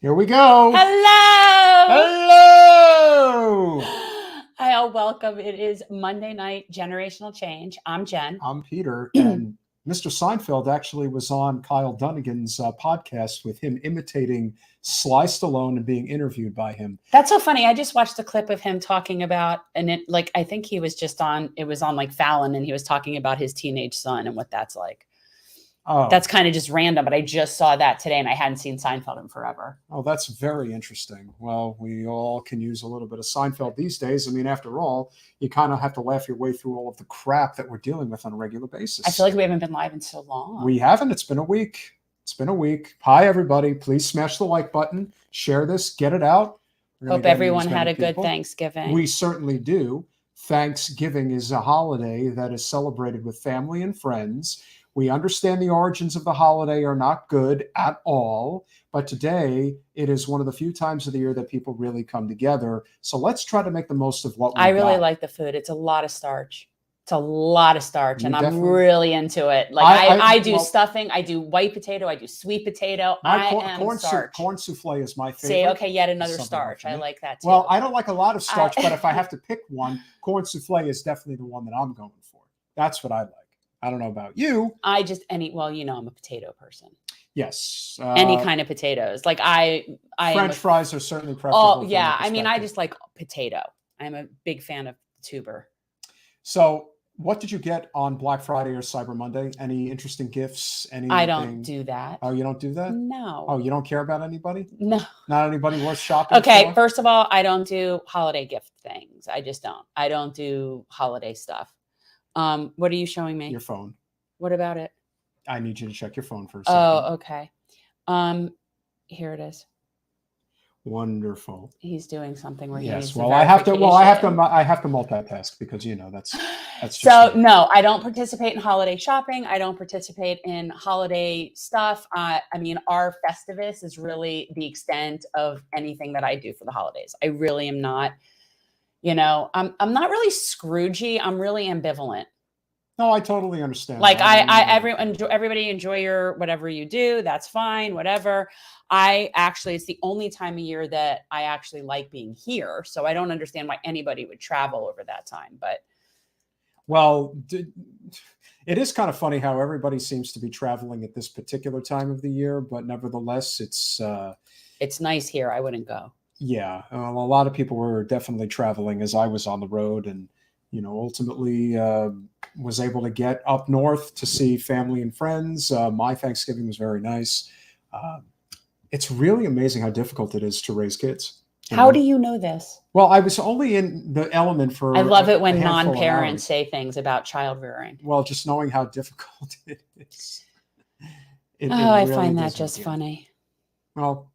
Here we go. Hello. Hello. I'll welcome. It is Monday night, Generational Change. I'm Jen. I'm Peter, and Mr. Seinfeld actually was on Kyle Dunnigan's podcast with him imitating Sly Stallone and being interviewed by him. That's so funny. I just watched a clip of him talking about, and it, like, I think he was just on. It was on like Fallon, and he was talking about his teenage son and what that's like. Oh, That's kind of just random, but I just saw that today, and I hadn't seen Seinfeld in forever. oh, that's very interesting. Well, we all can use a little bit of Seinfeld these days. I mean, after all, you kind of have to laugh your way through all of the crap that we're dealing with on a regular basis. I feel like we haven't been live in so long. We haven't. It's been a week. It's been a week. Hi, everybody. Please smash the like button. Share this. Get it out. Hope everyone had a good Thanksgiving. We certainly do. Thanksgiving is a holiday that is celebrated with family and friends. We understand the origins of the holiday are not good at all, but today it is one of the few times of the year that people really come together. So let's try to make the most of what we I really got. like the food. It's a lot of starch. It's a lot of starch, You and I'm definitely- really into it. Like I do stuffing, I do white potato, I do sweet potato. I am starch. Corn souffle is my favorite. Say, okay, yet another Something starch. like I that. like that too. Well, I don't like a lot of starch, but if I have to pick one, corn souffle is definitely the one that I'm going for. That's what I like. I don't know about you. Well, you know, I'm a potato person. Yes. Any kind of potatoes. Like French fries are certainly preferable. Oh, from yeah. that I mean, I perspective. just like potato. I'm a big fan of tuber. So, what did you get on Black Friday or Cyber Monday? Any interesting gifts? Anything? I don't do that. Oh, you don't do that? No. Oh, you don't care about anybody? No. Not anybody worth shopping Okay, for? first of all, I don't do holiday gift things. I just don't. I don't do holiday stuff. What are you showing me? Your phone. What about it? I need you to check your phone for a second. Oh, okay. Here it is. Wonderful. He's doing something where Yes. he's Well, I have to multitask because that's just so me. no, I don't participate in holiday shopping. I don't participate in holiday stuff. I mean, our Festivus is really the extent of anything that I do for the holidays. I really am not. You know, I'm not really Scroogey. I'm really ambivalent. No, I totally understand. Like everybody enjoy your whatever you do. That's fine. Whatever. It's the only time of year that I actually like being here. So I don't understand why anybody would travel over that time. But well, it is kind of funny how everybody seems to be traveling at this particular time of the year, but nevertheless, it's nice here. I wouldn't go. Yeah, a lot of people were definitely traveling as I was on the road, and ultimately was able to get up north to see family and friends. My Thanksgiving was very nice. It's really amazing how difficult it is to raise kids. How do you know this? Well, I was only in the element for. I love it when non-parents say things about child rearing. Well, just knowing how difficult it is. I find that just funny. Well,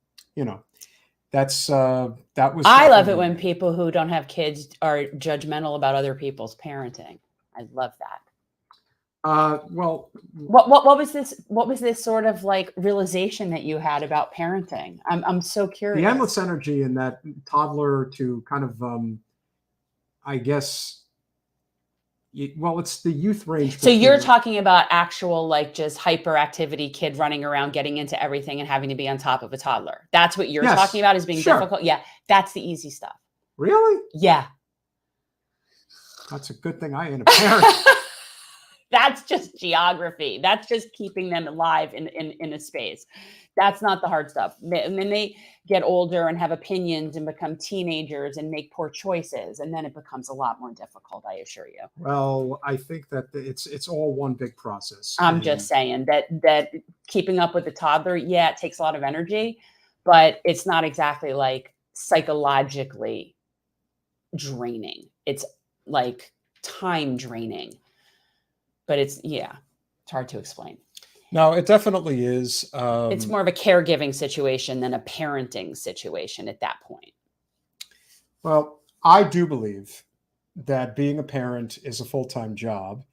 that was. I love it when people who don't have kids are judgmental about other people's parenting. I love that. Well, what was this? What was this sort of like realization that you had about parenting? I'm so curious. The endless energy in that toddler to kind of, I guess. Well, it's the youth range. So you're talking about actual, like, just hyperactivity kid running around, getting into everything and having to be on top of a toddler. That's what you're talking about, is being difficult. Yeah. That's the easy stuff. Really? Yeah. That's a good thing I ain't a parent. That's just geography. That's just keeping them alive in a space. That's not the hard stuff. And then they get older and have opinions and become teenagers and make poor choices. And then it becomes a lot more difficult, I assure you. Well, I think that it's all one big process. I'm just saying that keeping up with a toddler, yeah, it takes a lot of energy, but it's not exactly like psychologically draining. It's like time draining. But it's hard to explain. No, it definitely is. It's more of a caregiving situation than a parenting situation at that point. Well, I do believe that being a parent is a full-time job.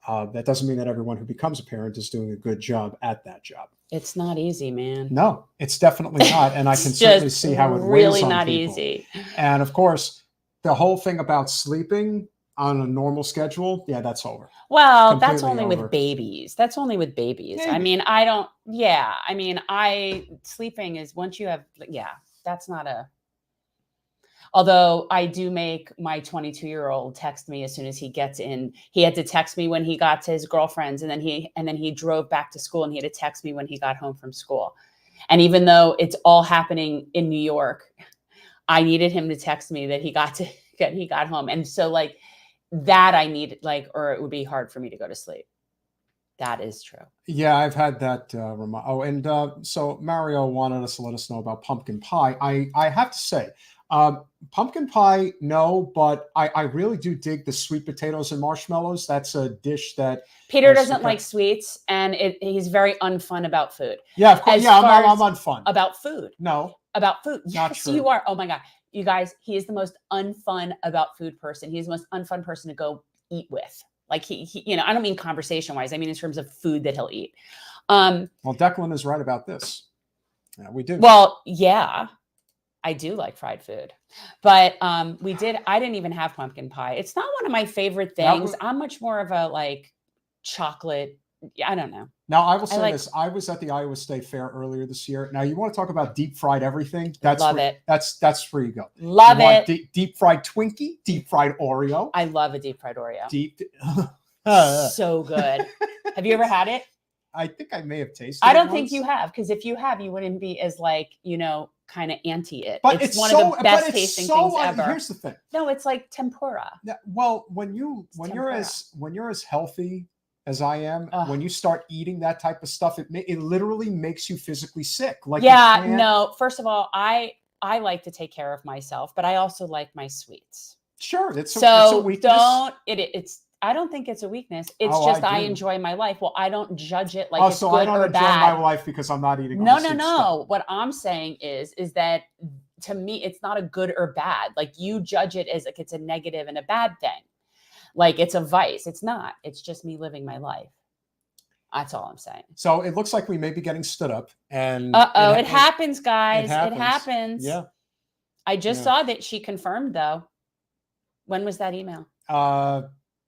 That doesn't mean that everyone who becomes a parent is doing a good job at that job. It's not easy, man. No, it's definitely not. And I can certainly see how it weighs on really not people. easy. And of course, the whole thing about sleeping, on a normal schedule, yeah, that's over. Well, that's Completely only over. with babies. That's only with babies. I Maybe. mean, I don't, yeah. I mean, sleeping is once you have, yeah, that's not a, although I do make my 22-year-old text me as soon as he gets in. He had to text me when he got to his girlfriend's, and then he drove back to school, and he had to text me when he got home from school. And even though it's all happening in New York, I needed him to text me that he got home. And so like that I need, like, or it would be hard for me to go to sleep. That is true. Yeah, I've had that. So Mario wanted us to let us know about pumpkin pie. I have to say, pumpkin pie, no, but I really do dig the sweet potatoes and marshmallows. That's a dish that Peter doesn't like sweets, and he's very unfun about food. Yeah, of course. As Yeah, far I'm as unfun. about food. No, About food. not Yes, true. you are. Oh my God. You guys, he is the most unfun about food person. He's the most unfun person to go eat with. Like he you know, I don't mean conversation wise. I mean in terms of food that he'll eat. Well, Declan is right about this. Yeah, we do. Well, yeah, I do like fried food, but I didn't even have pumpkin pie. It's not one of my favorite things. I'm much more of a like chocolate. I don't know. Now, I will say this. I was at the Iowa State Fair earlier this year. Now, you want to talk about deep fried everything? Love it. That's where you go. Love it. Deep fried Twinkie, deep fried Oreo. I love a deep fried Oreo. So good. Have you ever had it? I think I may have tasted it. I don't think you have, because if you have, you wouldn't be as like, kind of anti it. But it's one of the best tasting things ever. Here's the thing. No, it's like tempura. Well, when you're as healthy as I am, when you start eating that type of stuff, it literally makes you physically sick. Like, yeah, no. First of all, I like to take care of myself, but I also like my sweets. Sure, it's a weakness. I don't think it's a weakness. It's just I enjoy my life. Well, I don't judge it like it's good or bad. I don't enjoy my life because I'm not eating. No. What I'm saying is that to me, it's not a good or bad. Like you judge it as like it's a negative and a bad thing. Like it's a vice. It's not. It's just me living my life. That's all I'm saying. So it looks like we may be getting stood up. And it happens, guys. It happens. Yeah. I just saw that she confirmed though. When was that email?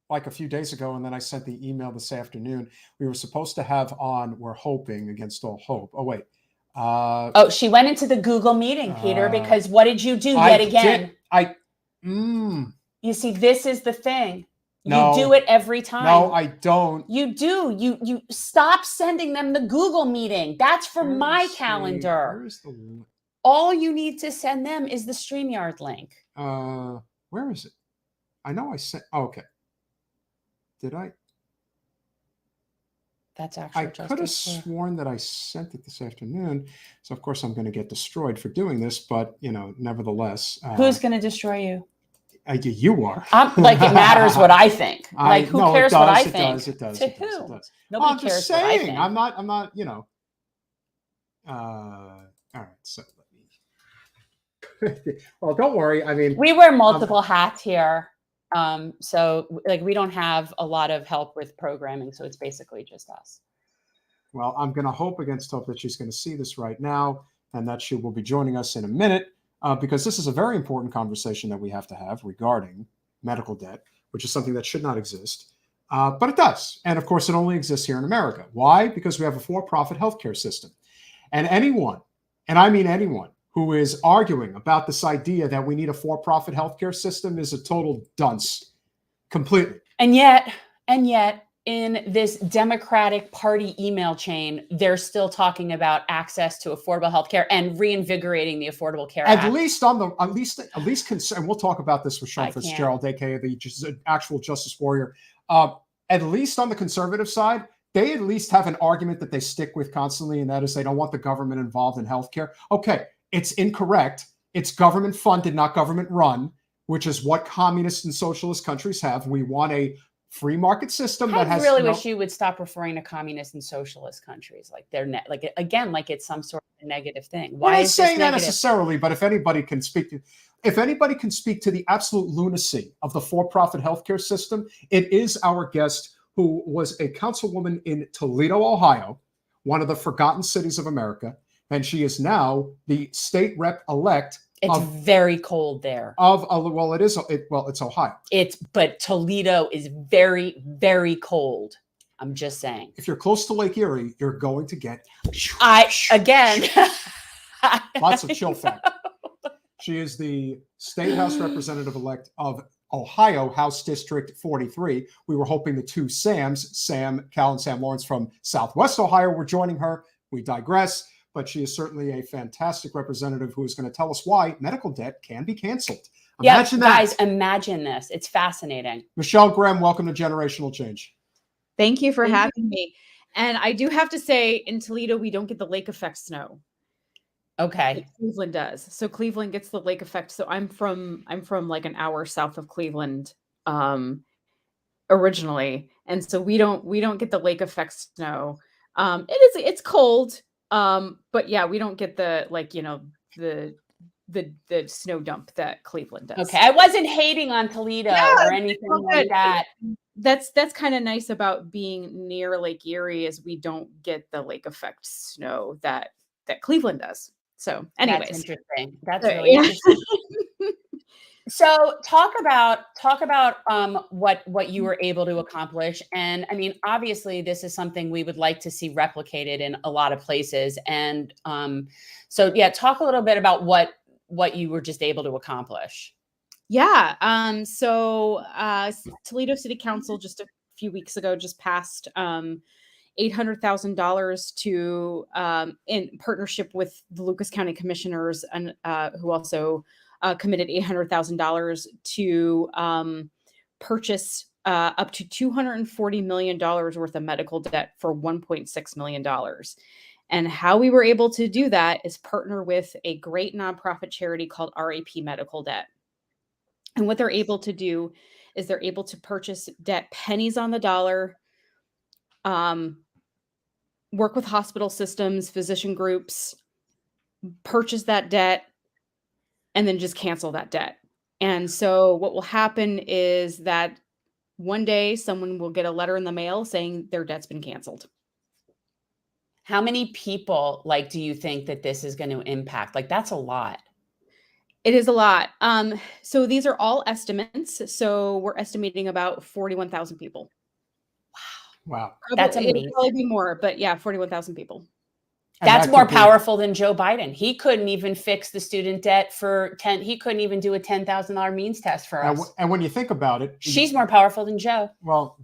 Like a few days ago, and then I sent the email this afternoon. We were supposed to have on, we're hoping against all hope. Oh, wait. She went into the Google meeting, Peter, because what did you do yet again? You see, this is the thing. No, you do it every time. No, I don't. You do. You stop sending them the Google meeting. That's for my calendar. All you need to send them is the StreamYard link. Where is it? I know I sent. Oh, okay. Did I? That's actually. I could have sworn that I sent it this afternoon. So of course I'm going to get destroyed for doing this, but nevertheless. Who's going to destroy you? You are. Like it matters what I think. Like who cares what I think? It does. To it who? Does, it does. Nobody I'm cares just saying. What I think. I'm not. All right. So let me. Well, don't worry. I mean, we wear multiple hats here. So like we don't have a lot of help with programming, so it's basically just us. Well, I'm going to hope against hope that she's going to see this right now and that she will be joining us in a minute because this is a very important conversation that we have to have regarding medical debt, which is something that should not exist. But it does. And of course, it only exists here in America. Why? Because we have a for-profit healthcare system. And anyone, and I mean anyone, who is arguing about this idea that we need a for-profit healthcare system is a total dunce, completely. And yet, in this Democratic Party email chain, they're still talking about access to affordable healthcare and reinvigorating the Affordable Care Act. At least, and we'll talk about this with Sean Fitzgerald, aka the actual justice warrior. At least on the conservative side, they at least have an argument that they stick with constantly, and that is they don't want the government involved in healthcare. Okay. It's incorrect. It's government funded, not government run, which is what communist and socialist countries have. We want a free market system that has. I really wish you would stop referring to communist and socialist countries like they're like it's some sort of negative thing. Why is saying that necessarily? But if anybody can speak to the absolute lunacy of the for-profit healthcare system, it is our guest who was a councilwoman in Toledo, Ohio, one of the forgotten cities of America. And she is now the state rep-elect It's very cold there. Well, it is. It's Ohio. But Toledo is very, very cold. I'm just saying. If you're close to Lake Erie, you're going to get lots of chill factor. She is the State House Representative-elect of Ohio, House District 43. We were hoping the two Sams, Sam Cal and Sam Lawrence from Southwest Ohio, were joining her. We digress, but she is certainly a fantastic representative who is going to tell us why medical debt can be canceled. Imagine that. Guys, imagine this. It's fascinating. Michele Grim, welcome to Generational Change. Thank you for having me. And I do have to say, in Toledo, we don't get the lake effect snow. Okay. Like Cleveland does. So Cleveland gets the lake effect. So I'm from like an hour south of Cleveland originally. And so we don't get the lake effect snow. It's cold. But yeah, we don't get the the snow dump that Cleveland does. Okay. I wasn't hating on Toledo or anything like that. That's kind of nice about being near Lake Erie is we don't get the lake effect snow that Cleveland does. So anyways. That's interesting. That's really interesting. So talk about what you were able to accomplish. And I mean, obviously this is something we would like to see replicated in a lot of places. And so yeah, talk a little bit about what you were just able to accomplish. Yeah. So Toledo City Council just a few weeks ago just passed $800,000 to in partnership with the Lucas County Commissioners, and who also committed $800,000 to purchase up to $240 million worth of medical debt for $1.6 million. And how we were able to do that is partner with a great nonprofit charity called RAP Medical Debt. And what they're able to do is they're able to purchase debt pennies on the dollar, work with hospital systems, physician groups, purchase that debt, and then just cancel that debt. And so what will happen is that one day someone will get a letter in the mail saying their debt's been canceled. How many people do you think that this is going to impact? That's a lot. It is a lot. So these are all estimates. So we're estimating about 41,000 people. Wow. That's amazing. It'll probably be more, but yeah, 41,000 people. That's more powerful than Joe Biden. He couldn't even fix the student debt he couldn't even do a $10,000 means test for us. And when you think about it, she's more powerful than Joe. Well,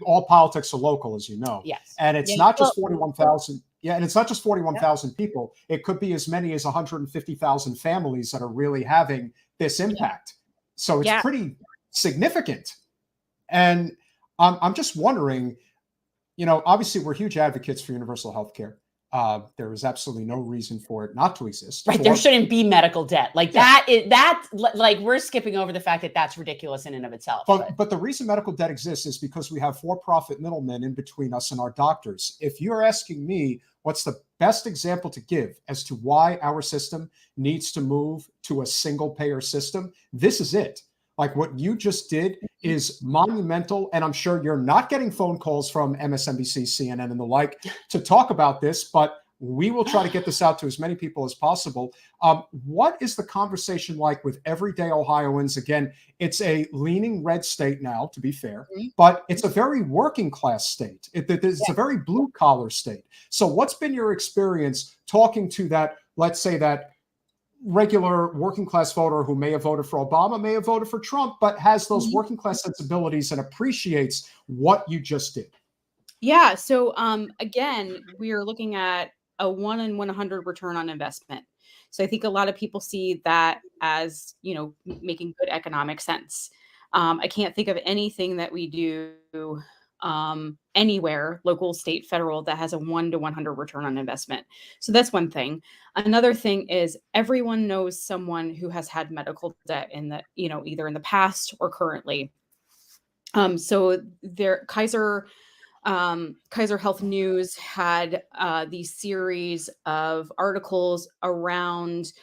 all politics are local, as you know. Yes. And it's not just 41,000. Yeah, and it's not just 41,000 people. It could be as many as 150,000 families that are really having this impact. So it's pretty significant. And I'm just wondering, obviously we're huge advocates for universal health care. There is absolutely no reason for it not to exist. Right. There shouldn't be medical debt. We're skipping over the fact that that's ridiculous in and of itself. But the reason medical debt exists is because we have for-profit middlemen in between us and our doctors. If you're asking me what's the best example to give as to why our system needs to move to a single payer system, this is it. What you just did is monumental. And I'm sure you're not getting phone calls from MSNBC, CNN, and the like to talk about this, but we will try to get this out to as many people as possible. What is the conversation like with everyday Ohioans? Again, it's a leaning red state now, to be fair, but it's a very working class state. It's a very blue collar state. So what's been your experience talking to that, let's say that regular working class voter who may have voted for Obama, may have voted for Trump, but has those working class sensibilities and appreciates what you just did? Yeah. So again, we are looking at a 1 in 100 return on investment. So I think a lot of people see that as, making good economic sense. I can't think of anything that we do anywhere, local, state, federal, that has a 1 to 100 return on investment. So that's one thing. Another thing is everyone knows someone who has had medical debt in the, either in the past or currently. So Kaiser Health News had these series of articles around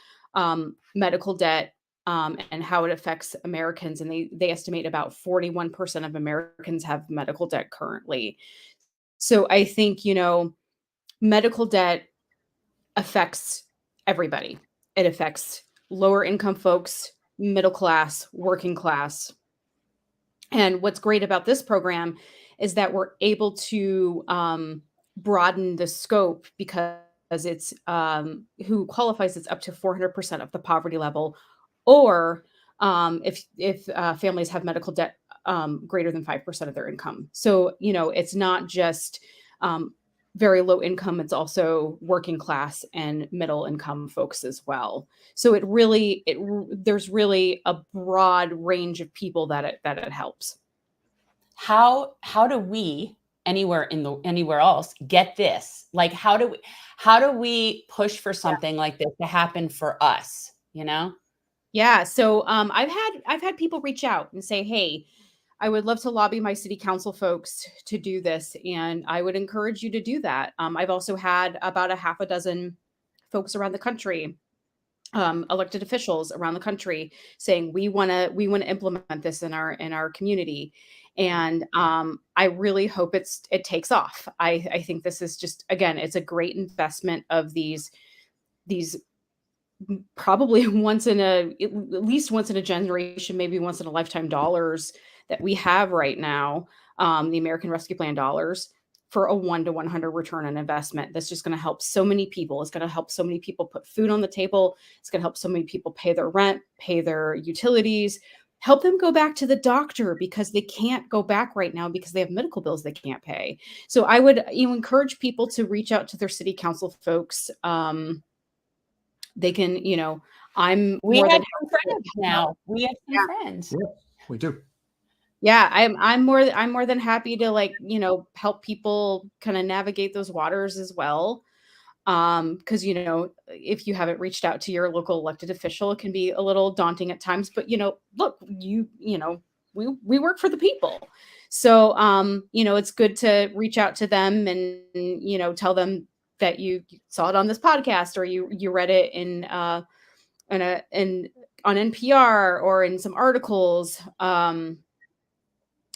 medical debt and how it affects Americans. And they estimate about 41% of Americans have medical debt currently. So I think, medical debt affects everybody. It affects lower income folks, middle class, working class. And what's great about this program is that we're able to broaden the scope because it's who qualifies is up to 400% of the poverty level, or if families have medical debt greater than 5% of their income. So it's not just very low income; it's also working class and middle income folks as well. So there's really a broad range of people that it helps. How do we anywhere else get this? Like, how do we push for something like this to happen for us? Yeah. So I've had people reach out and say, "Hey, I would love to lobby my city council folks to do this, and I would encourage you to do that." I've also had about a half a dozen folks around the country, elected officials around the country, saying we want to implement this in our community, and I really hope it takes off. I think this is just, again, it's a great investment of these probably at least once in a generation, maybe once in a lifetime dollars that we have right now, the American Rescue Plan dollars, for a 1 to 100 return on investment. That's just going to help so many people. It's going to help so many people put food on the table. It's going to help so many people pay their rent, pay their utilities, help them go back to the doctor because they can't go back right now because they have medical bills they can't pay. So I would encourage people to reach out to their city council folks. They can, I'm We more have than some friends now. We have some friends. Yeah, we do. Yeah, I'm more than happy to help people kind of navigate those waters as well. Because if you haven't reached out to your local elected official, it can be a little daunting at times. But look, we work for the people. So it's good to reach out to them and tell them that you saw it on this podcast, or you read it in on NPR or in some articles.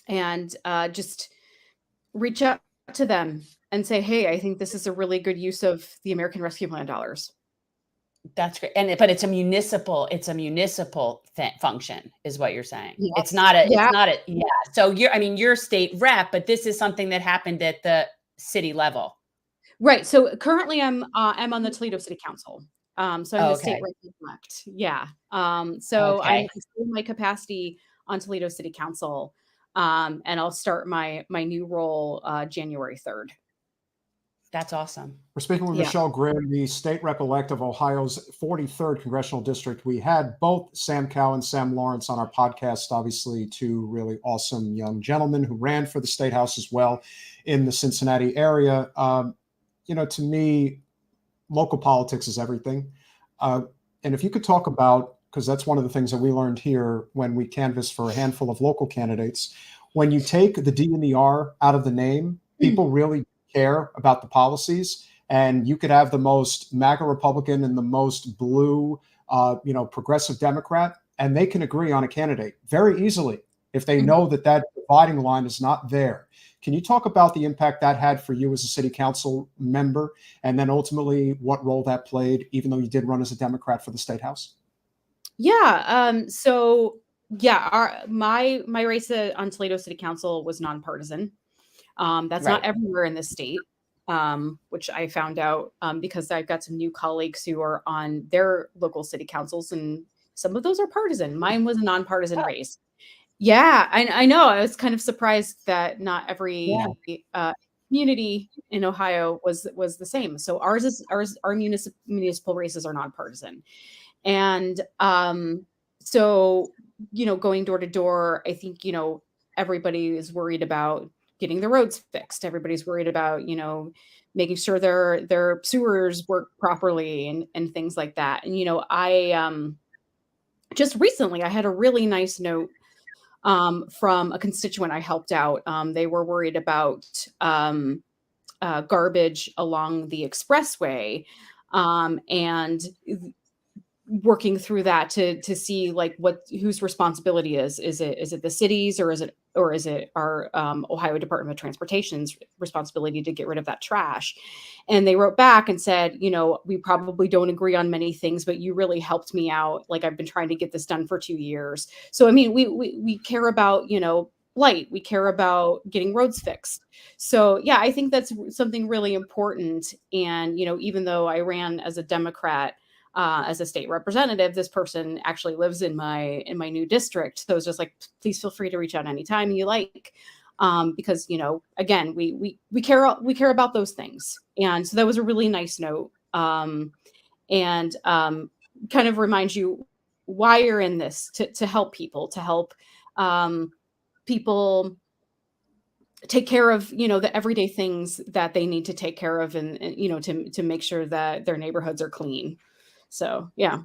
And just reach out to them and say, "Hey, I think this is a really good use of the American Rescue Plan dollars." That's great. But it's a municipal function, is what you're saying. Yeah. It's not yeah. So you're state rep, but this is something that happened at the city level. Right. So currently I'm on the Toledo City Council. So I'm the state rep-elect. Yeah. So I'm in my capacity on Toledo City Council. And I'll start my new role January 3rd. That's awesome. We're speaking with Michele Grim, the state rep-elect of Ohio's 43rd congressional district. We had both Sam Cow and Sam Lawrence on our podcast, obviously two really awesome young gentlemen who ran for the state house as well in the Cincinnati area. To me, local politics is everything. And if you could talk about, because that's one of the things that we learned here when we canvassed for a handful of local candidates, when you take the D and the R out of the name, people really care about the policies. And you could have the most MAGA Republican and the most blue, progressive Democrat, and they can agree on a candidate very easily if they know that dividing line is not there. Can you talk about the impact that had for you as a city council member, and then ultimately what role that played, even though you did run as a Democrat for the state house? Yeah. So yeah, my race on Toledo City Council was nonpartisan. That's not everywhere in the state, which I found out because I've got some new colleagues who are on their local city councils, and some of those are partisan. Mine was a nonpartisan race. Yeah, I know. I was kind of surprised that not every community in Ohio was the same. So our municipal races are nonpartisan, and so going door to door, I think everybody is worried about getting the roads fixed. Everybody's worried about making sure their sewers work properly and things like that. And I just recently I had a really nice note from a constituent I helped out. They were worried about garbage along the expressway, and working through that to see like whose responsibility is it the cities, or is it our Ohio Department of Transportation's responsibility to get rid of that trash? And they wrote back and said, we probably don't agree on many things, but you really helped me out. Like, I've been trying to get this done for 2 years. So I mean, we care about blight, we care about getting roads fixed. So yeah, I think that's something really important. And even though I ran as a Democrat, as a state representative, this person actually lives in my new district. So it's just like, please feel free to reach out anytime you like, because again, we care about those things. And so that was a really nice note, and kind of reminds you why you're in this, to help people, people take care of the everyday things that they need to take care of, and to make sure that their neighborhoods are clean. So, yeah.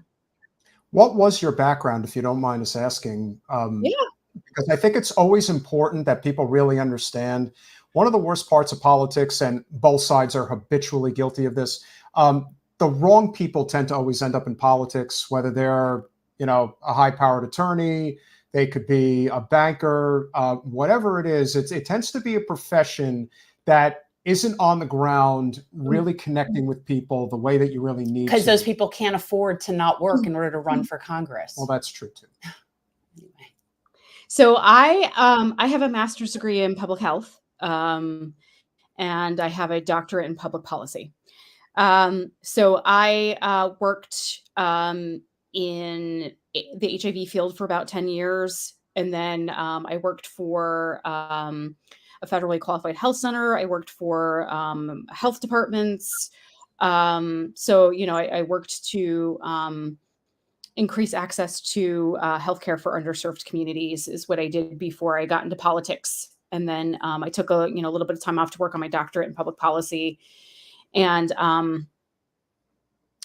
What was your background, if you don't mind us asking? Yeah. Because I think it's always important that people really understand one of the worst parts of politics, and both sides are habitually guilty of this. The wrong people tend to always end up in politics, whether they're, a high-powered attorney, they could be a banker, whatever it is. It tends to be a profession that isn't on the ground really connecting with people the way that you really need to. Because those people can't afford to not work in order to run for Congress. Well, that's true too. Anyway. So I have a master's degree in public health, and I have a doctorate in public policy. So I worked in the HIV field for about 10 years. And then I worked for a federally qualified health center. I worked for health departments. So, I worked to increase access to healthcare for underserved communities is what I did before I got into politics. And then I took a little bit of time off to work on my doctorate in public policy. And I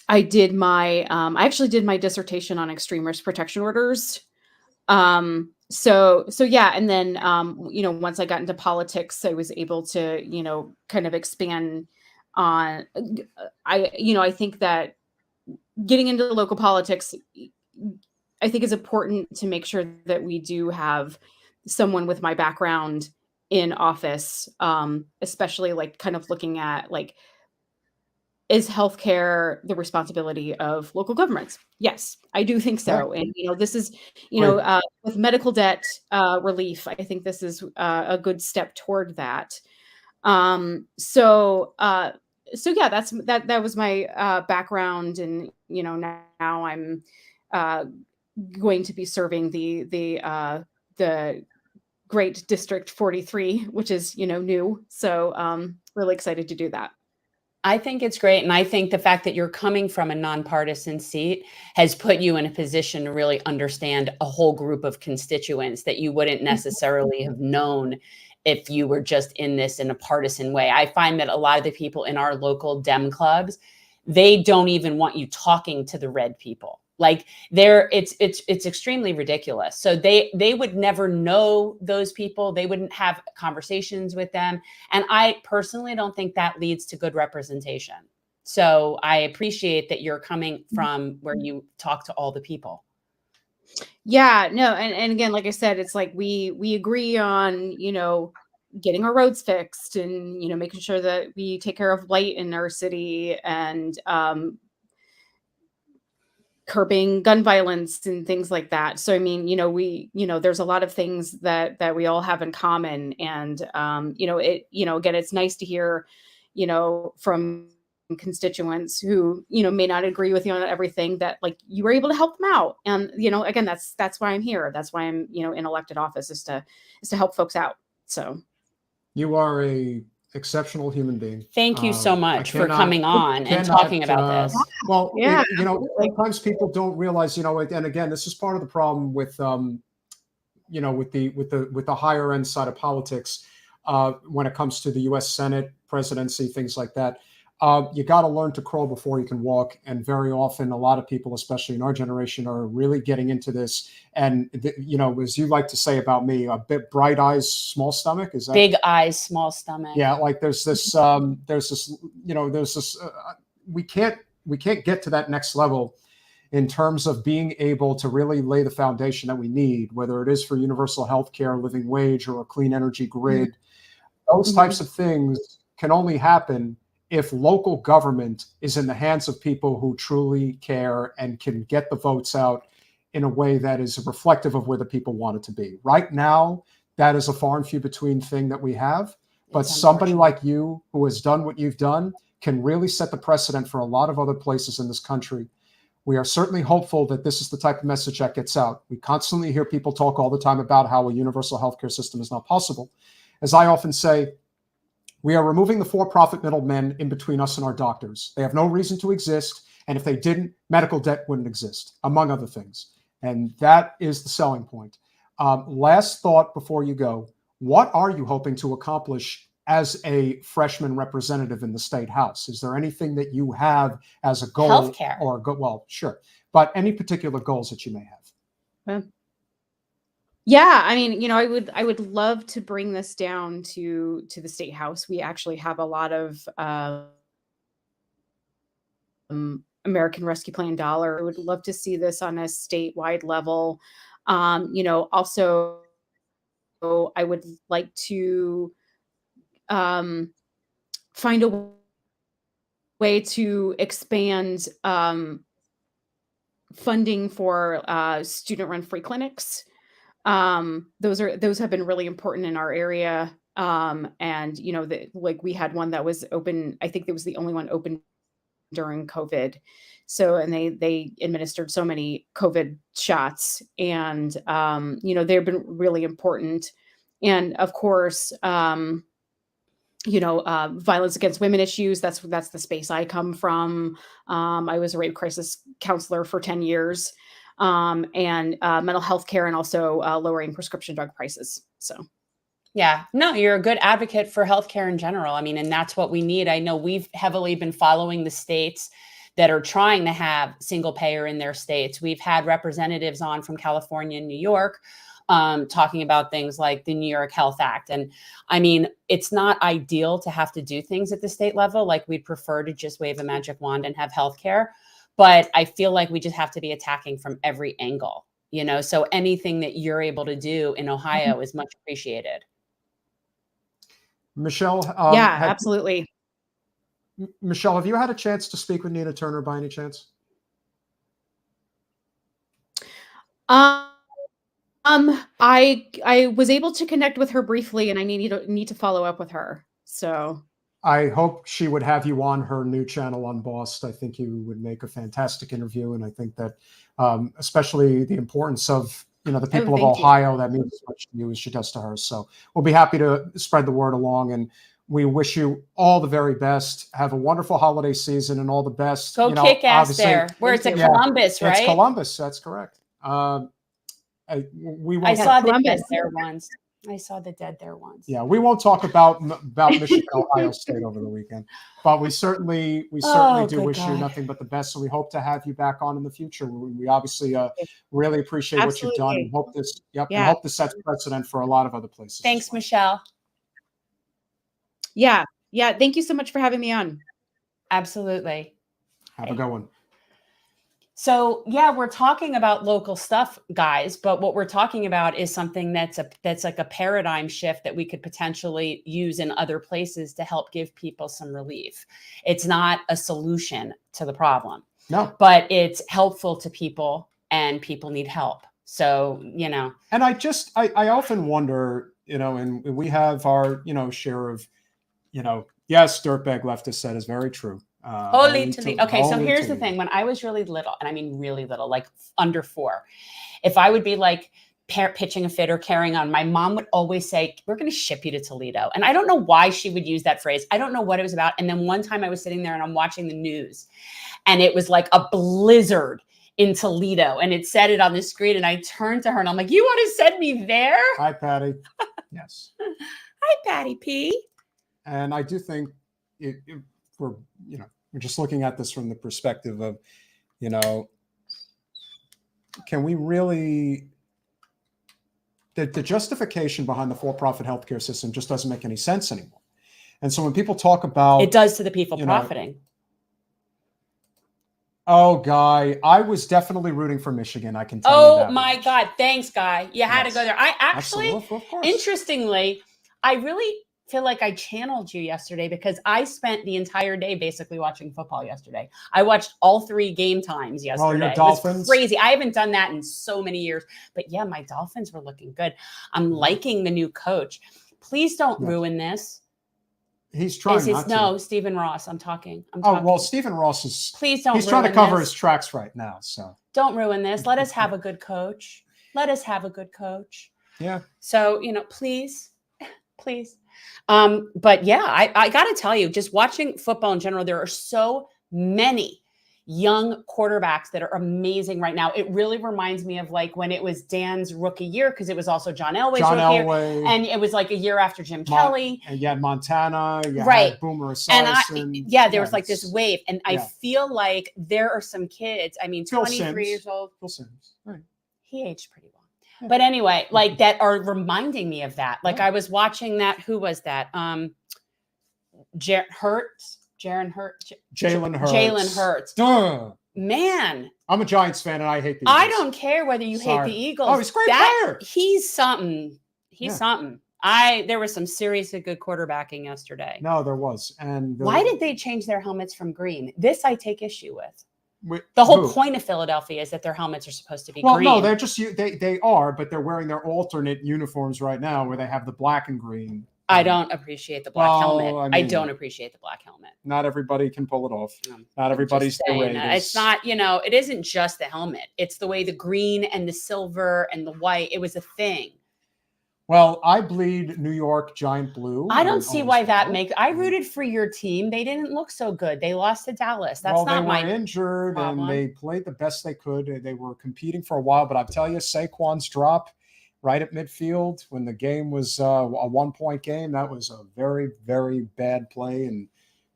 actually did my dissertation on extreme risk protection orders. So yeah. And then, once I got into politics, I was able to, kind of expand on, I think that getting into local politics, I think is important to make sure that we do have someone with my background in office, especially like kind of looking at like, is healthcare the responsibility of local governments? Yes, I do think so. And, this is, with medical debt relief, I think this is a good step toward that. So yeah, that was my background. And, now I'm going to be serving the great District 43, which is, new. So really excited to do that. I think it's great. And I think the fact that you're coming from a nonpartisan seat has put you in a position to really understand a whole group of constituents that you wouldn't necessarily have known if you were just in this in a partisan way. I find that a lot of the people in our local Dem clubs, they don't even want you talking to the red people. Like it's extremely ridiculous. So they would never know those people. They wouldn't have conversations with them. And I personally don't think that leads to good representation. So I appreciate that you're coming from where you talk to all the people. Yeah, no. And again, like I said, it's like we agree on, getting our roads fixed and, making sure that we take care of blight in our city, and curbing gun violence and things like that. So, I mean, there's a lot of things that we all have in common. And, again, it's nice to hear, from constituents who, may not agree with you on everything, that like you were able to help them out. And, again, that's why I'm here. That's why I'm, in elected office, is to help folks out. So you are a exceptional human being. Thank you so much for coming on and talking about this. Well, yeah. Sometimes people don't realize, and again, this is part of the problem with, with the higher end side of politics, when it comes to the U.S. Senate, presidency, things like that. You got to learn to crawl before you can walk. And very often, a lot of people, especially in our generation, are really getting into this. And, as you like to say about me, a bit bright eyes, small stomach. Is that big eyes, small stomach? Yeah. Like there's this, we can't get to that next level in terms of being able to really lay the foundation that we need, whether it is for universal health care, living wage, or a clean energy grid. Those types of things can only happen if local government is in the hands of people who truly care and can get the votes out in a way that is reflective of where the people want it to be. Right now, that is a far and few between thing that we have. But somebody like you who has done what you've done can really set the precedent for a lot of other places in this country. We are certainly hopeful that this is the type of message that gets out. We constantly hear people talk all the time about how a universal healthcare system is not possible. As I often say, we are removing the for-profit middlemen in between us and our doctors. They have no reason to exist. And if they didn't, medical debt wouldn't exist, among other things. And that is the selling point. Last thought before you go. What are you hoping to accomplish as a freshman representative in the state house? Is there anything that you have as a goal? Healthcare. Well, sure. But any particular goals that you may have? Yeah, I mean, I would love to bring this down to the state house. We actually have a lot of American Rescue Plan dollar. I would love to see this on a statewide level. Also, I would like to find a way to expand funding for student-run free clinics. Those have been really important in our area. And we had one that was open. I think it was the only one open during COVID. So, and they administered so many COVID shots, and they've been really important. And of course, violence against women issues. That's the space I come from. I was a rape crisis counselor for 10 years. And mental health care, and also lowering prescription drug prices. So, yeah, no, you're a good advocate for healthcare in general. I mean, and that's what we need. I know we've heavily been following the states that are trying to have single payer in their states. We've had representatives on from California and New York talking about things like the New York Health Act. And I mean, it's not ideal to have to do things at the state level. Like, we'd prefer to just wave a magic wand and have healthcare. But I feel like we just have to be attacking from every angle, so anything that you're able to do in Ohio is much appreciated. Michele? Absolutely. Michele, have you had a chance to speak with Nina Turner by any chance? I was able to connect with her briefly, and I need to follow up with her. So I hope she would have you on her new channel on Boss. I think you would make a fantastic interview. And I think that especially the importance of, the people of Ohio, that means as much to you as she does to her. So we'll be happy to spread the word along. And we wish you all the very best. Have a wonderful holiday season and all the best. Go kick ass there. Where it's at Columbus, right? It's Columbus. That's correct. I saw the dead there once. I saw the dead there once. Yeah, we won't talk about Michigan, Ohio State over the weekend, but we certainly do wish you nothing but the best. So we hope to have you back on in the future. We obviously really appreciate what you've done, and hope this sets precedent for a lot of other places. Thanks, Michele. Yeah. Thank you so much for having me on. Absolutely. Have a good one. So we're talking about local stuff, guys, but what we're talking about is something that's like a paradigm shift that we could potentially use in other places to help give people some relief. It's not a solution to the problem, but it's helpful to people, and people need help. So, and I often wonder, and we have our, share of, yes, dirtbag leftist said is very true. Okay, so here's the thing. When I was really little, and I mean really little, like under 4, if I would be like pitching a fit or carrying on, my mom would always say, "We're going to ship you to Toledo." And I don't know why she would use that phrase. I don't know what it was about. And then one time I was sitting there and I'm watching the news, and it was like a blizzard in Toledo, and it said it on the screen, and I turned to her and I'm like, "You want to send me there?" Hi, Patty. Yes. Hi, Patty P. And I do think we're just looking at this from the perspective of, can we really, the justification behind the for-profit healthcare system just doesn't make any sense anymore. And so when people talk about, it does to the people profiting. Oh, Guy, I was definitely rooting for Michigan. I can tell you Oh that my much. God. Thanks, Guy. You had to Yes. go there. I actually, Absolutely, of course. interestingly, I really feel like I channeled you yesterday because I spent the entire day basically watching football yesterday. I watched all 3 game times yesterday. your It was Dolphins? crazy. I haven't done that in so many years. But yeah, my Dolphins were looking good. I'm liking the new coach. Please don't Yes. ruin this. He's trying not to. No, Stephen Ross. I'm talking. Oh, well, Stephen Ross is. Please don't. He's trying to ruin cover this. his tracks right now. So Don't ruin this. Let us have a good coach. Let us have a good coach. yeah. So, please, please. But yeah, I got to tell you, just watching football in general, there are so many young quarterbacks that are amazing right now. It really reminds me of like when it was Dan's rookie year, because it was also John Elway's rookie year, and it was like a year after Jim Kelly. And you had Montana, you right? had Boomer Esiason. There was like this wave, and I feel like there are some kids. I mean, 23 years old. Phil Simms, right? He aged pretty well. Yeah. But anyway, like that are reminding me of that. Like I was watching that. Who was that? Jalen Hurts. Jalen Hurts. Duh. Man, I'm a Giants fan and I hate the Eagles. I don't care whether you hate the Eagles. Oh, he's a great player. He's something. He's something. There was some seriously good quarterbacking yesterday. No, there was. And why did they change their helmets from green? This I take issue with. The whole point of Philadelphia is that their helmets are supposed to be green. Well, no, they're just they are, but they're wearing their alternate uniforms right now, where they have the black and green. I don't appreciate the black helmet. I don't appreciate the black helmet. Not everybody can pull it off. Not everybody's the way it's not. It isn't just the helmet. It's the way the green and the silver and the white. It was a thing. Well, I bleed New York Giant blue. I don't see why that makes. I rooted for your team. They didn't look so good. They lost to Dallas. That's not my. They were injured and they played the best they could. They were competing for a while, but I'll tell you, Saquon's drop right at midfield when the game was a 1-point game. That was a very, very bad play, and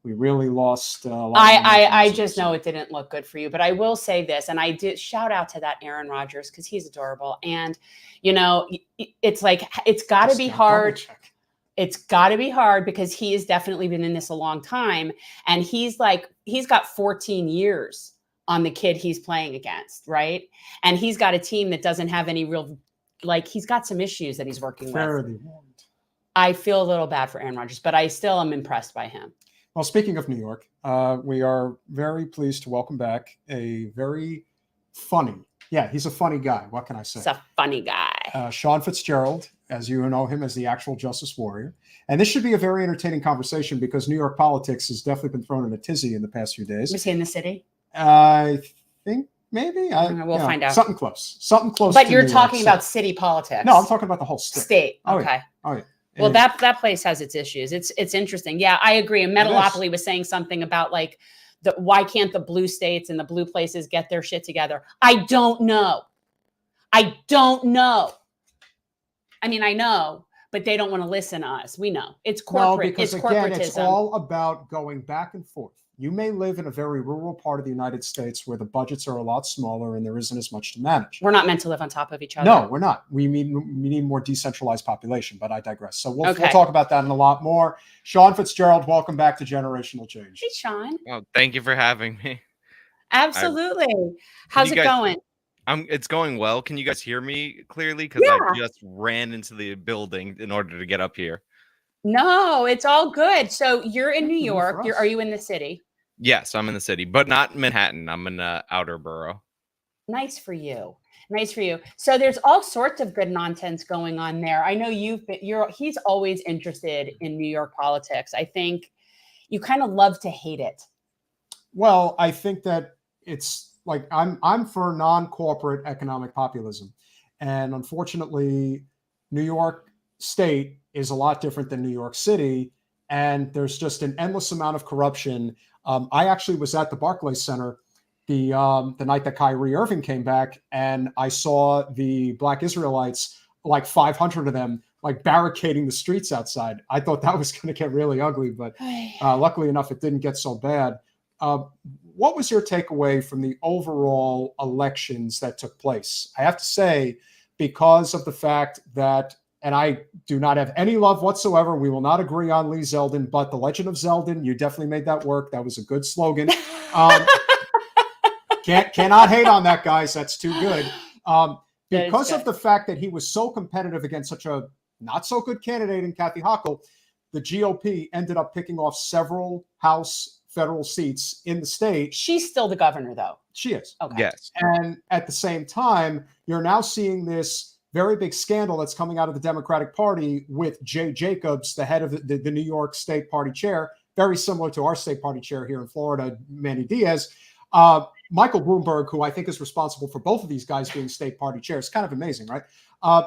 we really lost a lot. I just know it didn't look good for you, but I will say this, and I did shout out to that Aaron Rodgers because he's adorable, and it's like it's got to be hard. It's got to be hard because he has definitely been in this a long time, and he's got 14 years on the kid he's playing against, right? And he's got a team that doesn't have any real. Like he's got some issues that he's working with. I feel a little bad for Aaron Rodgers, but I still am impressed by him. Well, speaking of New York, we are very pleased to welcome back a very funny. Yeah, he's a funny guy. What can I say? He's a funny guy. Sean Fitzgerald, as you know him as the actual Justice Warrior. And this should be a very entertaining conversation because New York politics has definitely been thrown in a tizzy in the past few days. Was he in the city? I think. Maybe we'll find out. Something close. But you're talking about city politics. No, I'm talking about the whole state. Okay. Oh yeah. Well, that place has its issues. It's interesting. Yeah, I agree. And Metalopoly was saying something about like why can't the blue states and the blue places get their shit together? I don't know. I mean, I know, but they don't want to listen to us. We know it's corporate. No, because it's again, corporatism. It's all about going back and forth. You may live in a very rural part of the United States where the budgets are a lot smaller and there isn't as much to manage. We're not meant to live on top of each other. No, we're not. We need more decentralized population, but I digress. So we'll talk about that and a lot more. Sean Fitzgerald, welcome back to Generational Change. Hey, Sean. Oh, thank you for having me. Absolutely. How's it going? It's going well. Can you guys hear me clearly? Because I just ran into the building in order to get up here. No, it's all good. So you're in New York. Are you in the city? Yes, I'm in the city, but not Manhattan. I'm in the outer borough. Nice for you. So there's all sorts of good nonsense going on there. I know he's always interested in New York politics. I think you kind of love to hate it. Well, I think that it's like I'm for non-corporate economic populism. And unfortunately, New York State is a lot different than New York City. And there's just an endless amount of corruption. I actually was at the Barclays Center the night that Kyrie Irving came back, and I saw the Black Israelites, like 500 of them, like barricading the streets outside. I thought that was going to get really ugly, but luckily enough, it didn't get so bad. What was your takeaway from the overall elections that took place? I have to say, because of the fact that, and I do not have any love whatsoever, we will not agree on Lee Zeldin, but The Legend of Zeldin, you definitely made that work. That was a good slogan. Cannot hate on that, guys. That's too good. Because good. of the fact that he was so competitive against such a not so good candidate in Kathy Hochul, the GOP ended up picking off several House federal seats in the state. She's still the governor, though. She is. Okay. Yes. And at the same time, you're now seeing this very big scandal that's coming out of the Democratic Party with Jay Jacobs, the head of the New York State Party chair, very similar to our state party chair here in Florida, Manny Diaz. Michael Bloomberg, who I think is responsible for both of these guys being state party chairs. Kind of amazing, right?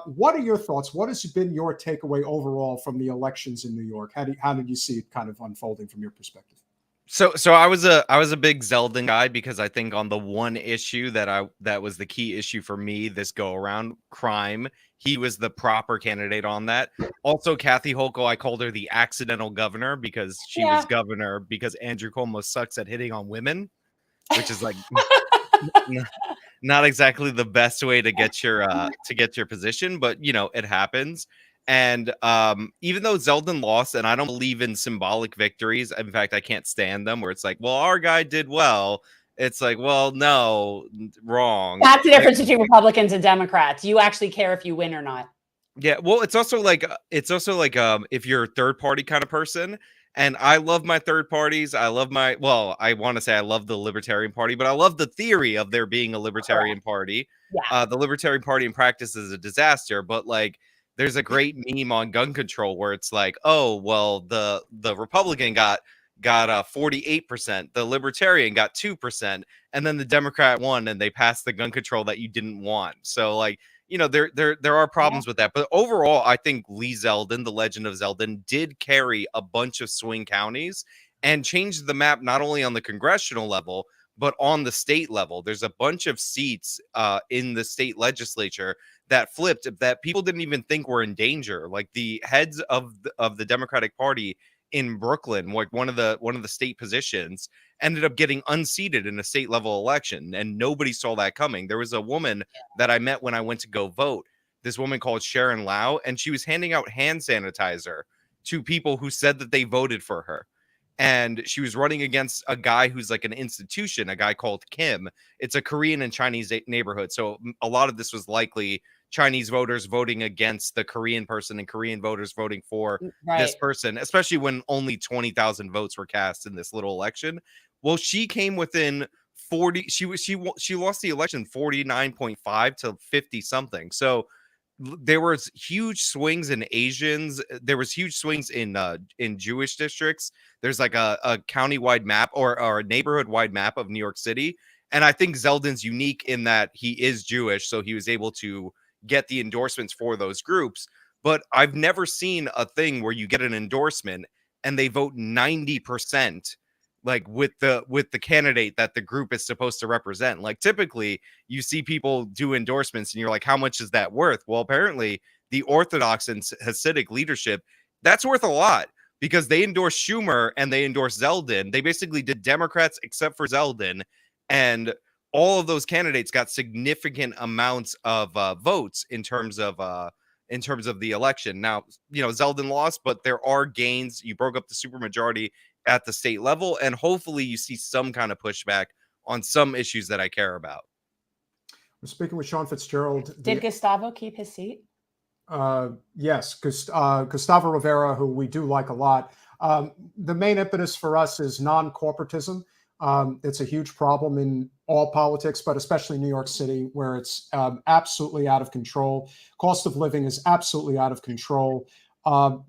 What are your thoughts? What has been your takeaway overall from the elections in New York? How did you see it kind of unfolding from your perspective? So I was a big Zeldin guy because I think on the one issue that was the key issue for me this go around, crime, he was the proper candidate on that. Also, Kathy Hochul, I called her the accidental governor because she was governor because Andrew Cuomo sucks at hitting on women, which is like not exactly the best way to get your position, but you know, it happens. And even though Zeldin lost, and I don't believe in symbolic victories, in fact, I can't stand them where it's like, well, our guy did well. It's like, well, no, wrong. That's the difference between Republicans and Democrats. You actually care if you win or not. Yeah, well, it's also like if you're a third party kind of person, and I love my third parties. I want to say I love the Libertarian Party, but I love the theory of there being a Libertarian Party. Yeah. The Libertarian Party in practice is a disaster, but like there's a great meme on gun control where it's like, oh, well, the Republican got 48%, the Libertarian got 2%, and then the Democrat won and they passed the gun control that you didn't want. So like, you know, there are problems with that. But overall, I think Lee Zeldin, the legend of Zeldin, did carry a bunch of swing counties and changed the map not only on the congressional level, but on the state level. There's a bunch of seats in the state legislature that flipped that people didn't even think were in danger. Like the heads of the Democratic Party in Brooklyn, like one of the state positions, ended up getting unseated in a state level election, and nobody saw that coming. There was a woman that I met when I went to go vote, this woman called Sharon Lau, and she was handing out hand sanitizer to people who said that they voted for her. And she was running against a guy who's like an institution, a guy called Kim. It's a Korean and Chinese neighborhood. So a lot of this was likely Chinese voters voting against the Korean person and Korean voters voting for this person, especially when only 20,000 votes were cast in this little election. Well, she came within 40. She lost the election 49.5 to 50 something. So there was huge swings in Asians. There was huge swings in Jewish districts. There's like a county-wide map or a neighborhood-wide map of New York City. And I think Zeldin's unique in that he is Jewish, so he was able to get the endorsements for those groups. But I've never seen a thing where you get an endorsement and they vote 90% like with the candidate that the group is supposed to represent. Like typically you see people do endorsements and you're like, how much is that worth? Well, apparently the Orthodox and Hasidic leadership, that's worth a lot because they endorsed Schumer and they endorsed Zeldin. They basically did Democrats except for Zeldin, and all of those candidates got significant amounts of votes in terms of the election. Now, you know, Zeldin lost, but there are gains. You broke up the supermajority at the state level, and hopefully you see some kind of pushback on some issues that I care about. We're speaking with Sean Fitzgerald. Did Gustavo keep his seat? Yes, Gustavo Rivera, who we do like a lot. The main impetus for us is non-corporatism. It's a huge problem in all politics, but especially New York City, where it's absolutely out of control. Cost of living is absolutely out of control.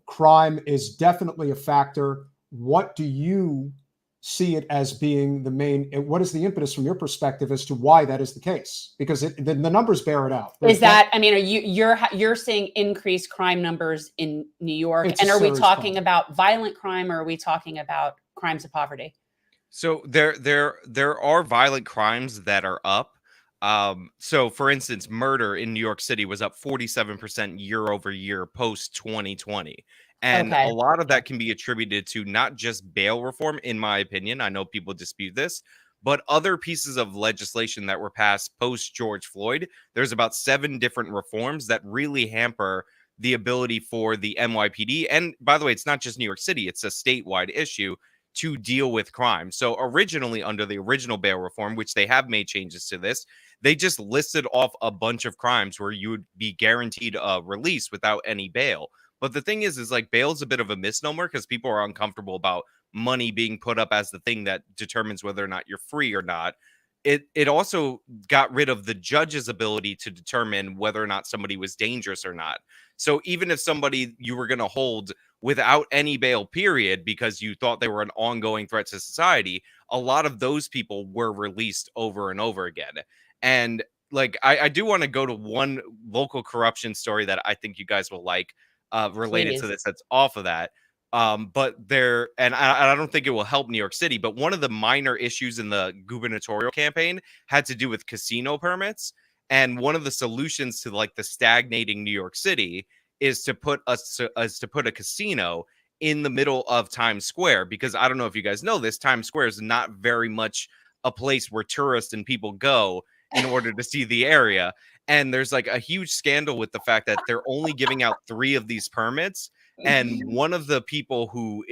Crime is definitely a factor. What do you see it as being the main? What is the impetus from your perspective as to why that is the case? Because the numbers bear it out. Is that, I mean, you're seeing increased crime numbers in New York, and are we talking about violent crime, or are we talking about crimes of poverty? So there are violent crimes that are up. So for instance, murder in New York City was up 47% year over year post 2020. And a lot of that can be attributed to not just bail reform, in my opinion. I know people dispute this, but other pieces of legislation that were passed post George Floyd. There's about 7 different reforms that really hamper the ability for the NYPD. And by the way, it's not just New York City, it's a statewide issue to deal with crime. So originally, under the original bail reform, which they have made changes to this, they just listed off a bunch of crimes where you would be guaranteed a release without any bail. But the thing is like bail is a bit of a misnomer because people are uncomfortable about money being put up as the thing that determines whether or not you're free or not. It also got rid of the judge's ability to determine whether or not somebody was dangerous or not. So even if somebody you were going to hold without any bail period because you thought they were an ongoing threat to society, a lot of those people were released over and over again. And like I do want to go to one local corruption story that I think you guys will like related to Please. this that's off of that. But there, and I don't think it will help New York City, but one of the minor issues in the gubernatorial campaign had to do with casino permits. And one of the solutions to like the stagnating New York City is to put a casino in the middle of Times Square, because I don't know if you guys know this, Times Square is not very much a place where tourists and people go in order to see the area. And there's like a huge scandal with the fact that they're only giving out 3 of these permits. And one of the people who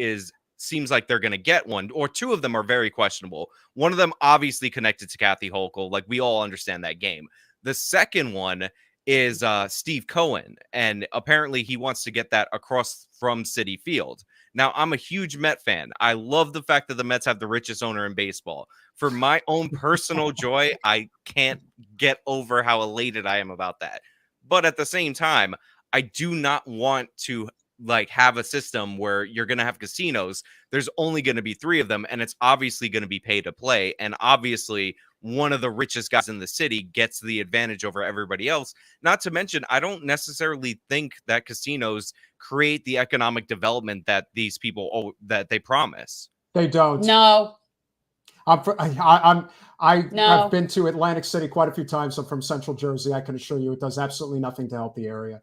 seems like they're going to get one, or 2 of them are very questionable. One of them obviously connected to Kathy Hochul. Like we all understand that game. The second one is Steve Cohen. And apparently he wants to get that across from Citi Field. Now, I'm a huge Met fan. I love the fact that the Mets have the richest owner in baseball. For my own personal joy, I can't get over how elated I am about that. But at the same time, I do not want to like have a system where you're going to have casinos. There's only going to be 3 of them, and it's obviously going to be pay to play. And obviously one of the richest guys in the city gets the advantage over everybody else. Not to mention, I don't necessarily think that casinos create the economic development that these people that they promise. They don't. No. I've No. been to Atlantic City quite a few times. I'm from Central Jersey. I can assure you it does absolutely nothing to help the area.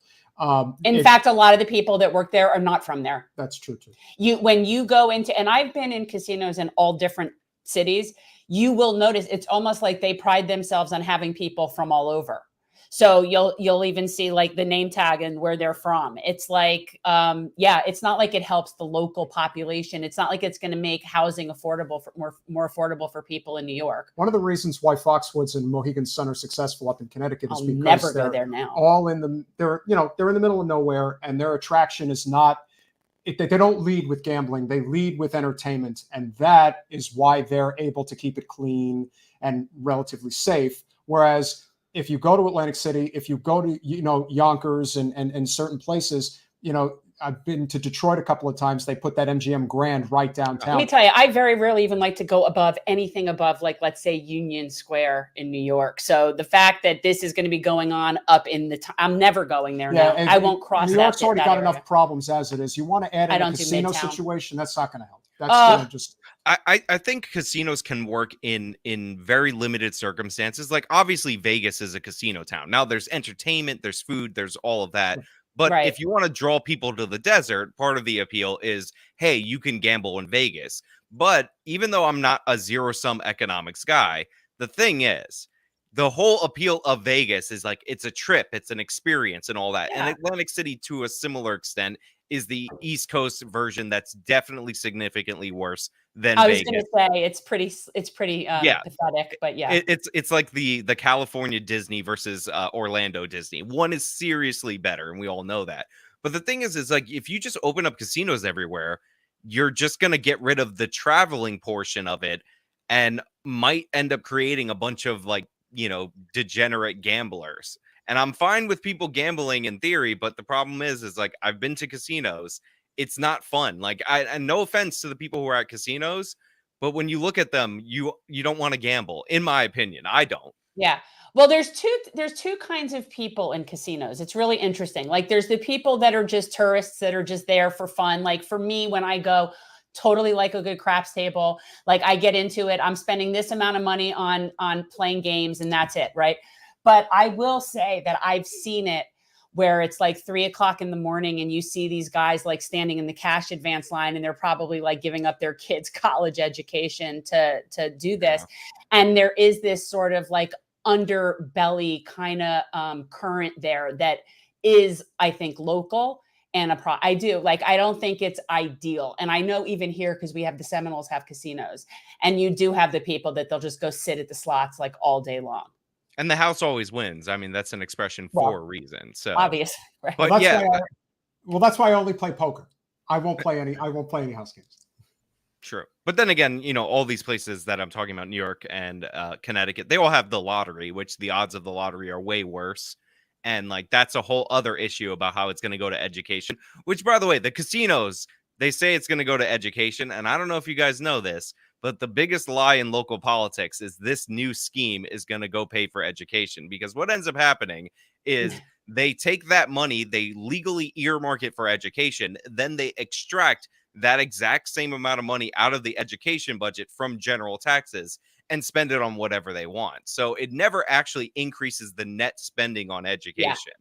In fact, a lot of the people that work there are not from there. That's true too. When you go into, and I've been in casinos in all different cities, you will notice it's almost like they pride themselves on having people from all over. So you'll even see like the name tag and where they're from. It's like, it's not like it helps the local population. It's not like it's going to make housing affordable for more affordable for people in New York. One of the reasons why Foxwoods and Mohegan Sun are successful up in Connecticut is I'll because never they're go there now. all they're in the middle of nowhere, and their attraction is not. They don't lead with gambling. They lead with entertainment, and that is why they're able to keep it clean and relatively safe. Whereas if you go to Atlantic City, if you go to Yonkers and certain places, I've been to Detroit a couple of times. They put that MGM Grand right downtown. Let me tell you, I very rarely even like to go above anything above, like, let's say Union Square in New York. So the fact that this is going to be going on up in the, I'm never going there now. I won't cross that. New York's already got area. enough problems as it is. You want to add in a casino situation? That's not going to help. That's just. I think casinos can work in very limited circumstances. Like obviously Vegas is a casino town. Now there's entertainment, there's food, there's all of that. But if you want to draw people to the desert, part of the appeal is, hey, you can gamble in Vegas. But even though I'm not a zero-sum economics guy, the thing is, the whole appeal of Vegas is like it's a trip, it's an experience and all that. Yeah. And Atlantic City, to a similar extent, is the East Coast version that's definitely significantly worse than I was Vegas. going to say it's pretty pathetic, but yeah. It's like the California Disney versus Orlando Disney. One is seriously better, and we all know that. But the thing is like if you just open up casinos everywhere, you're just going to get rid of the traveling portion of it and might end up creating a bunch of like, degenerate gamblers. And I'm fine with people gambling in theory, but the problem is like I've been to casinos. It's not fun. Like and no offense to the people who are at casinos, but when you look at them, you don't want to gamble, in my opinion. I don't. Yeah. Well, there's two kinds of people in casinos. It's really interesting. Like there's the people that are just tourists that are just there for fun. Like for me, when I go, totally like a good craps table, like I get into it. I'm spending this amount of money on playing games and that's it. Right. But I will say that I've seen it where it's like 3:00 in the morning and you see these guys like standing in the cash advance line and they're probably like giving up their kids' college education to do this. Yeah. And there is this sort of like underbelly kind of current there that is, I think, local and I do. Like, I don't think it's ideal. And I know even here, because we have the Seminoles have casinos, and you do have the people that they'll just go sit at the slots like all day long. And the house always wins. I mean, that's an expression Well, for a reason. So obvious, right? Well, but that's yeah, why I only play poker. I won't play any house games. true. But then again, you know, all these places that I'm talking about, New York and Connecticut, they all have the lottery, which the odds of the lottery are way worse. And like, that's a whole other issue about how it's going to go to education, which, by the way, the casinos, they say it's going to go to education. And I don't know if you guys know this, but the biggest lie in local politics is this new scheme is going to go pay for education, because what ends up happening is they take that money, they legally earmark it for education, then they extract that exact same amount of money out of the education budget from general taxes and spend it on whatever they want. So it never actually increases the net spending on education.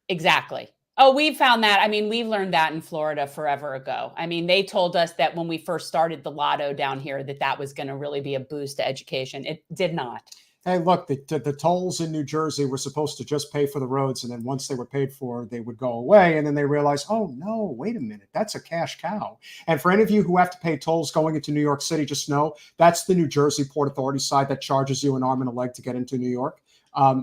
Exactly. Oh, we found that. I mean, we've learned that in Florida forever ago. I mean, they told us that when we first started the lotto down here, that was going to really be a boost to education. It did not. Hey, look, the tolls in New Jersey were supposed to just pay for the roads, and then once they were paid for, they would go away. And then they realized, oh, no, wait a minute, that's a cash cow. And for any of you who have to pay tolls going into New York City, just know that's the New Jersey Port Authority side that charges you an arm and a leg to get into New York.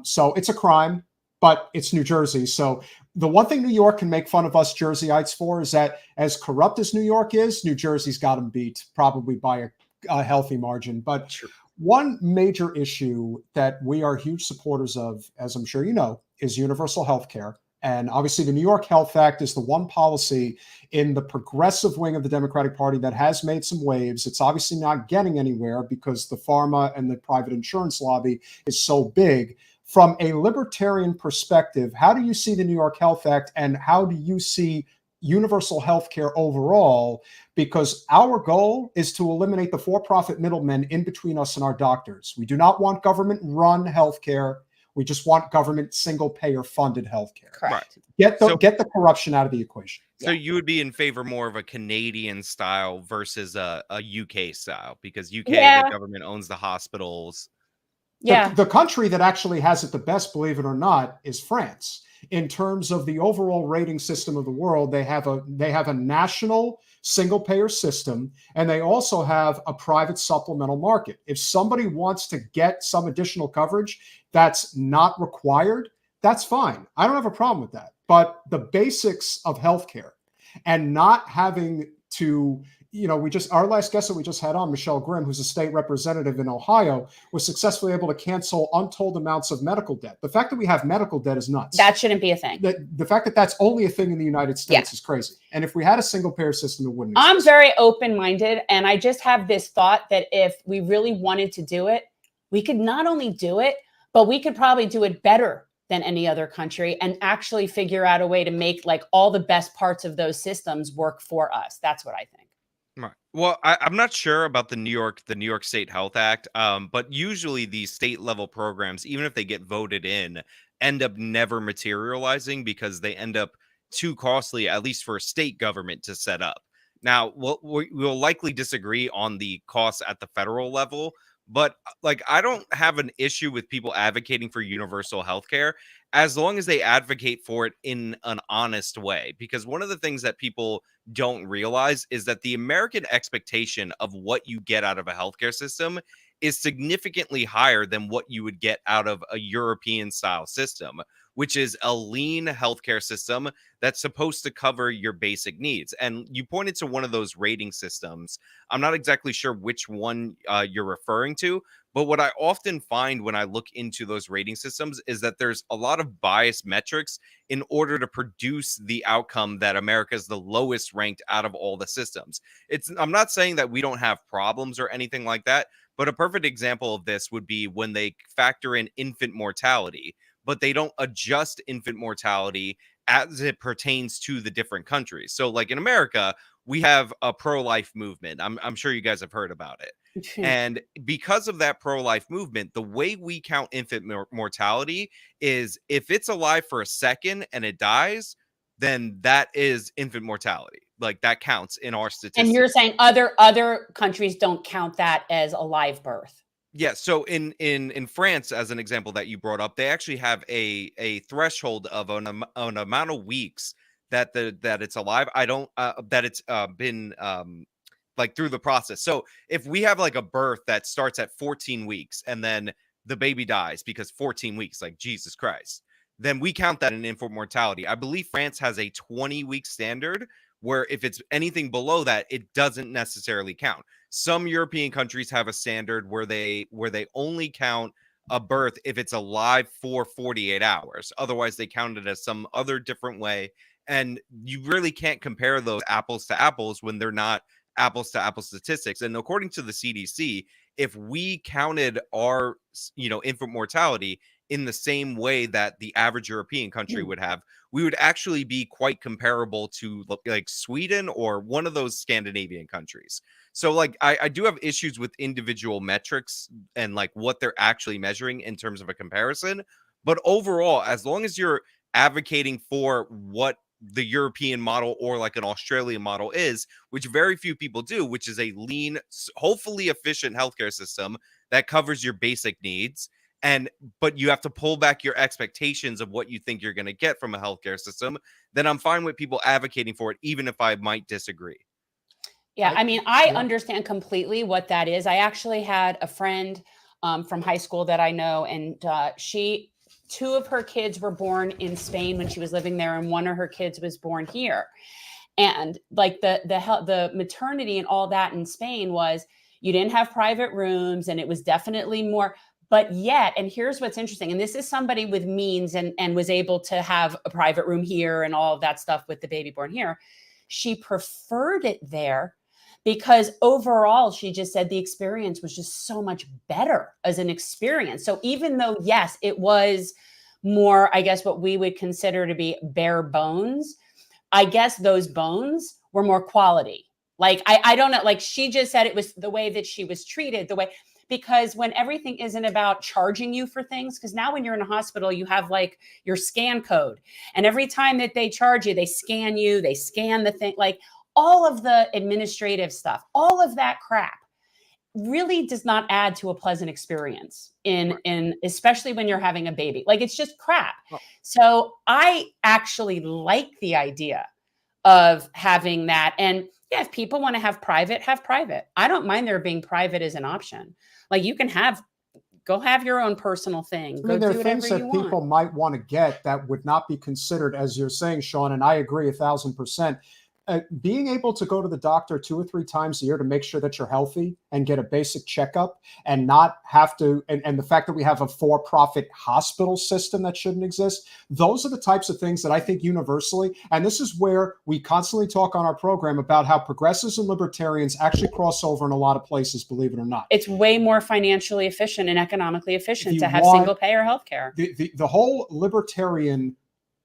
So it's a crime, but it's New Jersey. So the one thing New York can make fun of us Jerseyites for is that as corrupt as New York is, New Jersey's got them beat, probably by a healthy margin. But Sure. One major issue that we are huge supporters of, as I'm sure you know, is universal health care. And obviously, the New York Health Act is the one policy in the progressive wing of the Democratic Party that has made some waves. It's obviously not getting anywhere because the pharma and the private insurance lobby is so big. From a libertarian perspective, how do you see the New York Health Act, and how do you see universal health care overall? Because our goal is to eliminate the for-profit middlemen in between us and our doctors. We do not want government-run healthcare. We just want government single-payer funded healthcare. Correct. Get the corruption out of the equation. So you would be in favor more of a Canadian style versus a UK style, because UK, the government owns the hospitals. The country that actually has it the best, believe it or not, is France. In terms of the overall rating system of the world, they have a national single-payer system, and they also have a private supplemental market. If somebody wants to get some additional coverage that's not required, that's fine. I don't have a problem with that. But the basics of healthcare and not having to, our last guest that we just had on, Michele Grim, who's a state representative in Ohio, was successfully able to cancel untold amounts of medical debt. The fact that we have medical debt is nuts. That shouldn't be a thing. The fact that that's only a thing in the United States is crazy. And if we had a single payer system, it wouldn't exist. I'm very open-minded, and I just have this thought that if we really wanted to do it, we could not only do it, but we could probably do it better than any other country and actually figure out a way to make like all the best parts of those systems work for us. That's what I think. Right. Well, I'm not sure about the New York State Health Act, but usually these state level programs, even if they get voted in, end up never materializing because they end up too costly, at least for a state government to set up. Now, we'll likely disagree on the costs at the federal level, but like, I don't have an issue with people advocating for universal health care as long as they advocate for it in an honest way. Because one of the things that people don't realize is that the American expectation of what you get out of a healthcare system is significantly higher than what you would get out of a European style system, which is a lean healthcare system that's supposed to cover your basic needs. And you pointed to one of those rating systems. I'm not exactly sure which one you're referring to, but what I often find when I look into those rating systems is that there's a lot of biased metrics in order to produce the outcome that America is the lowest ranked out of all the systems. I'm not saying that we don't have problems or anything like that, but a perfect example of this would be when they factor in infant mortality, but they don't adjust infant mortality as it pertains to the different countries. So like in America, we have a pro-life movement. I'm sure you guys have heard about it. And because of that pro-life movement, the way we count infant mortality is if it's alive for a second and it dies, then that is infant mortality. Like that counts in our statistics. And you're saying other countries don't count that as a live birth. Yeah, so in France, as an example that you brought up, they actually have a threshold of an amount of weeks that it's alive. I don't that it's been like through the process. So if we have like a birth that starts at 14 weeks and then the baby dies because 14 weeks, like Jesus Christ, then we count that in infant mortality. I believe France has a 20-week standard where if it's anything below that, it doesn't necessarily count. Some European countries have a standard where they only count a birth if it's alive for 48 hours. Otherwise, they count it as some other different way. And you really can't compare those apples to apples when they're not apples to apples statistics. And according to the CDC, if we counted our, infant mortality in the same way that the average European country would have, we would actually be quite comparable to like Sweden or one of those Scandinavian countries. So like I do have issues with individual metrics and like what they're actually measuring in terms of a comparison. But overall, as long as you're advocating for what the European model or like an Australian model is, which very few people do, which is a lean, hopefully efficient healthcare system that covers your basic needs. But you have to pull back your expectations of what you think you're going to get from a healthcare system, then I'm fine with people advocating for it, even if I might disagree. Yeah, I mean, I understand completely what that is. I actually had a friend from high school that I know, and two of her kids were born in Spain when she was living there, and one of her kids was born here. And like the maternity and all that in Spain was, you didn't have private rooms, and it was definitely more. But yet, and here's what's interesting, and this is somebody with means and was able to have a private room here and all of that stuff with the baby born here. She preferred it there because overall, she just said the experience was just so much better as an experience. So even though, yes, it was more, I guess, what we would consider to be bare bones, I guess those bones were more quality. Like, I don't know, like she just said it was the way that she was treated, because when everything isn't about charging you for things, because now when you're in a hospital, you have like your scan code. And every time that they charge you, they scan you, they scan the thing, like all of the administrative stuff, all of that crap really does not add to a pleasant experience in especially when you're having a baby. Like it's just crap. So I actually like the idea of having that. And yeah, if people want to have private, have private. I don't mind there being private as an option. Like you can go have your own personal thing. I mean, there are things that people might want to get that would not be considered, as you're saying, Sean, and I agree 1,000%. Being able to go to the doctor 2 or 3 times a year to make sure that you're healthy and get a basic checkup and not have to, and the fact that we have a for-profit hospital system that shouldn't exist, those are the types of things that I think universally, and this is where we constantly talk on our program about how progressives and libertarians actually cross over in a lot of places, believe it or not. It's way more financially efficient and economically efficient to have single-payer healthcare. The whole libertarian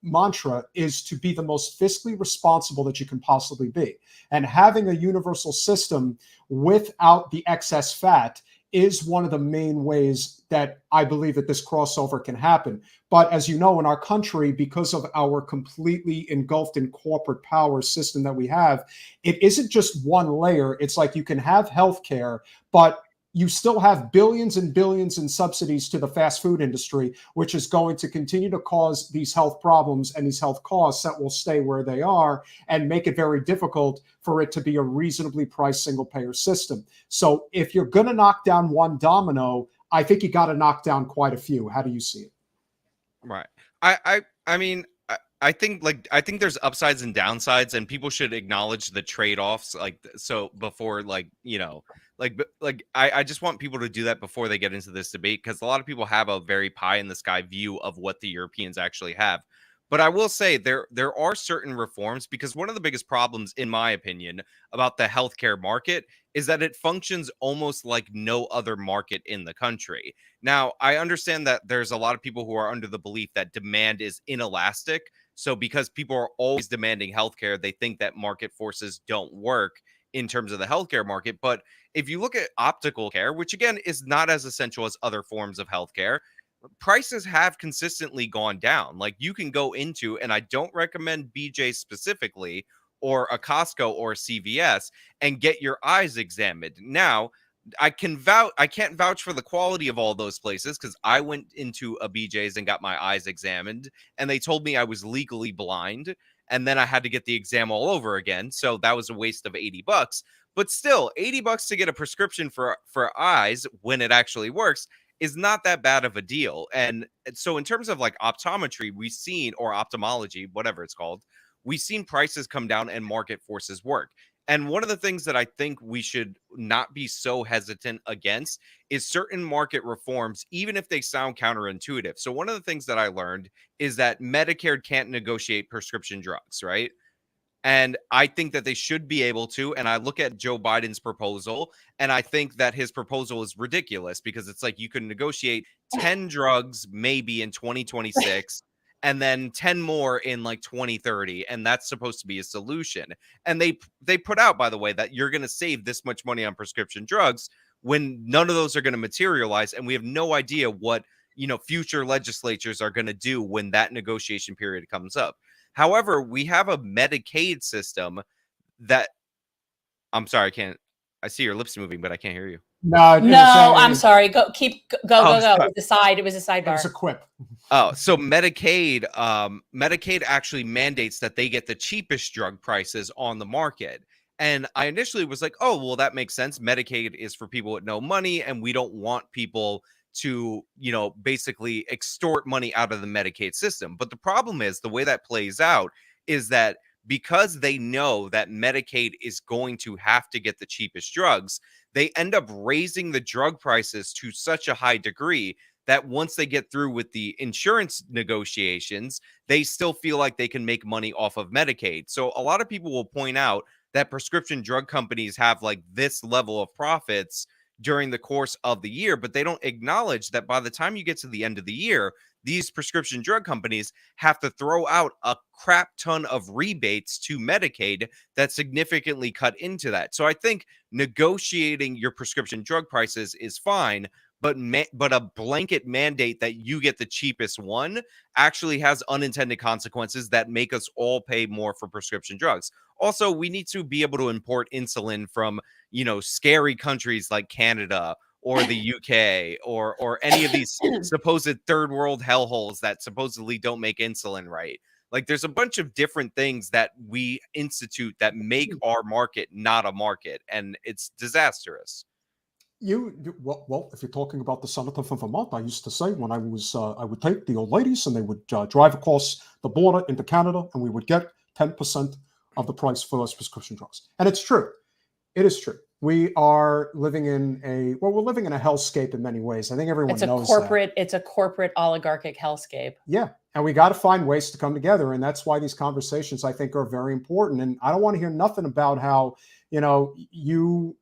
mantra is to be the most fiscally responsible that you can possibly be. And having a universal system without the excess fat is one of the main ways that I believe that this crossover can happen. But as you know, in our country, because of our completely engulfed in corporate power system that we have, it isn't just one layer. It's like you can have healthcare, but you still have billions and billions in subsidies to the fast food industry, which is going to continue to cause these health problems and these health costs that will stay where they are and make it very difficult for it to be a reasonably priced single payer system. So if you're going to knock down one domino, I think you got to knock down quite a few. How do you see it? Right. I mean, I think there's upsides and downsides, and people should acknowledge the trade-offs. Like, so before, I just want people to do that before they get into this debate, because a lot of people have a very pie in the sky view of what the Europeans actually have. But I will say there are certain reforms, because one of the biggest problems, in my opinion, about the healthcare market is that it functions almost like no other market in the country. Now, I understand that there's a lot of people who are under the belief that demand is inelastic. So because people are always demanding healthcare, they think that market forces don't work in terms of the healthcare market. But if you look at optical care, which again is not as essential as other forms of healthcare, prices have consistently gone down. Like you can go into, and I don't recommend BJ specifically, or a Costco or a CVS, and get your eyes examined. Now, I can't vouch for the quality of all those places, because I went into a BJ's and got my eyes examined, and they told me I was legally blind. and then I had to get the exam all over again. So that was a waste of $80. But still, $80 to get a prescription for eyes when it actually works is not that bad of a deal. And so in terms of like optometry, we've seen, or ophthalmology, whatever it's called, we've seen prices come down and market forces work. And one of the things that I think we should not be so hesitant against is certain market reforms, even if they sound counterintuitive. So one of the things that I learned is that Medicare can't negotiate prescription drugs, right? And I think that they should be able to. And I look at Joe Biden's proposal, and I think that his proposal is ridiculous because it's like you can negotiate 10 drugs maybe in 2026 and then 10 more in like 2030. And that's supposed to be a solution. And they put out, by the way, that you're going to save this much money on prescription drugs when none of those are going to materialize. And we have no idea what, future legislatures are going to do when that negotiation period comes up. However, we have a Medicaid system that I'm sorry, I see your lips moving, but I can't hear you. No, I'm sorry. Go. It was a sidebar. It was a quip. Oh, so Medicaid actually mandates that they get the cheapest drug prices on the market. And I initially was like, oh, well, that makes sense. Medicaid is for people with no money, and we don't want people to, basically extort money out of the Medicaid system. But the problem is the way that plays out is that because they know that Medicaid is going to have to get the cheapest drugs, they end up raising the drug prices to such a high degree that once they get through with the insurance negotiations, they still feel like they can make money off of Medicaid. So a lot of people will point out that prescription drug companies have like this level of profits during the course of the year, but they don't acknowledge that by the time you get to the end of the year, these prescription drug companies have to throw out a crap ton of rebates to Medicaid that significantly cut into that. So I think negotiating your prescription drug prices is fine, but a blanket mandate that you get the cheapest one actually has unintended consequences that make us all pay more for prescription drugs. Also, we need to be able to import insulin from, scary countries like Canada or the UK or any of these supposed third world hellholes that supposedly don't make insulin right. Like there's a bunch of different things that we institute that make our market not a market, and it's disastrous. Well, if you're talking about the senator from Vermont, I used to say when I would take the old ladies and they would drive across the border into Canada, and we would get 10% of the price for those prescription drugs. And it's true. It is true. We are living in we're living in a hellscape in many ways. I think everyone knows that. It's a corporate oligarchic hellscape. Yeah. And we got to find ways to come together. And that's why these conversations, I think, are very important. And I don't want to hear nothing about how, you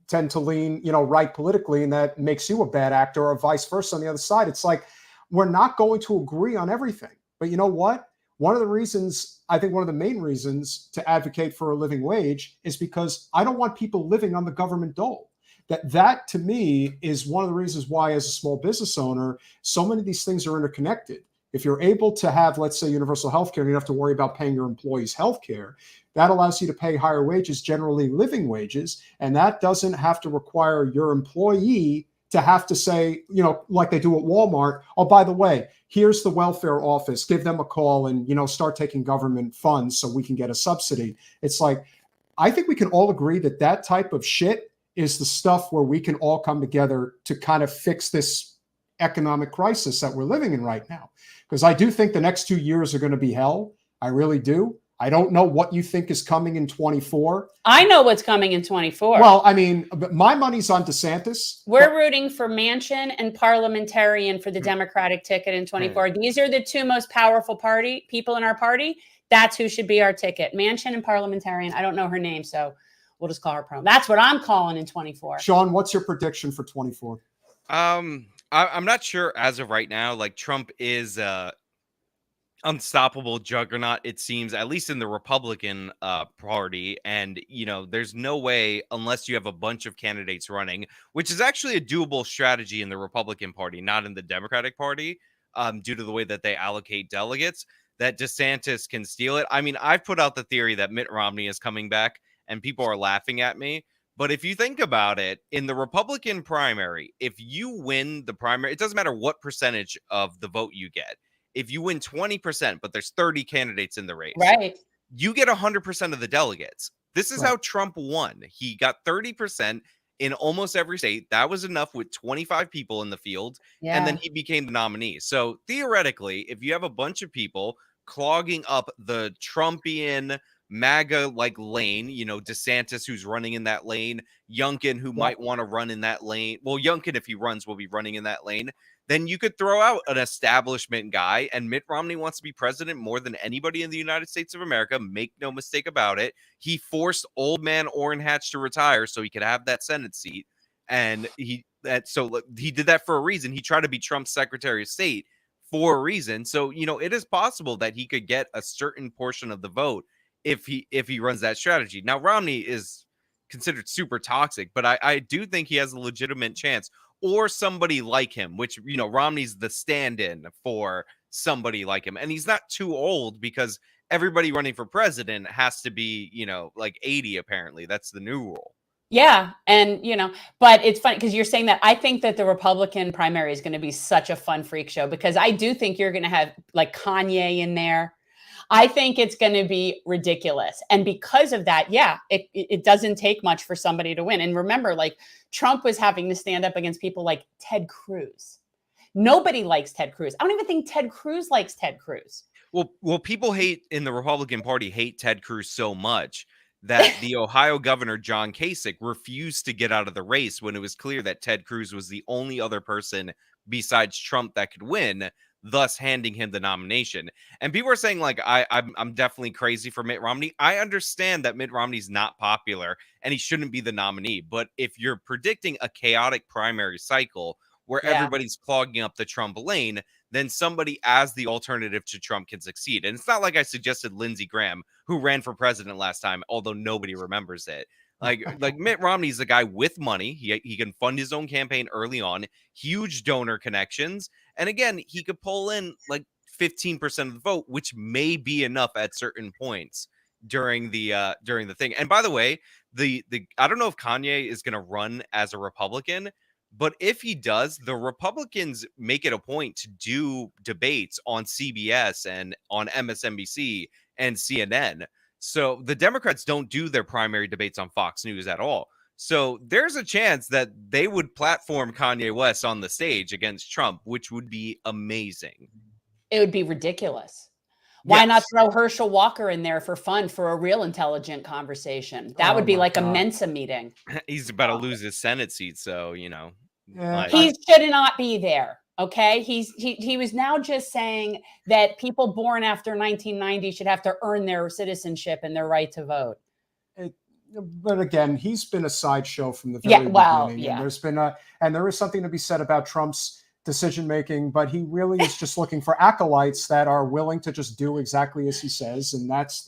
tend to lean, right politically, and that makes you a bad actor, or vice versa on the other side. It's like, we're not going to agree on everything. But you know what? One of the main reasons to advocate for a living wage is because I don't want people living on the government dole. That to me is one of the reasons why, as a small business owner, so many of these things are interconnected. If you're able to have, let's say, universal health care, and you don't have to worry about paying your employees health care, that allows you to pay higher wages, generally living wages, and that doesn't have to require your employee to have to say, like they do at Walmart, oh, by the way, here's the welfare office, give them a call and, start taking government funds so we can get a subsidy. It's like, I think we can all agree that type of shit is the stuff where we can all come together to kind of fix this economic crisis that we're living in right now. Because I do think the next 2 years are going to be hell. I really do. I don't know what you think is coming in 24. I know what's coming in 24. Well, I mean, my money's on DeSantis. We're rooting for Manchin and Parliamentarian for the Democratic ticket in 24. These are the two most powerful people in our party. That's who should be our ticket. Manchin and Parliamentarian. I don't know her name, so we'll just call her Prom. That's what I'm calling in 24. Sean, what's your prediction for 24? I'm not sure as of right now. Like, Trump is unstoppable juggernaut, it seems, at least in the Republican party. And, there's no way, unless you have a bunch of candidates running, which is actually a doable strategy in the Republican Party, not in the Democratic Party, due to the way that they allocate delegates, that DeSantis can steal it. I mean, I've put out the theory that Mitt Romney is coming back, and people are laughing at me. But if you think about it, in the Republican primary, if you win the primary, it doesn't matter what percentage of the vote you get. if you win 20%, but there's 30 candidates in the race, Right. you get 100% of the delegates. This is Right. how Trump won. He got 30% in almost every state. That was enough with 25 people in the field. And then Yeah. he became the nominee. So theoretically, if you have a bunch of people clogging up the Trumpian MAGA like lane, you know, DeSantis who's running in that lane, Youngkin who might want to run in that lane. Well, Youngkin, if he runs, will be running in that lane. Then you could throw out an establishment guy, and Mitt Romney wants to be president more than anybody in the United States of America. Make no mistake about it. He forced old man Orrin Hatch to retire so he could have that Senate seat. And he did that for a reason. He tried to be Trump's Secretary of State for a reason. So, you know, it is possible that he could get a certain portion of the vote if he runs that strategy. Now, Romney is considered super toxic, but I do think he has a legitimate chance, or somebody like him, which, you know, Romney's the stand-in for somebody like him. And he's not too old, because everybody running for president has to be, you know, like 80, apparently. That's the new rule. Yeah. And, you know, but it's funny because you're saying that. I think that the Republican primary is going to be such a fun freak show, because I do think you're going to have like Kanye in there. I think it's going to be ridiculous. And because of that, yeah, it doesn't take much for somebody to win. And remember, like, Trump was having to stand up against people like Ted Cruz. Nobody likes Ted Cruz. I don't even think Ted Cruz likes Ted Cruz. Well, people in the Republican Party hate Ted Cruz so much that the Ohio governor, John Kasich, refused to get out of the race when it was clear that Ted Cruz was the only other person besides Trump that could win, thus handing him the nomination. And people are saying, like, I'm definitely crazy for Mitt Romney. I understand that Mitt Romney's not popular and he shouldn't be the nominee. But if you're predicting a chaotic primary cycle where everybody's clogging up the Trump lane, then somebody as the alternative to Trump can succeed. And it's not like I suggested Lindsey Graham, who ran for president last time, although nobody remembers it. Like Mitt Romney's a guy with money. He can fund his own campaign early on, huge donor connections. And again, he could pull in like 15% of the vote, which may be enough at certain points during the thing. And by the way, the I don't know if Kanye is going to run as a Republican, but if he does, the Republicans make it a point to do debates on CBS and on MSNBC and CNN. So the Democrats don't do their primary debates on Fox News at all. So there's a chance that they would platform Kanye West on the stage against Trump, which would be amazing. It would be ridiculous. Why not throw Herschel Walker in there for fun, for a real intelligent conversation? That would be like a Mensa meeting. He's about to lose his Senate seat, so, you know. Yeah, he should not be there. Okay. He was now just saying that people born after 1990 should have to earn their citizenship and their right to vote. But again, he's been a sideshow from the very beginning. And there is something to be said about Trump's decision making, but he really is just looking for acolytes that are willing to just do exactly as he says. And that's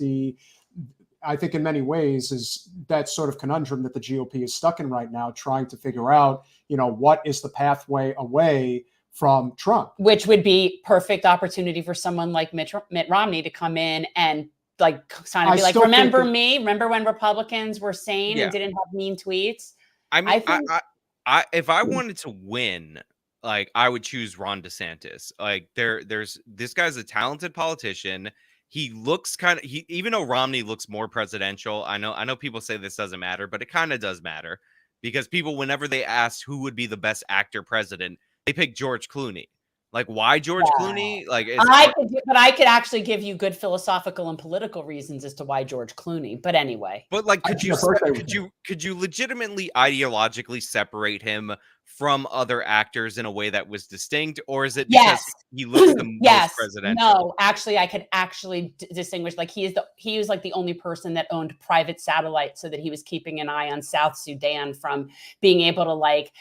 I think in many ways is that sort of conundrum that the GOP is stuck in right now, trying to figure out, you know, what is the pathway away from Trump, which would be perfect opportunity for someone like Mitt Romney to come in and like kind of be like, remember me? Remember when Republicans were sane and didn't have mean tweets? I mean, if I wanted to win, like, I would choose Ron DeSantis. Like, there's this guy's a talented politician. He looks even though Romney looks more presidential, I know people say this doesn't matter, but it kind of does matter, because people, whenever they ask who would be the best actor president, they pick George Clooney. Like, why George Clooney? Like, I could actually give you good philosophical and political reasons as to why George Clooney. But anyway, but like, could you legitimately ideologically separate him from other actors in a way that was distinct, or is it because he looks the most presidential? No, actually, I could actually distinguish. Like, he was like the only person that owned private satellite, so that he was keeping an eye on South Sudan from being able to like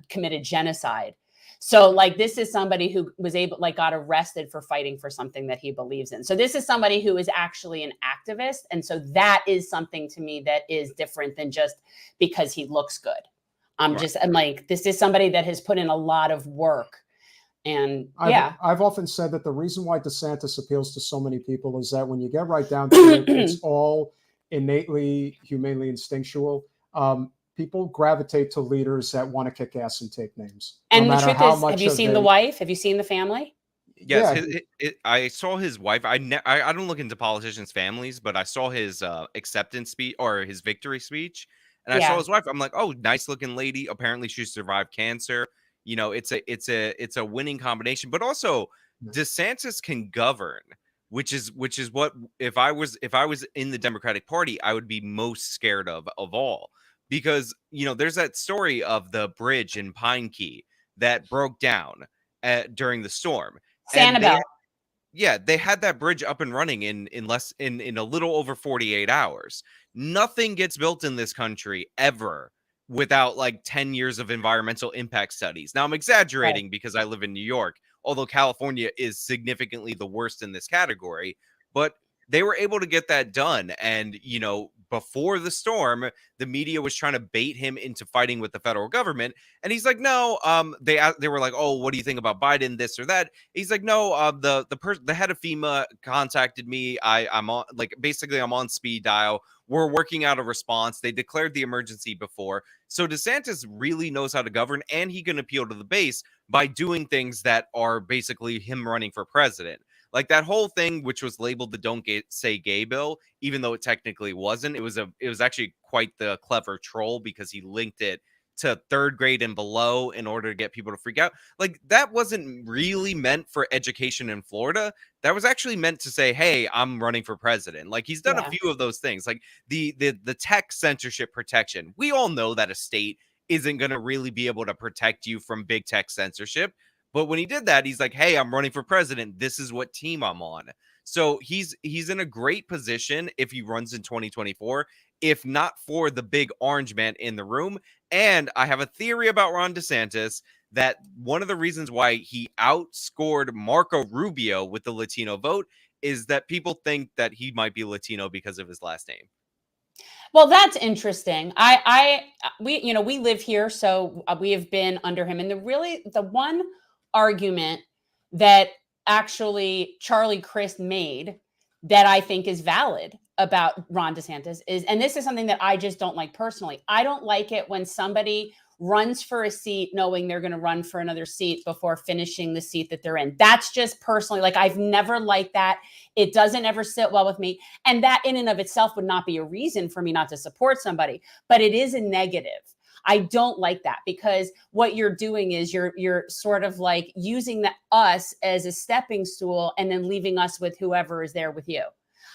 commit a genocide. So like, this is somebody who was got arrested for fighting for something that he believes in. So this is somebody who is actually an activist. And so that is something to me that is different than just because he looks good. I'm like, this is somebody that has put in a lot of work. And I've often said that the reason why DeSantis appeals to so many people is that when you get right down to it, it's all innately, humanely instinctual. People gravitate to leaders that want to kick ass and take names. And the truth is, have you seen the wife? Have you seen the family? Yes, Yeah. I saw his wife. I don't look into politicians' families, but I saw his acceptance speech or his victory speech, and I saw Yeah. his wife. I'm like, oh, nice looking lady. Apparently, she survived cancer. You know, it's a winning combination. But also, DeSantis can govern, which is what if I was in the Democratic Party, I would be most scared of all, because there's that story of the bridge in Pine Key that broke down during the storm. And Sanibel. they had that bridge up and running in a little over 48 hours. Nothing gets built in this country ever without like 10 years of environmental impact studies. Now I'm exaggerating because I live in New York, although California is significantly the worst in this category, but they were able to get that done. And before the storm, the media was trying to bait him into fighting with the federal government, and he's like, no. They were like, oh, what do you think about Biden, this or that? He's like, no. The head of FEMA contacted me. I'm on, like, basically I'm on speed dial. We're working out a response. They declared the emergency before. So DeSantis really knows how to govern, and he can appeal to the base by doing things that are basically him running for president. Like that whole thing, which was labeled the "Don't Say Gay" bill, even though it technically wasn't. It was actually quite the clever troll, because he linked it to third grade and below in order to get people to freak out. Like, that wasn't really meant for education in Florida. That was actually meant to say, hey, I'm running for president. Like, he's done a few of those things, like the tech censorship protection. We all know that a state isn't going to really be able to protect you from big tech censorship. But when he did that, he's like, hey, I'm running for president. This is what team I'm on. So he's in a great position if he runs in 2024, if not for the big orange man in the room. And I have a theory about Ron DeSantis that one of the reasons why he outscored Marco Rubio with the Latino vote is that people think that he might be Latino because of his last name. Well, that's interesting. We live here, so we have been under him. And the one argument that actually Charlie Crist made that I think is valid about Ron DeSantis is, and this is something that I just don't like personally. I don't like it when somebody runs for a seat knowing they're going to run for another seat before finishing the seat that they're in. That's just personally, like, I've never liked that. It doesn't ever sit well with me. And that in and of itself would not be a reason for me not to support somebody, but it is a negative. I don't like that, because what you're doing is you're sort of like using us as a stepping stool and then leaving us with whoever is there with you.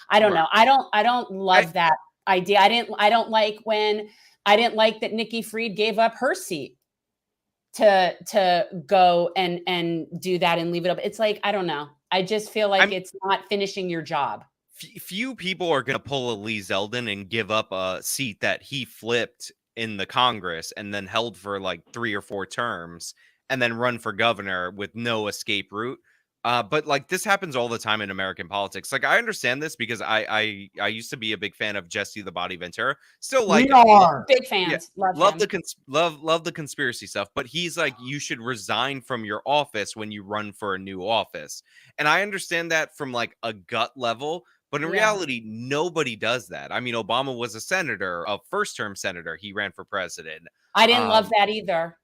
I don't know. I don't love that idea. I didn't like that Nikki Fried gave up her seat to go and do that and leave it up. It's like, I don't know. I just feel like it's not finishing your job. Few people are going to pull a Lee Zeldin and give up a seat that he flipped in the Congress and then held for like 3 or 4 terms and then run for governor with no escape route. But like, this happens all the time in American politics. Like, I understand this because I used to be a big fan of Jesse the Body Ventura. Still, like, we are big fans. Yeah, love the conspiracy stuff. But he's like, you should resign from your office when you run for a new office. And I understand that from like a gut level. But in reality, nobody does that. I mean, Obama was a senator, a first-term senator. He ran for president. I didn't love that either.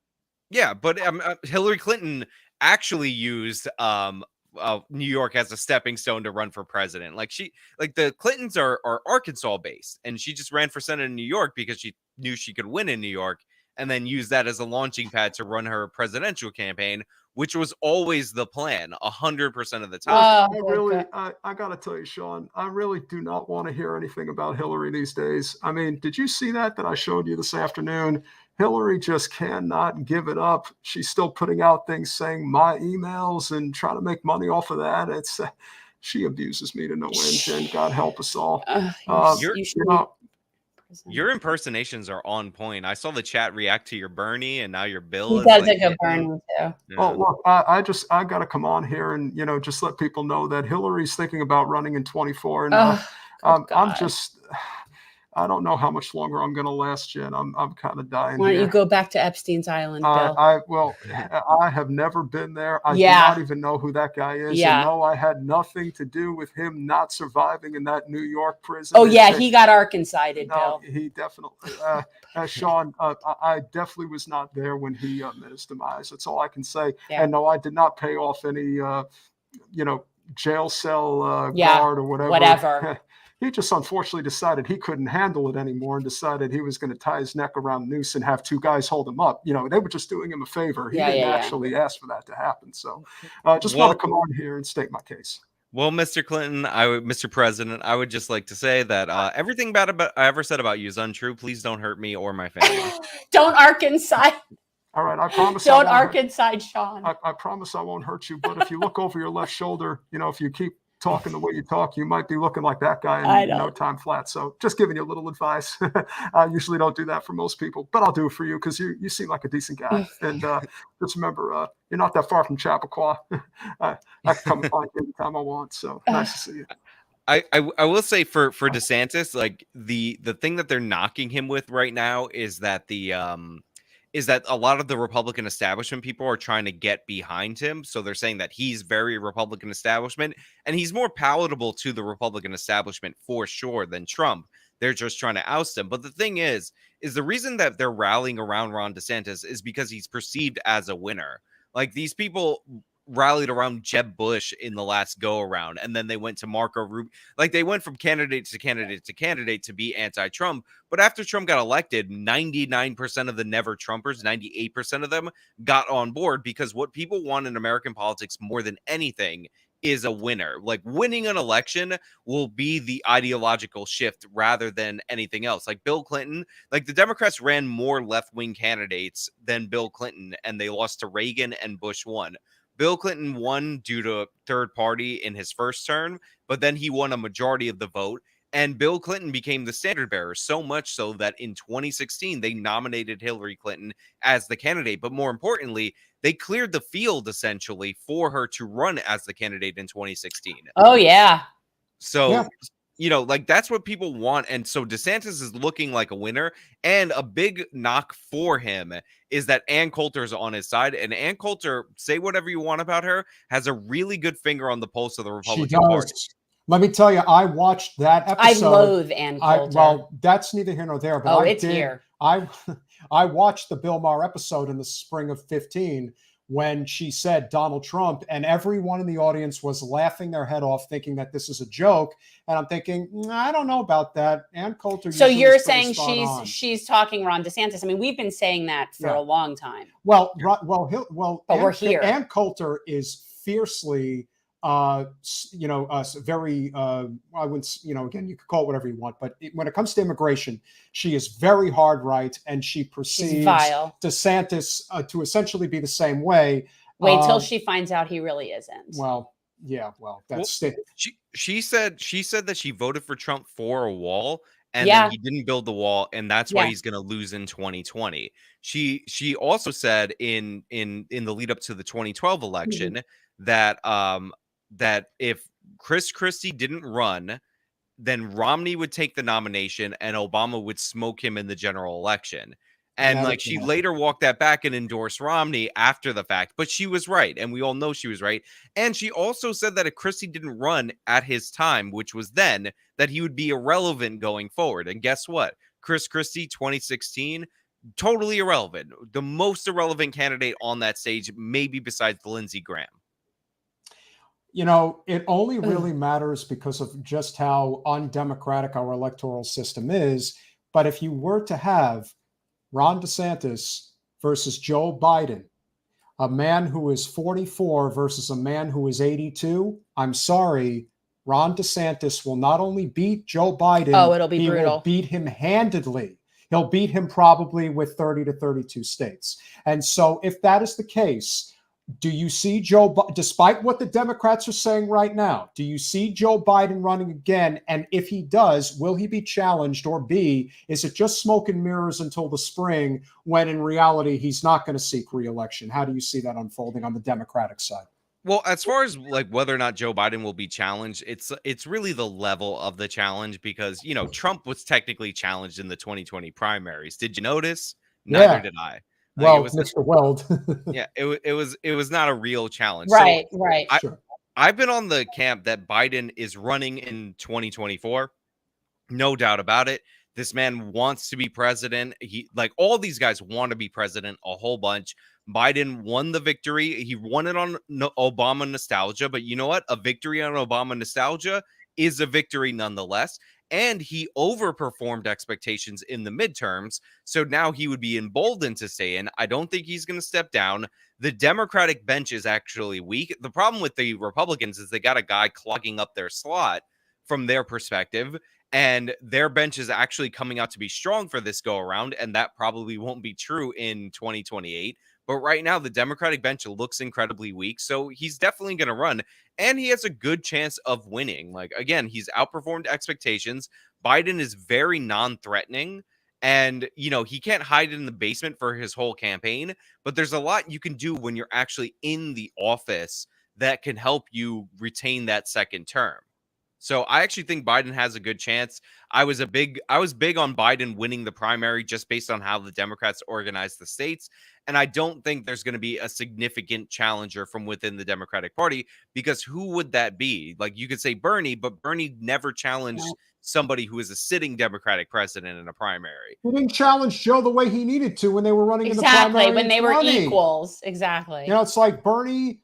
Yeah, but Hillary Clinton actually used New York as a stepping stone to run for president. Like, the Clintons are Arkansas based, and she just ran for Senate in New York because she knew she could win in New York, and then use that as a launching pad to run her presidential campaign, which was always the plan 100% of the time. I gotta tell you, Sean, I really do not want to hear anything about Hillary these days. I mean, did you see that I showed you this afternoon? Hillary just cannot give it up. She's still putting out things saying my emails and trying to make money off of that. It's she abuses me to no end, and God help us all. Your impersonations are on point. I saw the chat react to your Bernie, and now your Bill. He does like a Bernie too. Yeah. Well, look, I got to come on here and just let people know that Hillary's thinking about running in 24, and I don't know how much longer I'm going to last, Jen. I'm kind of dying. Why don't you go back to Epstein's Island, Bill? I have never been there. I do not even know who that guy is. Yeah. And no, I had nothing to do with him not surviving in that New York prison. Oh, yeah, he got Arkansas-ed, no, Bill. He definitely, Sean, I definitely was not there when he met his demise. That's all I can say. Yeah. And no, I did not pay off any jail cell Yeah, guard or whatever. whatever. He just unfortunately decided he couldn't handle it anymore and decided he was going to tie his neck around a noose and have two guys hold him up. They were just doing him a favor. He Yeah, didn't yeah, yeah. actually ask for that to happen. So just Well- want to come on here and state my case. Well, Mr. Clinton, Mr. President, I would just like to say that everything bad about I ever said about you is untrue. Please don't hurt me or my family. Don't arc inside. All right, I promise. Don't arc inside, Sean. I promise I won't hurt you. But if you look over your left shoulder, if you keep talking the way you talk, you might be looking like that guy in no time flat. So just giving you a little advice. I usually don't do that for most people, but I'll do it for you because you seem like a decent guy. And just remember, you're not that far from Chappaqua. I can come and find you anytime I want. So nice to see you. I will say for DeSantis, like the thing that they're knocking him with right now is that is that a lot of the Republican establishment people are trying to get behind him. So they're saying that he's very Republican establishment and he's more palatable to the Republican establishment for sure than Trump. They're just trying to oust him. But the thing is the reason that they're rallying around Ron DeSantis is because he's perceived as a winner. Like these people rallied around Jeb Bush in the last go around, and then they went to Marco Rubio. Like they went from candidate to candidate to candidate to be anti-Trump. But after Trump got elected, 99% of the never Trumpers, 98% of them got on board because what people want in American politics more than anything is a winner. Like winning an election will be the ideological shift rather than anything else. Like Bill Clinton, like the Democrats ran more left-wing candidates than Bill Clinton, and they lost to Reagan and Bush won. Bill Clinton won due to a third party in his first term, but then he won a majority of the vote. And Bill Clinton became the standard bearer, so much so that in 2016, they nominated Hillary Clinton as the candidate. But more importantly, they cleared the field essentially for her to run as the candidate in 2016. Oh, yeah. So, like that's what people want. And so DeSantis is looking like a winner. And a big knock for him is that Ann Coulter's on his side. And Ann Coulter, say whatever you want about her, has a really good finger on the pulse of the Republican Party. Let me tell you, I watched that episode. I loathe Ann Coulter. Well, that's neither here nor there. But it's here. I watched the Bill Maher episode in the spring of 15 when she said Donald Trump, and everyone in the audience was laughing their head off, thinking that this is a joke. And I'm thinking, I don't know about that. Ann Coulter. So you're saying she's talking Ron DeSantis? I mean, we've been saying that for a long time. But we're here. Ann Coulter is fiercely. Very, I wouldn't, again, you could call it whatever you want, but when it comes to immigration, she is very hard right, and she perceives DeSantis to essentially be the same way. Wait till she finds out he really isn't. That's she said that she voted for Trump for a wall, and then he didn't build the wall, and that's why he's going to lose in 2020. She also said in the lead up to the 2012 election that if Chris Christie didn't run, then Romney would take the nomination and Obama would smoke him in the general election. And she later walked that back and endorsed Romney after the fact, but she was right. And we all know she was right. And she also said that if Christie didn't run at his time, which was then, that he would be irrelevant going forward. And guess what? Chris Christie, 2016, totally irrelevant. The most irrelevant candidate on that stage, maybe besides Lindsey Graham. It only really matters because of just how undemocratic our electoral system is. But if you were to have Ron DeSantis versus Joe Biden, a man who is 44 versus a man who is 82, I'm sorry, Ron DeSantis will not only beat Joe Biden, it'll be brutal. He will beat him handedly. He'll beat him probably with 30 to 32 states. And so if that is the case, do you see despite what the Democrats are saying right now, do you see Joe Biden running again? And if he does, will he be challenged? Or B, is it just smoke and mirrors until the spring when in reality he's not going to seek re-election? How do you see that unfolding on the Democratic side? Well, as far as whether or not Joe Biden will be challenged, it's really the level of the challenge because, Trump was technically challenged in the 2020 primaries. Did you notice? Neither did I. Mr. Weld. it was not a real challenge. Right, so right. I've been on the camp that Biden is running in 2024. No doubt about it. This man wants to be president. All these guys want to be president, a whole bunch. Biden won the victory. He won it on Obama nostalgia, but you know what? A victory on Obama nostalgia is a victory nonetheless. And he overperformed expectations in the midterms. So now he would be emboldened to stay in. I don't think he's going to step down. The Democratic bench is actually weak. The problem with the Republicans is they got a guy clogging up their slot from their perspective. And their bench is actually coming out to be strong for this go around. And that probably won't be true in 2028. But right now, the Democratic bench looks incredibly weak. So he's definitely going to run. And he has a good chance of winning. Like, again, he's outperformed expectations. Biden is very non-threatening. And, you know, he can't hide in the basement for his whole campaign. But there's a lot you can do when you're actually in the office that can help you retain that second term. So I actually think Biden has a good chance. I was big on Biden winning the primary just based on how the Democrats organize the states. And I don't think there's going to be a significant challenger from within the Democratic Party, because who would that be? Like, you could say Bernie, but Bernie never challenged somebody who is a sitting Democratic president in a primary. He didn't challenge Joe the way he needed to when they were running in the Exactly, primary. when they were 20. equals. Exactly. You know, it's like Bernie.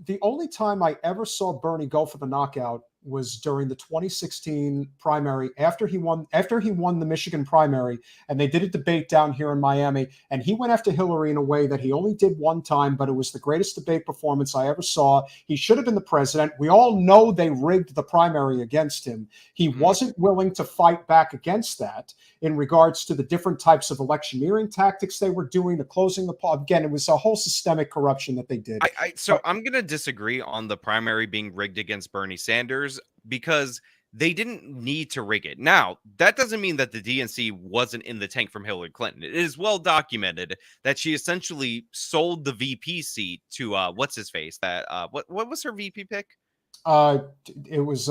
The only time I ever saw Bernie go for the knockout was during the 2016 primary, after he won the Michigan primary, and they did a debate down here in Miami, and he went after Hillary in a way that he only did one time, but it was the greatest debate performance I ever saw. He should have been the president. We all know they rigged the primary against him. He wasn't willing to fight back against that in regards to the different types of electioneering tactics they were doing, the closing the poll. Again, it was a whole systemic corruption that they did. I'm going to disagree on the primary being rigged against Bernie Sanders, because they didn't need to rig it. Now, that doesn't mean that the DNC wasn't in the tank from Hillary Clinton. It is well documented that she essentially sold the VP seat to what's his face? That what was her VP pick? It was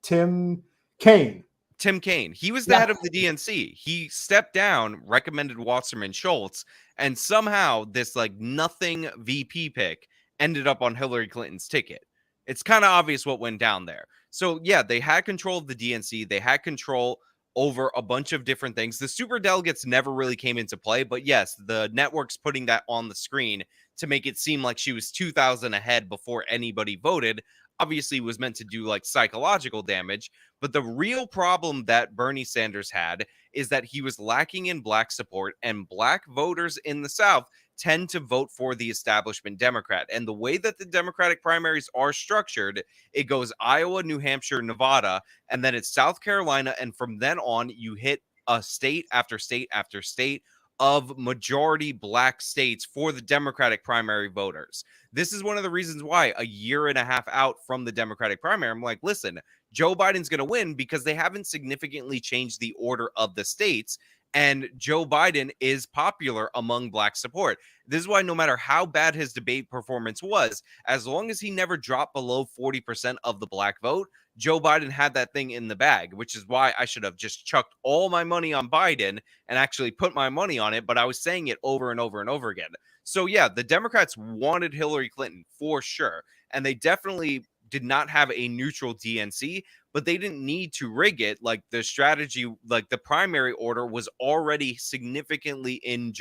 Tim Kaine. Tim Kaine. He was the head of the DNC. He stepped down, recommended Wasserman Schultz, and somehow this like nothing VP pick ended up on Hillary Clinton's ticket. It's kind of obvious what went down there. So yeah, they had control of the DNC. They had control over a bunch of different things. The super delegates never really came into play, but yes, the network's putting that on the screen to make it seem like she was 2,000 ahead before anybody voted. Obviously was meant to do like psychological damage, but the real problem that Bernie Sanders had is that he was lacking in Black support, and Black voters in the South tend to vote for the establishment Democrat. And the way that the Democratic primaries are structured, it goes Iowa, New Hampshire, Nevada, and then it's South Carolina. And from then on, you hit a state after state after state of majority Black states for the Democratic primary voters. This is one of the reasons why a year and a half out from the Democratic primary, I'm like, listen, Joe Biden's going to win because they haven't significantly changed the order of the states. And Joe Biden is popular among Black support. This is why no matter how bad his debate performance was, as long as he never dropped below 40% of the Black vote, Joe Biden had that thing in the bag, which is why I should have just chucked all my money on Biden and actually put my money on it. But I was saying it over and over and over again. So yeah, the Democrats wanted Hillary Clinton for sure. And they definitely did not have a neutral DNC, but they didn't need to rig it. Like the strategy, like the primary order was already significantly in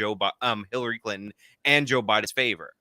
Hillary Clinton and Joe Biden's favor.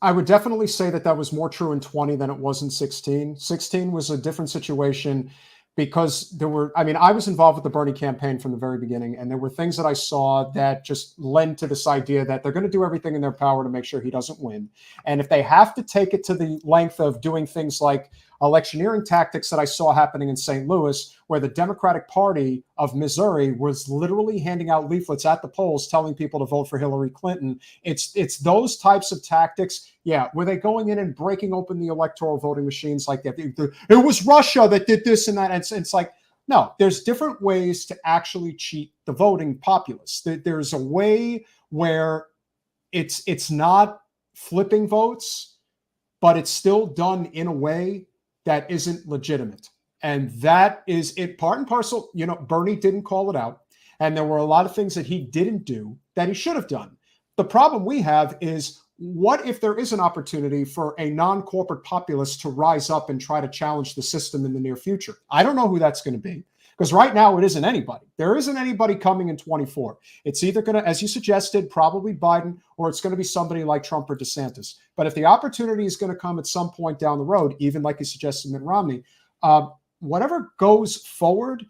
I would definitely say that was more true in 20 than it was in 16. 16 was a different situation because I was involved with the Bernie campaign from the very beginning, and there were things that I saw that just lend to this idea that they're going to do everything in their power to make sure he doesn't win. And if they have to take it to the length of doing things like electioneering tactics that I saw happening in St. Louis, where the Democratic Party of Missouri was literally handing out leaflets at the polls telling people to vote for Hillary Clinton. It's those types of tactics. Yeah, were they going in and breaking open the electoral voting machines like that? It was Russia that did this and that. And it's like, no, there's different ways to actually cheat the voting populace. There's a way where it's not flipping votes, but it's still done in a way that isn't legitimate. And that is it, part and parcel. You know, Bernie didn't call it out. And there were a lot of things that he didn't do that he should have done. The problem we have is, what if there is an opportunity for a non-corporate populace to rise up and try to challenge the system in the near future? I don't know who that's going to be. Because right now it isn't anybody. There isn't anybody coming in 24. It's either going to, as you suggested, probably Biden, or it's going to be somebody like Trump or DeSantis. But if the opportunity is going to come at some point down the road, even like you suggested, Mitt Romney, whatever goes forward,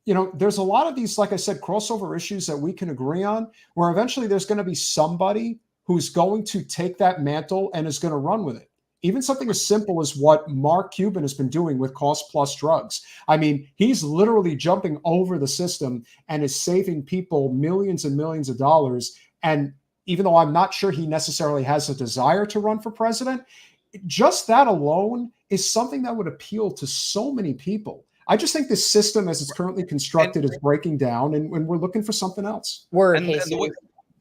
there's a lot of these, like I said, crossover issues that we can agree on, where eventually there's going to be somebody who's going to take that mantle and is going to run with it. Even something as simple as what Mark Cuban has been doing with cost plus drugs. I mean, he's literally jumping over the system and is saving people millions and millions of dollars. And even though I'm not sure he necessarily has a desire to run for president, just that alone is something that would appeal to so many people. I just think this system, as it's currently constructed, is breaking down, and we're looking for something else. And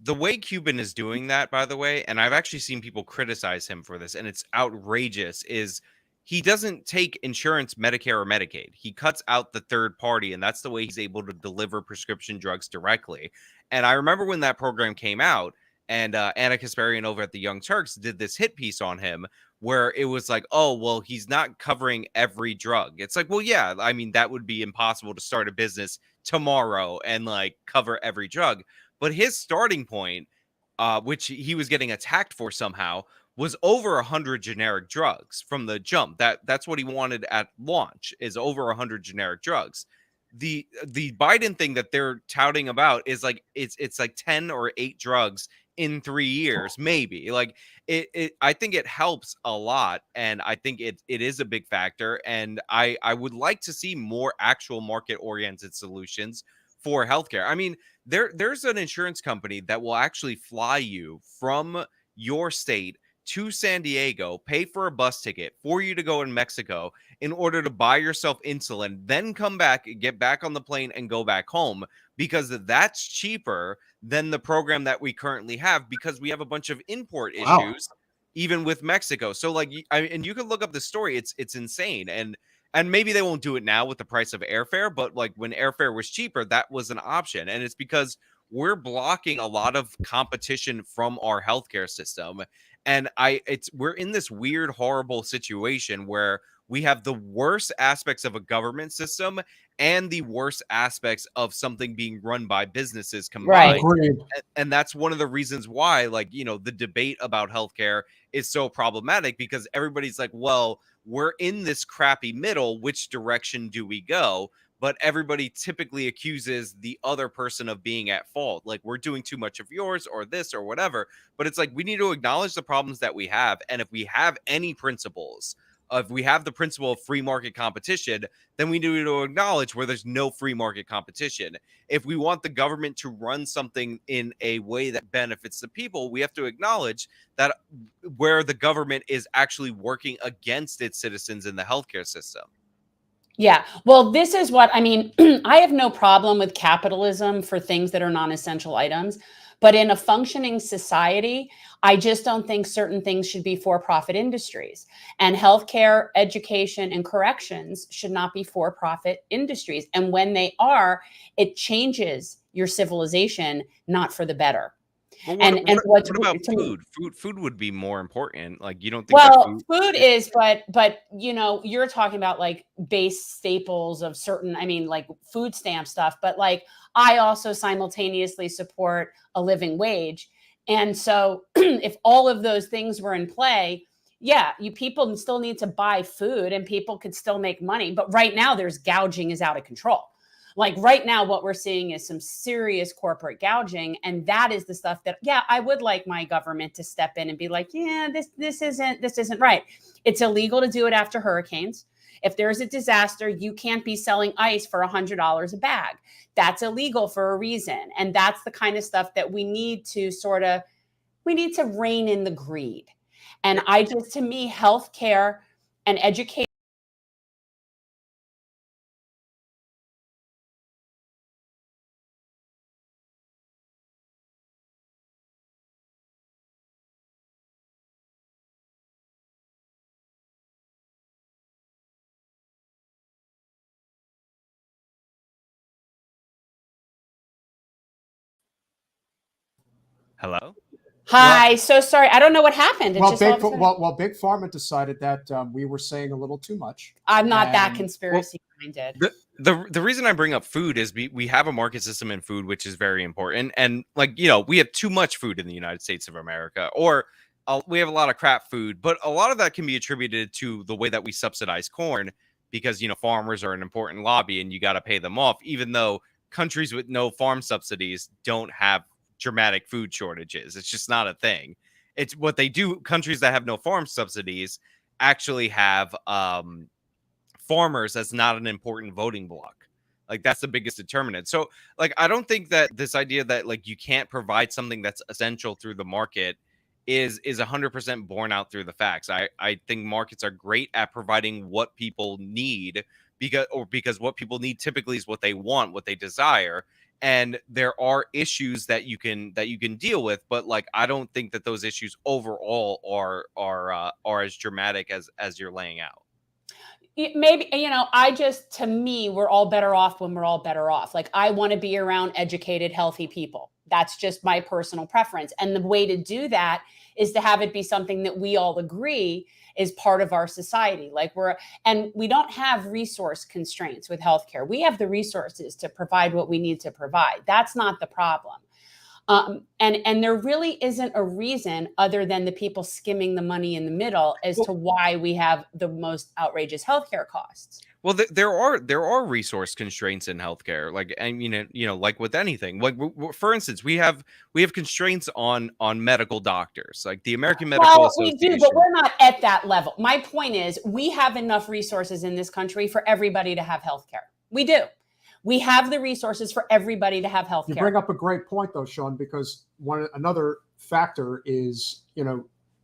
the way Cuban is doing that, by the way, and I've actually seen people criticize him for this, and it's outrageous, is he doesn't take insurance, Medicare or Medicaid. He cuts out the third party, and that's the way he's able to deliver prescription drugs directly. And I remember when that program came out, and Anna Kasparian over at the Young Turks did this hit piece on him, where it was like, oh, well, he's not covering every drug. It's like, well, yeah, I mean, that would be impossible to start a business tomorrow and like cover every drug. But his starting point, which he was getting attacked for somehow, was over 100 generic drugs from the jump. That's what he wanted at launch, is over 100 generic drugs. The Biden thing that they're touting about is like it's like 10 or 8 drugs in 3 years, maybe. Like I think it helps a lot, and I think it is a big factor. And I would like to see more actual market oriented solutions for healthcare. I mean, there's an insurance company that will actually fly you from your state to San Diego, pay for a bus ticket for you to go in Mexico in order to buy yourself insulin, then come back, get back on the plane and go back home, because that's cheaper than the program that we currently have, because we have a bunch of import issues even with Mexico. So like, and you can look up the story. It's insane. And maybe they won't do it now with the price of airfare, but like when airfare was cheaper, that was an option. And it's because we're blocking a lot of competition from our healthcare system. And we're in this weird, horrible situation where we have the worst aspects of a government system and the worst aspects of something being run by businesses combined. Right. And that's one of the reasons why, like, the debate about healthcare is so problematic, because everybody's like, well, we're in this crappy middle. Which direction do we go? But everybody typically accuses the other person of being at fault. Like, we're doing too much of yours or this or whatever. But it's like, we need to acknowledge the problems that we have. And if we have any principles, if we have the principle of free market competition, then we need to acknowledge where there's no free market competition. If we want the government to run something in a way that benefits the people, we have to acknowledge that where the government is actually working against its citizens in the healthcare system. Yeah. Well, this is what I mean. I have no problem with capitalism for things that are non-essential items. But in a functioning society, I just don't think certain things should be for-profit industries. And healthcare, education, and corrections should not be for-profit industries. And when they are, it changes your civilization, not for the better. But what about food? Food would be more important. Like, you don't think well, food is, but you're talking about like base staples of certain, I mean, like food stamp stuff, but like I also simultaneously support a living wage. And so if all of those things were in play, yeah, people still need to buy food and people could still make money. But right now there's gouging is out of control. Like right now, what we're seeing is some serious corporate gouging. And that is the stuff that, yeah, I would like my government to step in and be like, yeah, this isn't right. It's illegal to do it after hurricanes. If there's a disaster, you can't be selling ice for $100 a bag. That's illegal for a reason. And that's the kind of stuff that we need to rein in the greed. And to me, healthcare and education. Hello? Hi, so sorry. I don't know what happened. It Well, just all of a sudden- Big Pharma decided that we were saying a little too much. I'm not that And- conspiracy minded. The reason I bring up food is we have a market system in food, which is very important. And like, we have too much food in the United States of America, or we have a lot of crap food, but a lot of that can be attributed to the way that we subsidize corn because, farmers are an important lobby and you got to pay them off, even though countries with no farm subsidies don't have dramatic food shortages. It's just not a thing. It's what they do. Countries that have no farm subsidies actually have farmers as not an important voting bloc. Like that's the biggest determinant. So like I don't think that this idea that like you can't provide something that's essential through the market is 100% borne out through the facts. I think markets are great at providing what people need because what people need typically is what they want, what they desire. And there are issues that you can deal with, but like I don't think that those issues overall are as dramatic as you're laying out. Maybe, to me, we're all better off when we're all better off. Like, I want to be around educated, healthy people. That's just my personal preference. And the way to do that is to have it be something that we all agree is part of our society. And we don't have resource constraints with healthcare. We have the resources to provide what we need to provide. That's not the problem. And there really isn't a reason other than the people skimming the money in the middle as to why we have the most outrageous healthcare costs. Well, there are resource constraints in healthcare, like, and like with anything. Like, for instance, we have constraints on medical doctors, like the American Medical Association. We do, but we're not at that level. My point is, we have enough resources in this country for everybody to have healthcare. We do. We have the resources for everybody to have healthcare. You bring up a great point, though, Sean, because another factor is,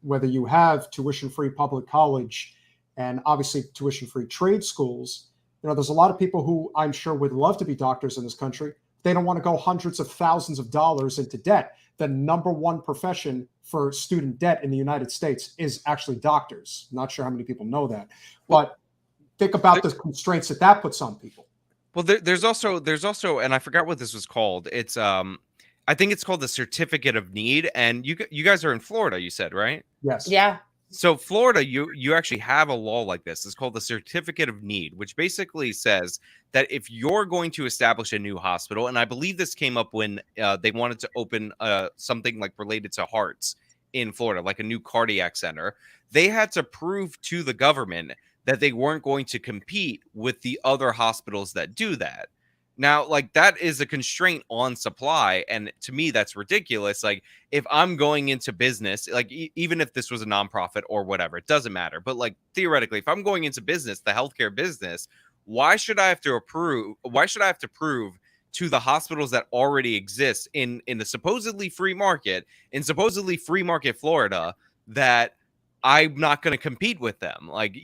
whether you have tuition-free public college and obviously tuition-free trade schools, there's a lot of people who I'm sure would love to be doctors in this country. They don't want to go hundreds of thousands of dollars into debt. The number one profession for student debt in the United States is actually doctors. Not sure how many people know that, but think about the constraints that puts on people. Well, there's also, and I forgot what this was called. It's I think it's called the Certificate of Need. And you guys are in Florida, you said, right? Yes. Yeah. So Florida, you actually have a law like this. It's called the Certificate of Need, which basically says that if you're going to establish a new hospital, and I believe this came up when they wanted to open something like related to hearts in Florida, like a new cardiac center, they had to prove to the government that they weren't going to compete with the other hospitals that do that. Now, like that is a constraint on supply. And to me, that's ridiculous. Like if I'm going into business, like even if this was a nonprofit or whatever, it doesn't matter. But like theoretically, if I'm going into business, the healthcare business, why should I have to prove to the hospitals that already exist in the supposedly free market, in supposedly free market Florida, that I'm not going to compete with them? Like,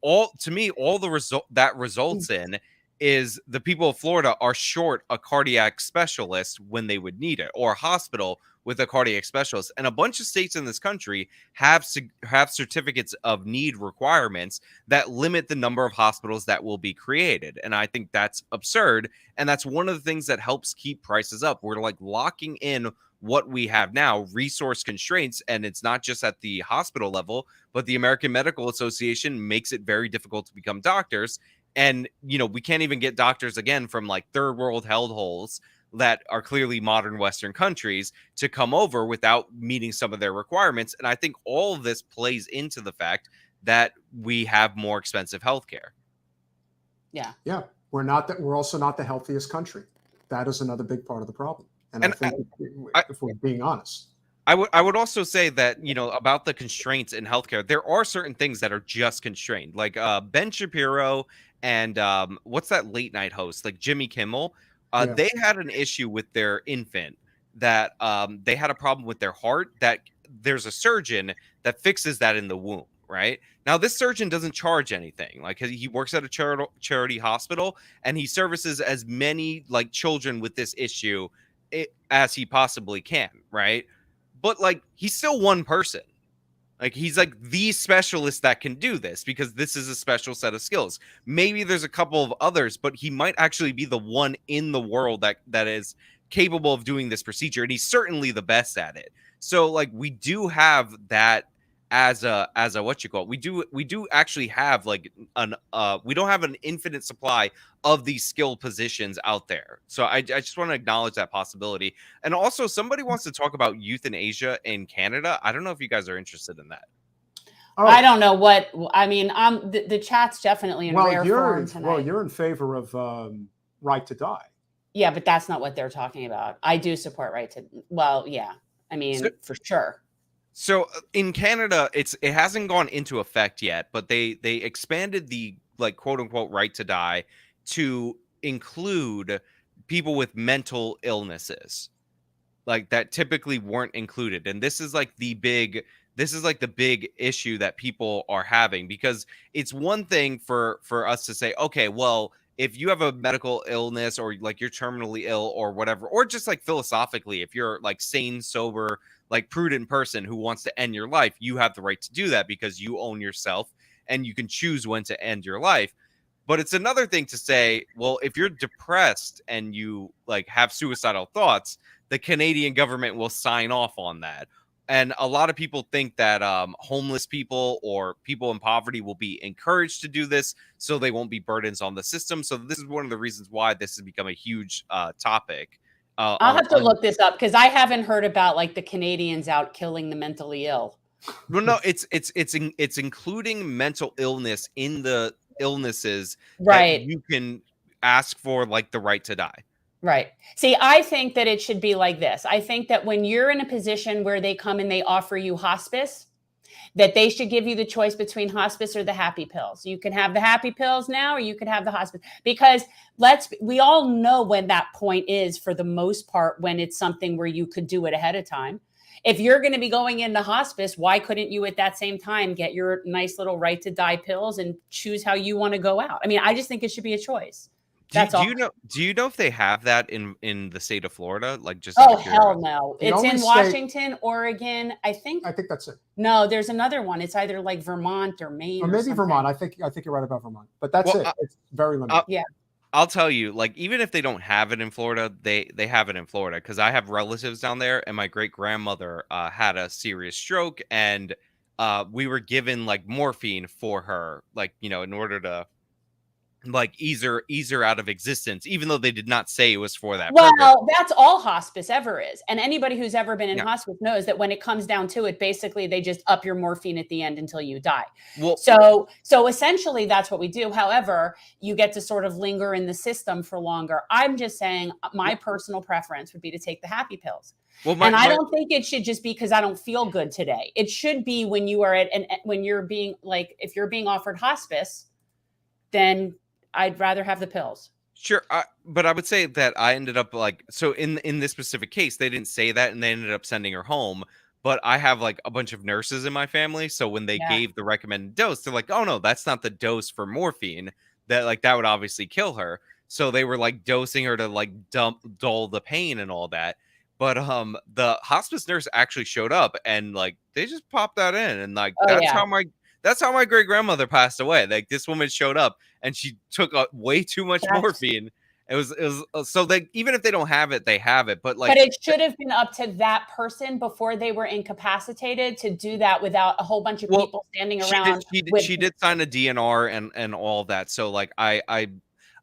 all the result that results in is the people of Florida are short a cardiac specialist when they would need it, or a hospital with a cardiac specialist. And a bunch of states in this country have certificates of need requirements that limit the number of hospitals that will be created. And I think that's absurd. And that's one of the things that helps keep prices up. We're like locking in what we have now, resource constraints, and it's not just at the hospital level, but the American Medical Association makes it very difficult to become doctors. And, we can't even get doctors again from like third world hellholes that are clearly modern Western countries to come over without meeting some of their requirements. And I think all of this plays into the fact that we have more expensive healthcare. Yeah. Yeah. We're also not the healthiest country. That is another big part of the problem. And I think if we're being honest, I would also say that, about the constraints in healthcare, there are certain things that are just constrained, like Ben Shapiro and what's that late night host, like Jimmy Kimmel. They had an issue with their infant that they had a problem with their heart, that there's a surgeon that fixes that in the womb. Right now, this surgeon doesn't charge anything. Like he works at a charity hospital, and he services as many like children with this issue as he possibly can. Right. But like he's still one person. Like he's like the specialist that can do this because this is a special set of skills. Maybe there's a couple of others, but he might actually be the one in the world that is capable of doing this procedure, and he's certainly the best at it. So like we do have that as a what you call it. We do actually have like an we don't have an infinite supply of these skilled positions out there. So I just want to acknowledge that possibility. And also somebody wants to talk about euthanasia in Canada. I don't know if you guys are interested in that. Oh, I don't know what I mean. The chat's definitely in rare form tonight. you're in favor of right to die. Yeah, but that's not what they're talking about. I do support right to. Well, yeah. I mean, for sure. So in Canada, it hasn't gone into effect yet, but they expanded the like quote unquote right to die to include people with mental illnesses, like that typically weren't included. And this is like the big issue that people are having, because it's one thing for us to say, okay, well, if you have a medical illness or like you're terminally ill or whatever, or just like philosophically, if you're like sane, sober, like prudent person who wants to end your life, you have the right to do that because you own yourself and you can choose when to end your life. But it's another thing to say, well, if you're depressed and you like have suicidal thoughts, the Canadian government will sign off on that. And a lot of people think that homeless people or people in poverty will be encouraged to do this so they won't be burdens on the system. So this is one of the reasons why this has become a huge topic. I'll have to look this up because I haven't heard about like the Canadians out killing the mentally ill. Well, no, it's including mental illness in the illnesses Right. that you can ask for, like the right to die. Right. See, I think that it should be like this. I think that when you're in a position where they come and they offer you hospice, that they should give you the choice between hospice or the happy pills. You can have the happy pills now, or you could have the hospice, because we all know when that point is for the most part, when it's something where you could do it ahead of time. If you're going to be going into hospice, why couldn't you at that same time get your nice little right to die pills and choose how you want to go out? I mean, I just think it should be a choice. That's all. Do you know if they have that in the state of Florida? Like just oh hell no, The it's only in state- Washington, Oregon. I think that's it. no, there's another one. It's either like Vermont or Maine, Or maybe something. Vermont. I think you're right about Vermont, but that's Well, it. It's very limited. Yeah. I'll tell you, like, even if they don't have it in Florida, they have it in Florida, because I have relatives down there, and my great grandmother had a serious stroke, and we were given like morphine for her, like, you know, in order to like ease her out of existence, even though they did not say it was for that purpose. Well, that's all hospice ever is. And anybody who's ever been in Yeah. hospice knows that when it comes down to it, basically they just up your morphine at the end until you die. Well, So essentially that's what we do. However, you get to sort of linger in the system for longer. I'm just saying my personal preference would be to take the happy pills. well, And I don't think it should just be because I don't feel good today. It should be when you are when you're being like, if you're being offered hospice, then I'd rather have the pills. Sure, but I would say that I ended up like, so in this specific case, they didn't say that, and they ended up sending her home. But I have like a bunch of nurses in my family, so when they gave the recommended dose, they're like, "Oh no, that's not the dose for morphine. That would obviously kill her." So they were like dosing her to like dull the pain and all that. But the hospice nurse actually showed up, and like they just popped that in, and like that's how my great grandmother passed away. Like this woman showed up and she took way too much morphine. It was so they, even if they don't have it, they have it. But it should have been up to that person before they were incapacitated to do that without a whole bunch of people standing around. She did sign a DNR and all that. So like I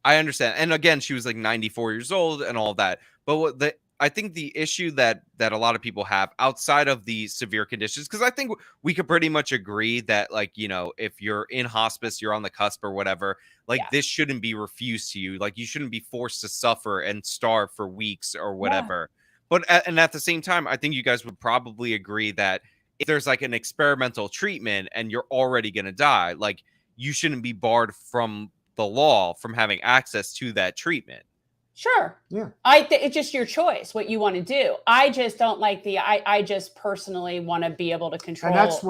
understand. And again, she was like 94 years old and all that. But I think the issue that a lot of people have outside of the severe conditions, because I think we could pretty much agree that, like, you know, if you're in hospice, you're on the cusp or whatever, like this shouldn't be refused to you. Like you shouldn't be forced to suffer and starve for weeks or whatever. But at the same time, I think you guys would probably agree that if there's like an experimental treatment and you're already going to die, like you shouldn't be barred from the law from having access to that treatment. Sure. Yeah. It's just your choice what you want to do. I just don't like I just personally want to be able to control. And that's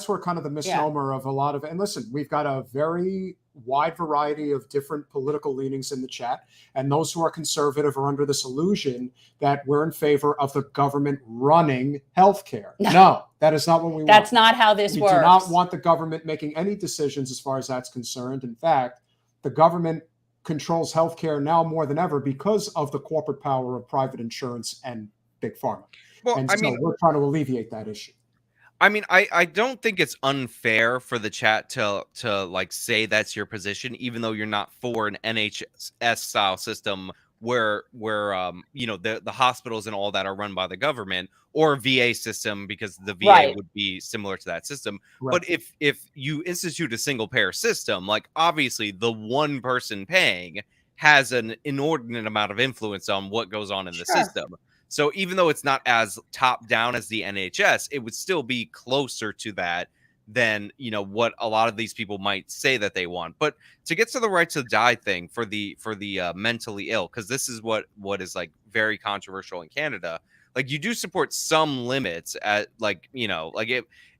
where kind of the misnomer of a lot of, and listen, we've got a very wide variety of different political leanings in the chat. And those who are conservative are under this illusion that we're in favor of the government running healthcare. No, that is not what we want. That's not how this works. We do not want the government making any decisions as far as that's concerned. In fact, the government controls healthcare now more than ever because of the corporate power of private insurance and big pharma. Well, And I so mean, we're trying to alleviate that issue. I don't think it's unfair for the chat to like say that's your position, even though you're not for an NHS style system where you know, the hospitals and all that are run by the government, or a VA system, because the VA Right. would be similar to that system. Right. But if you institute a single payer system, like obviously the one person paying has an inordinate amount of influence on what goes on in the Sure. system. So even though it's not as top down as the NHS, it would still be closer to that than, you know, what a lot of these people might say that they want. But to get to the right to die thing for the mentally ill, because this is what is like very controversial in Canada. Like, you do support some limits at, like, you know, like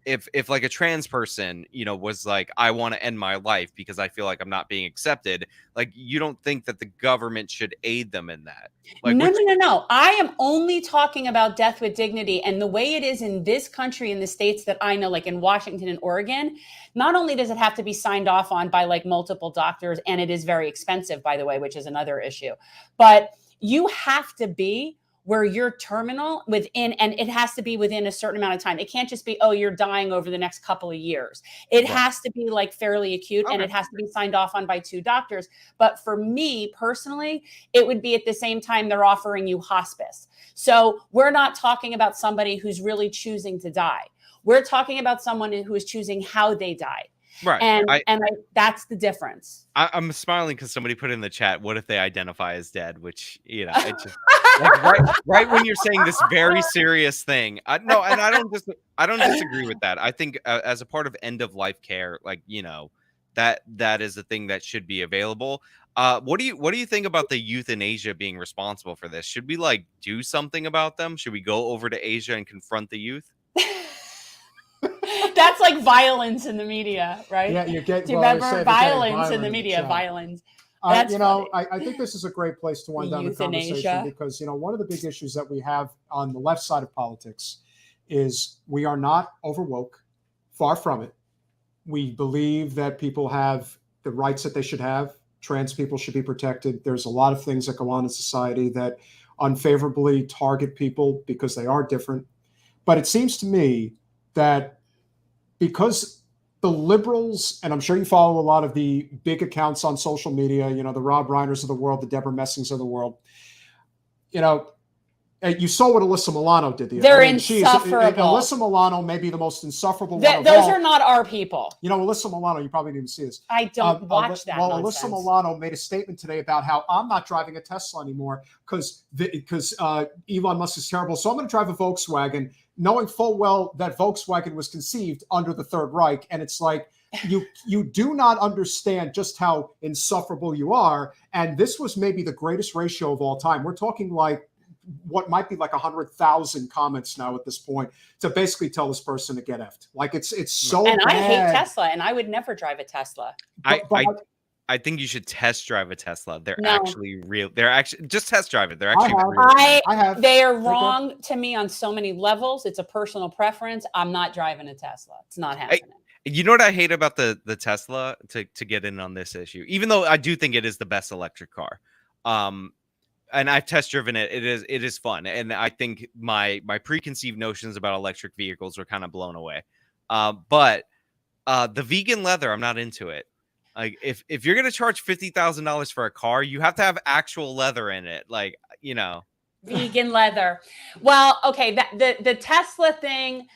if like a trans person, you know, was like, I want to end my life because I feel like I'm not being accepted, like, you don't think that the government should aid them in that? Like, No. I am only talking about death with dignity. And the way it is in this country, in the states that I know, like in Washington and Oregon, not only does it have to be signed off on by like multiple doctors, and it is very expensive, by the way, which is another issue, but you have to be where you're terminal within, and it has to be within a certain amount of time. It can't just be, oh, you're dying over the next couple of years. It Right. has to be like fairly acute, and Okay. it has to be signed off on by 2 doctors. But for me personally, it would be at the same time they're offering you hospice. So we're not talking about somebody who's really choosing to die. We're talking about someone who is choosing how they die. Right. And that's the difference. I'm smiling because somebody put in the chat, what if they identify as dead? Which, you know, it just like right when you're saying this very serious thing. No, and I don't disagree with that. I think as a part of end of life care, like, you know, that is a thing that should be available. What do you think about the euthanasia being responsible for this? Should we like do something about them? Should we go over to Asia and confront the youth? That's like violence in the media, right? Yeah, you get. Do you well, they remember say they're getting violence in violent the media? chat. Violence. That's You know, I think this is a great place to wind down the conversation, Euthanasia. because, you know, one of the big issues that we have on the left side of politics is we are not overwoke. Far from it. We believe that people have the rights that they should have. Trans people should be protected. There's a lot of things that go on in society that unfavorably target people because they are different. But it seems to me that because the liberals, and I'm sure you follow a lot of the big accounts on social media, you know, the Rob Reiners of the world, the Deborah Messings of the world, you know, you saw what Alyssa Milano did. They're insufferable. Alyssa Milano may be the most insufferable one of Those all. are not our people. You know, Alyssa Milano, you probably didn't even see this. I don't watch that Well, nonsense. Alyssa Milano made a statement today about how I'm not driving a Tesla anymore because Elon Musk is terrible. So I'm going to drive a Volkswagen, knowing full well that Volkswagen was conceived under the Third Reich. And it's like, you do not understand just how insufferable you are. And this was maybe the greatest ratio of all time. We're talking like what might be like 100,000 comments now at this point to basically tell this person to get effed. Like it's so And bad. I hate Tesla, and I would never drive a Tesla. I think you should test drive a Tesla. They're No. actually real. They're actually just test drive it. They're actually have. real. I have. They are wrong to me on so many levels. It's a personal preference. I'm not driving a Tesla. It's not happening. You know what I hate about the Tesla, to get in on this issue, even though I do think it is the best electric car. And I've test driven it. It is fun. And I think my preconceived notions about electric vehicles were kind of blown away. But the vegan leather, I'm not into it. Like if you're gonna charge $50,000 for a car, you have to have actual leather in it. Like, you know, Vegan leather. Well, okay. The Tesla thing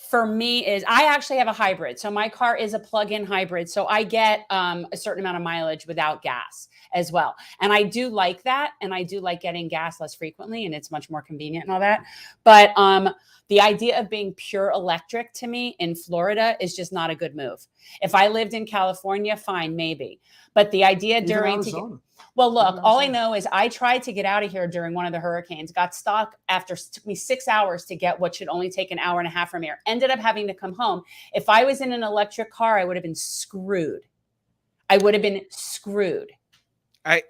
for me is, I actually have a hybrid. So my car is a plug-in hybrid. So I get a certain amount of mileage without gas as well. And I do like that. And I do like getting gas less frequently, and it's much more convenient and all that. But the idea of being pure electric to me in Florida is just not a good move. If I lived in California, fine, maybe. But the idea well, look, all I know is I tried to get out of here during one of the hurricanes, got stuck it took me 6 hours to get what should only take an hour and a half from here. Ended up having to come home. If I was in an electric car, I would have been screwed. I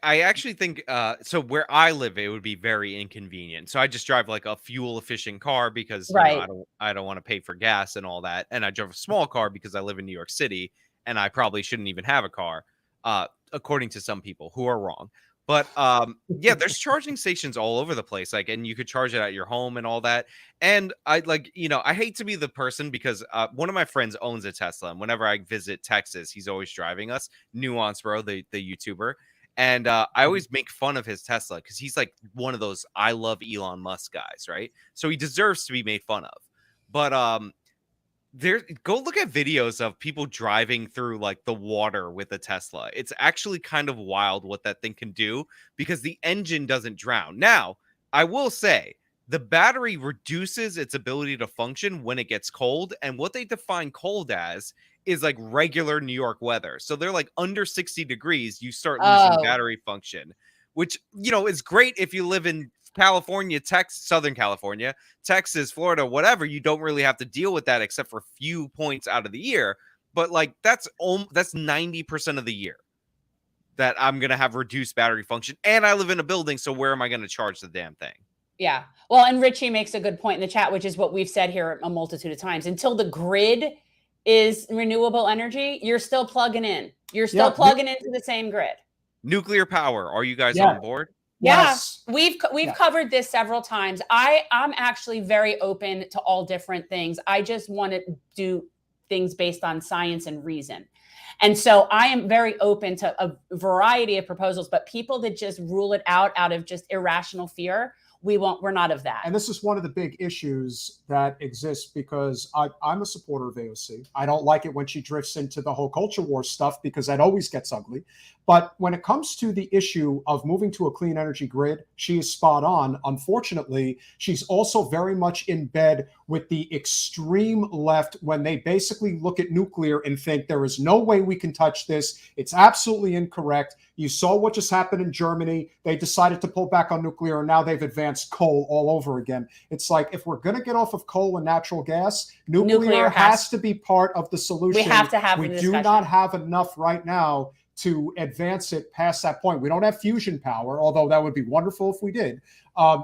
actually think so where I live, it would be very inconvenient. So I just drive like a fuel efficient car because you know, I don't want to pay for gas and all that. And I drive a small car because I live in New York City and I probably shouldn't even have a car, according to some people who are wrong. But yeah, there's charging stations all over the place, like, and you could charge it at your home and all that. And I like, I hate to be the person because one of my friends owns a Tesla, and whenever I visit Texas, he's always driving us. Nuance Bro, the YouTuber, and I always make fun of his Tesla because he's like one of those I love Elon Musk guys, right? So he deserves to be made fun of. But go look at videos of people driving through like the water with a Tesla. It's actually kind of wild what that thing can do because the engine doesn't drown. Now, I will say the battery reduces its ability to function when it gets cold, and what they define cold as is like regular New York weather. So they're like under 60 degrees, you start losing battery function, which is great if you live in California, Southern California, Texas, Florida, whatever. You don't really have to deal with that except for a few points out of the year. But like that's 90% of the year that I'm gonna have reduced battery function, and I live in a building, so where am I gonna charge the damn thing? Yeah. Well, and Richie makes a good point in the chat, which is what we've said here a multitude of times. Until the grid is renewable energy, you're still plugging in. You're still plugging into the same grid. Nuclear power. Are you guys on board? Yes. Yeah, we've covered this several times. I'm actually very open to all different things. I just want to do things based on science and reason. And so I am very open to a variety of proposals, but people that just rule it out of just irrational fear, we're not of that. And this is one of the big issues that exists because I'm a supporter of AOC. I don't like it when she drifts into the whole culture war stuff because that always gets ugly. But when it comes to the issue of moving to a clean energy grid, she is spot on. Unfortunately, she's also very much in bed with the extreme left when they basically look at nuclear and think there is no way we can touch this. It's absolutely incorrect. You saw what just happened in Germany. They decided to pull back on nuclear, and now they've advanced coal all over again. It's like, if we're going to get off of coal and natural gas, nuclear has to be part of the solution. We have to have We do not have enough right now to advance it past that point. We don't have fusion power, although that would be wonderful if we did.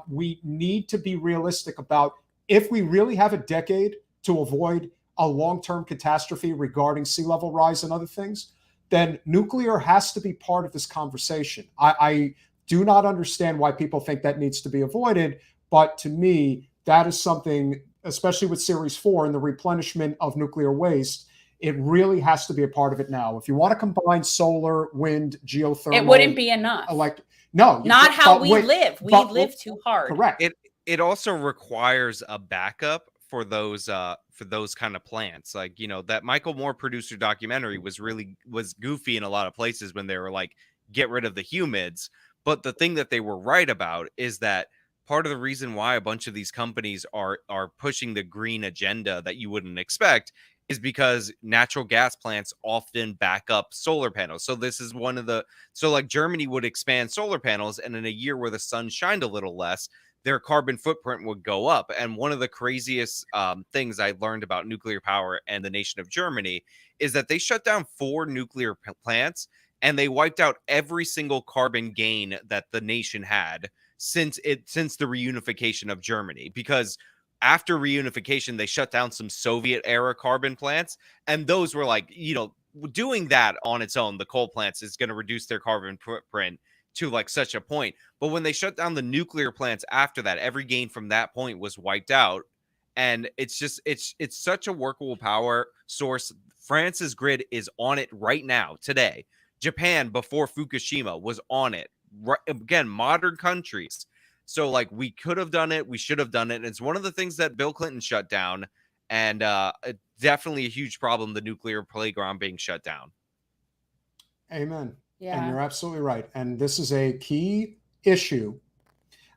We need to be realistic about if we really have a decade to avoid a long-term catastrophe regarding sea level rise and other things, then nuclear has to be part of this conversation. I do not understand why people think that needs to be avoided, but to me, that is something, especially with Series 4 and the replenishment of nuclear waste, it really has to be a part of it now. If you want to combine solar, wind, geothermal, it wouldn't be enough. No, not how we live. We live too hard. Correct. It also requires a backup for those kind of plants. Like, that Michael Moore producer documentary was goofy in a lot of places when they were like, get rid of the humids. But the thing that they were right about is that part of the reason why a bunch of these companies are pushing the green agenda that you wouldn't expect is because natural gas plants often back up solar panels. So this is like Germany would expand solar panels, and in a year where the sun shined a little less, their carbon footprint would go up. And one of the craziest things I learned about nuclear power and the nation of Germany is that they shut down 4 nuclear plants, and they wiped out every single carbon gain that the nation had since the reunification of Germany. Because after reunification, they shut down some Soviet era carbon plants, and those were like, doing that on its own, the coal plants, is going to reduce their carbon footprint to like such a point. But when they shut down the nuclear plants after that, every gain from that point was wiped out. And it's such a workable power source. France's grid is on it right now, today. Japan, before Fukushima, was on it. Right, again, modern countries. So like, we could have done it. We should have done it. And it's one of the things that Bill Clinton shut down. And definitely a huge problem, the nuclear playground being shut down. Amen. Yeah. And you're absolutely right. And this is a key issue,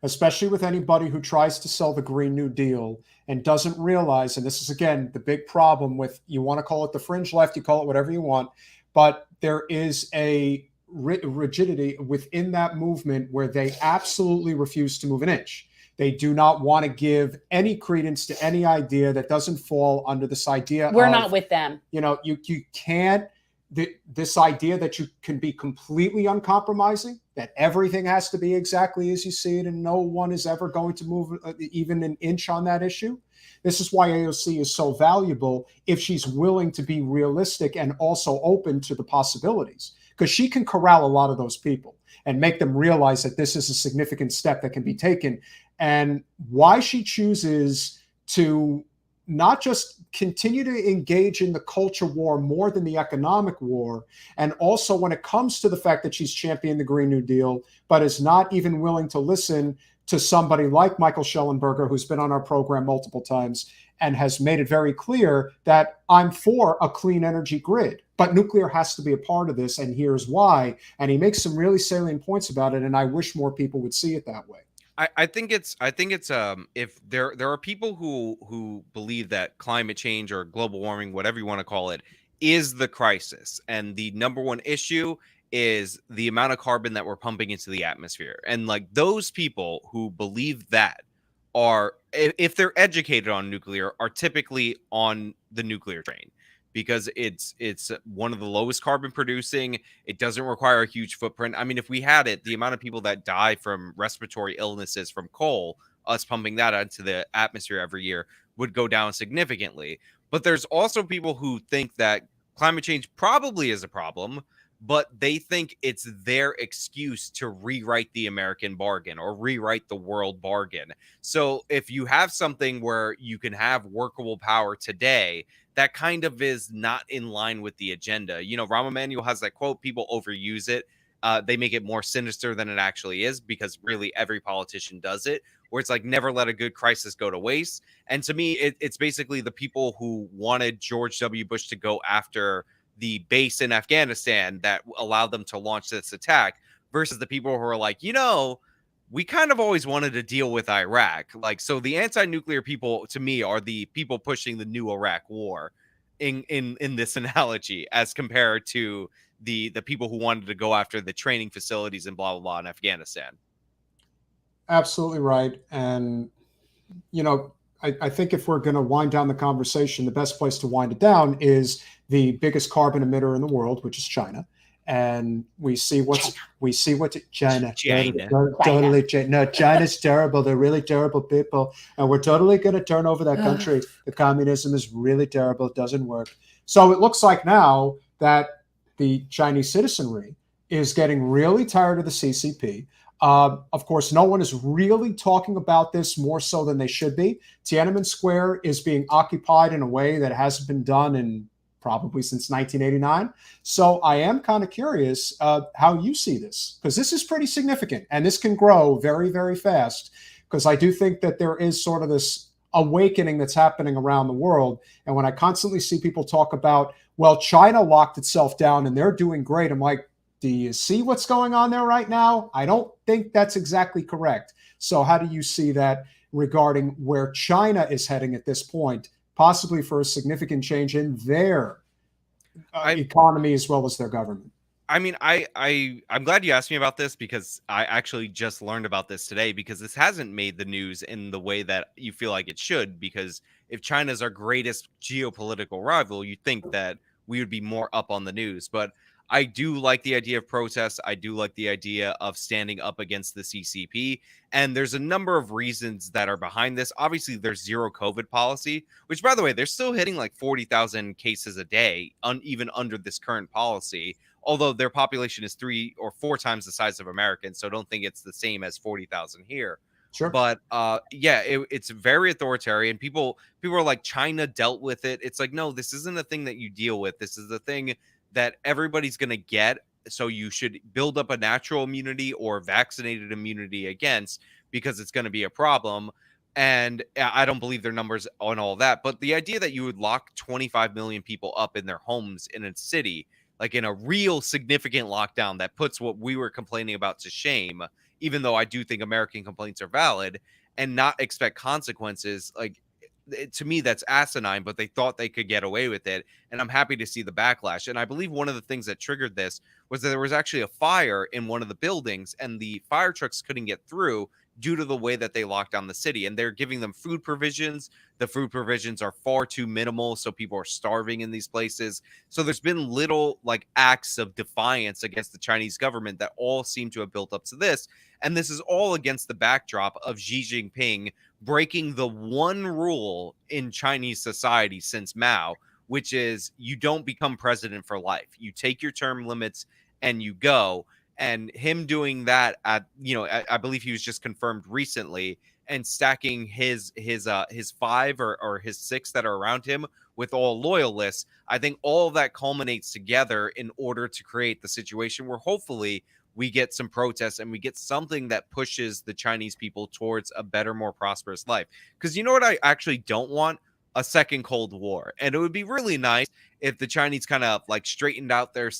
especially with anybody who tries to sell the Green New Deal and doesn't realize, and this is, again, the big problem with, you want to call it the fringe left, you call it whatever you want, but there is a rigidity within that movement where they absolutely refuse to move an inch. They do not want to give any credence to any idea that doesn't fall under this idea. We're not with them. You can't, this idea that you can be completely uncompromising, that everything has to be exactly as you see it, and no one is ever going to move even an inch on that issue. This is why AOC is so valuable, if she's willing to be realistic and also open to the possibilities. because she can corral a lot of those people and make them realize that this is a significant step that can be taken. And why she chooses to not just continue to engage in the culture war more than the economic war, and also when it comes to the fact that she's championed the Green New Deal, but is not even willing to listen to somebody like Michael Schellenberger, who's been on our program multiple times and has made it very clear that I'm for a clean energy grid, but nuclear has to be a part of this, and here's why. And he makes some really salient points about it, and I wish more people would see it that way. I think it's if there are people who believe that climate change or global warming, whatever you want to call it, is the crisis, and the number one issue is the amount of carbon that we're pumping into the atmosphere. And like those people who believe that are, if they're educated on nuclear, are typically on the nuclear train, because it's one of the lowest carbon producing. It doesn't require a huge footprint. I mean, if we had it, the amount of people that die from respiratory illnesses from coal, us pumping that into the atmosphere every year, would go down significantly. But there's also people who think that climate change probably is a problem, but they think it's their excuse to rewrite the American bargain or rewrite the world bargain. So if you have something where you can have workable power today, that kind of is not in line with the agenda. You know, Rahm Emanuel has that quote, people overuse it. They make it more sinister than it actually is, because really every politician does it, where it's like, never let a good crisis go to waste. And to me, it's basically the people who wanted George W. Bush to go after the base in Afghanistan that allowed them to launch this attack, versus the people who are like, you know, we kind of always wanted to deal with Iraq. Like, so the anti-nuclear people to me are the people pushing the new Iraq war in this analogy, as compared to the people who wanted to go after the training facilities and blah, blah, blah in Afghanistan. Absolutely right. And, you know, I think if we're going to wind down the conversation, the best place to wind it down is the biggest carbon emitter in the world, which is China. And we see what China. Totally. No, China's terrible. They're really terrible people. And we're totally going to turn over that country. The communism is really terrible. It doesn't work. So it looks like now that the Chinese citizenry is getting really tired of the CCP. Of course, no one is really talking about this more so than they should be. Tiananmen Square is being occupied in a way that hasn't been done in probably since 1989. So I am kind of curious how you see this, because this is pretty significant and this can grow very, very fast, because I do think that there is sort of this awakening that's happening around the world. And when I constantly see people talk about, well, China locked itself down and they're doing great, I'm like, do you see what's going on there right now? I don't think that's exactly correct. So how do you see that regarding where China is heading at this point, possibly for a significant change in their economy as well as their government? I mean, I'm glad you asked me about this, because I actually just learned about this today, because this hasn't made the news in the way that you feel like it should. Because if China's our greatest geopolitical rival, you'd think that we would be more up on the news. But I do like the idea of protests. I do like the idea of standing up against the CCP. And there's a number of reasons that are behind this. Obviously, there's zero COVID policy, which, by the way, they're still hitting like 40,000 cases a day, even under this current policy, although their population is 3 or 4 times the size of Americans. So don't think it's the same as 40,000 here. Sure. But yeah, it's very authoritarian. People are like, China dealt with it. It's like, no, this isn't a thing that you deal with. This is the thing that everybody's going to get. So you should build up a natural immunity or vaccinated immunity against, because it's going to be a problem. And I don't believe their numbers on all that. But the idea that you would lock 25 million people up in their homes in a city, like in a real significant lockdown that puts what we were complaining about to shame, even though I do think American complaints are valid, and not expect consequences, like, to me, that's asinine, but they thought they could get away with it. And I'm happy to see the backlash. And I believe one of the things that triggered this was that there was actually a fire in one of the buildings, and the fire trucks couldn't get through due to the way that they locked down the city. And they're giving them food provisions. The food provisions are far too minimal, so people are starving in these places. So there's been little like acts of defiance against the Chinese government that all seem to have built up to this. And this is all against the backdrop of Xi Jinping breaking the one rule in Chinese society since Mao, which is you don't become president for life. You take your term limits and you go. And him doing that at, I believe he was just confirmed recently, and stacking his 5 or his 6 that are around him with all loyalists, I think all of that culminates together in order to create the situation where hopefully we get some protests and we get something that pushes the Chinese people towards a better, more prosperous life. Because you know what I actually don't want? A second Cold War. And it would be really nice if the Chinese kind of like straightened out their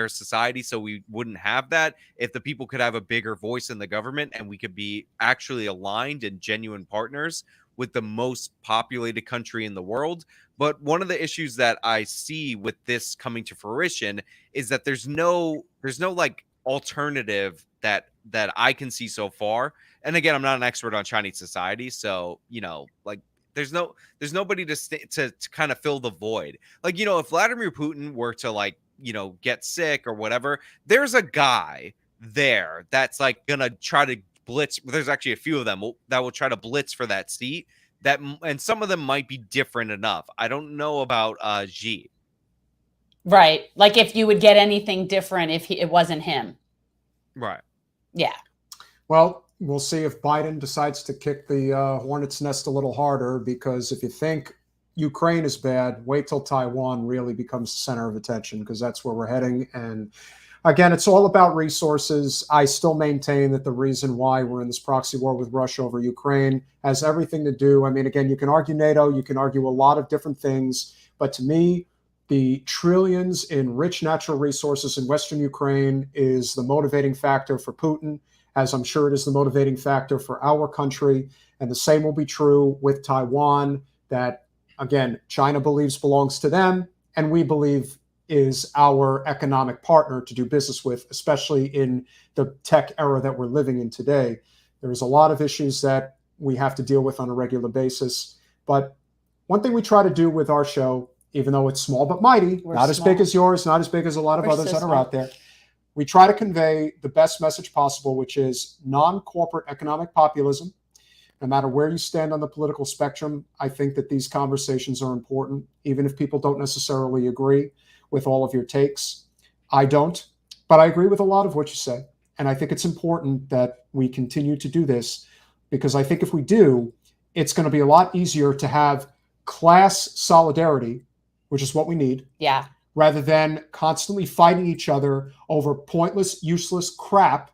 society so we wouldn't have that. If the people could have a bigger voice in the government and we could be actually aligned and genuine partners with the most populated country in the world. But one of the issues that I see with this coming to fruition is that there's no like alternative that I can see so far. And again, I'm not an expert on Chinese society, so like there's nobody to kind of fill the void. Like, if Vladimir Putin were to like, get sick or whatever, there's a guy there that's like gonna try to blitz. There's actually a few of them that will try to blitz for that seat. And some of them might be different enough. I don't know about Xi. Right. Like if you would get anything different if it wasn't him. Right. Yeah. Well, we'll see if Biden decides to kick the hornet's nest a little harder, because if you think Ukraine is bad, wait till Taiwan really becomes the center of attention, because that's where we're heading. And again, it's all about resources. I still maintain that the reason why we're in this proxy war with Russia over Ukraine has everything to do. I mean, again, you can argue NATO, you can argue a lot of different things, but to me, the trillions in rich natural resources in Western Ukraine is the motivating factor for Putin, as I'm sure it is the motivating factor for our country. And the same will be true with Taiwan, that, again, China believes belongs to them, and we believe is our economic partner to do business with, especially in the tech era that we're living in today. There's a lot of issues that we have to deal with on a regular basis. But one thing we try to do with our show, even though it's small but mighty, not as big as yours, not as big as a lot of others that are out there, we try to convey the best message possible, which is non-corporate economic populism. No matter where you stand on the political spectrum, I think that these conversations are important, even if people don't necessarily agree with all of your takes. I don't, but I agree with a lot of what you say. And I think it's important that we continue to do this, because I think if we do, it's going to be a lot easier to have class solidarity, which is what we need. Yeah. Rather than constantly fighting each other over pointless, useless crap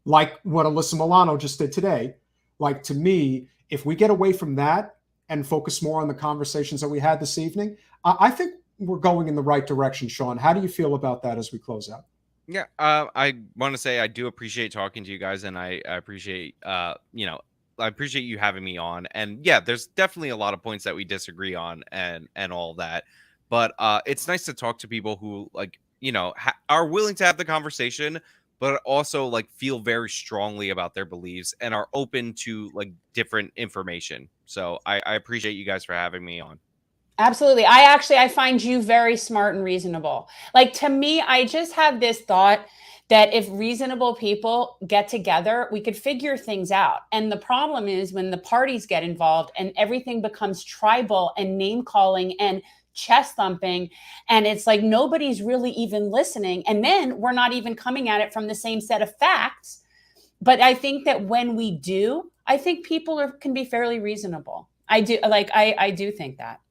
like what Alyssa Milano just did today. Like, to me, if we get away from that and focus more on the conversations that we had this evening, I think we're going in the right direction. Sean, how do you feel about that as we close out? Yeah, I want to say I do appreciate talking to you guys, and I appreciate, I appreciate you having me on. And yeah, there's definitely a lot of points that we disagree on and all that. But it's nice to talk to people who, like, are willing to have the conversation, but also like feel very strongly about their beliefs and are open to like different information. So I appreciate you guys for having me on. Absolutely. I find you very smart and reasonable. Like, to me, I just have this thought that if reasonable people get together, we could figure things out. And the problem is when the parties get involved and everything becomes tribal and name calling and chest thumping, and it's like nobody's really even listening. And then we're not even coming at it from the same set of facts. But I think that when we do, I think people can be fairly reasonable. I do think that.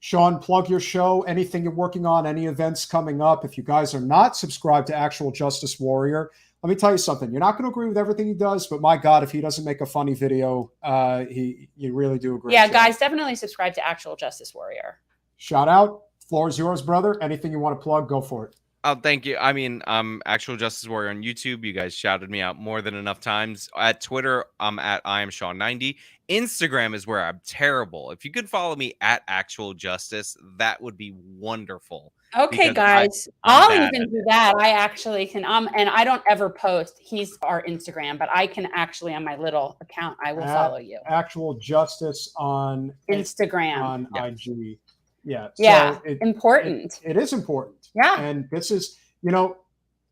Sean, plug your show, anything you're working on, any events coming up. If you guys are not subscribed to Actual Justice Warrior, let me tell you something. You're not going to agree with everything he does, but my God, if he doesn't make a funny video, you really do agree. Yeah, guys, definitely subscribe to Actual Justice Warrior. Shout out. Floor is yours, brother. Anything you want to plug, go for it. Oh, thank you. I mean, Actual Justice Warrior on YouTube. You guys shouted me out more than enough times. At Twitter, I'm at IamSean90. Instagram is where I'm terrible. If you could follow me at Actual Justice, that would be wonderful. Okay, guys, I'll even do that. I actually can. And I don't ever post. He's our Instagram, but I can actually on my little account. I will follow you. Actual Justice on Instagram, on IG. Yeah. Yeah. Important. It is important. Yeah. And this is,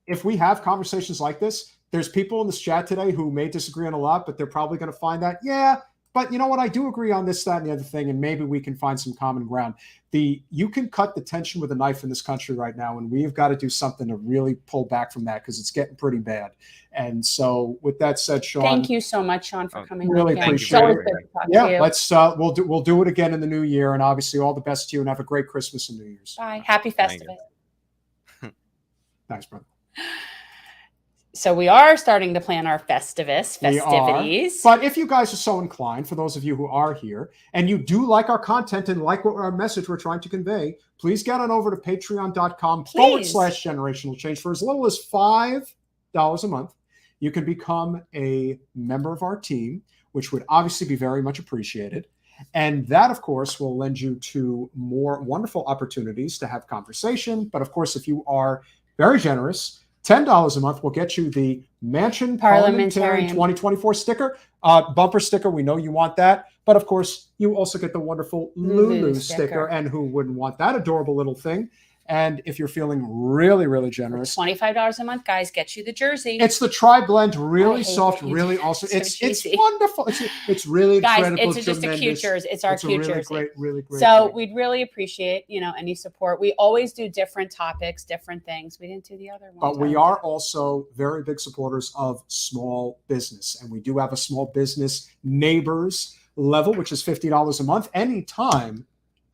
if we have conversations like this, there's people in this chat today who may disagree on a lot, but they're probably going to find that, yeah, But you know what? I do agree on this, that, and the other thing, and maybe we can find some common ground. You can cut the tension with a knife in this country right now, and we've got to do something to really pull back from that because it's getting pretty bad. And so, with that said, Sean, thank you so much, Sean, for coming. Really again. appreciate it's always it. good to talk Yeah, to you. let's we'll do it again in the new year, and obviously all the best to you, and have a great Christmas and New Year's. Bye. Happy Thank Festivus. Thanks, brother. So we are starting to plan our We festivities. But if you guys are so inclined, for those of you who are here, and you do like our content and like what our message we're trying to convey, please get on over to patreon.com/generational change. For as little as $5 a month, you can become a member of our team, which would obviously be very much appreciated. And that, of course, will lend you to more wonderful opportunities to have conversation. But of course, if you are very generous, $10 a month will get you the Mansion Parliamentarian 2024 sticker, bumper sticker. We know you want that. But of course, you also get the wonderful Lulu sticker. And who wouldn't want that adorable little thing? And if you're feeling really, really generous, $25 a month, guys, get you the jersey. it's the tri-blend, really hate soft, that you really do awesome. that. So It's cheesy. wonderful. It's really Guys, incredible. it's just a cute tremendous. jersey. It's our It's a cute really jersey. Really great. So thing. we'd really appreciate, any support. We always do different topics, different things. We didn't do the other one. But we are also very big supporters of small business. And we do have a small business neighbors level, which is $50 a month. Anytime.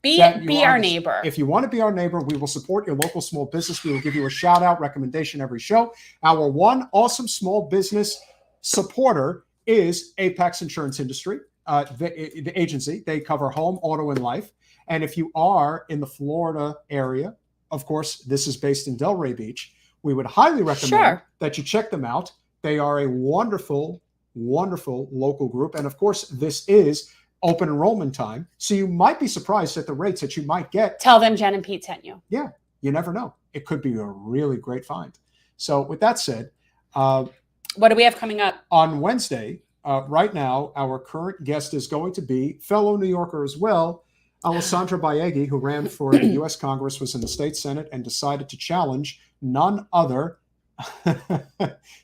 Be our neighbor. If you want to be our neighbor, we will support your local small business. We will give you a shout out recommendation every show. Our one awesome small business supporter is Apex Insurance Industry, the agency. They cover home, auto, and life. And if you are in the Florida area, of course, this is based in Delray Beach, we would highly recommend that you check them out. They are a wonderful, wonderful local group. And of course, this is open enrollment time. So you might be surprised at the rates that you might get. Tell them Jen and Pete sent you. Yeah, you never know. It could be a really great find. So with that said, what do we have coming up? On Wednesday, right now, our current guest is going to be fellow New Yorker as well, Alessandra Baeghi, who ran for the U.S. Congress, was in the state Senate, and decided to challenge none other.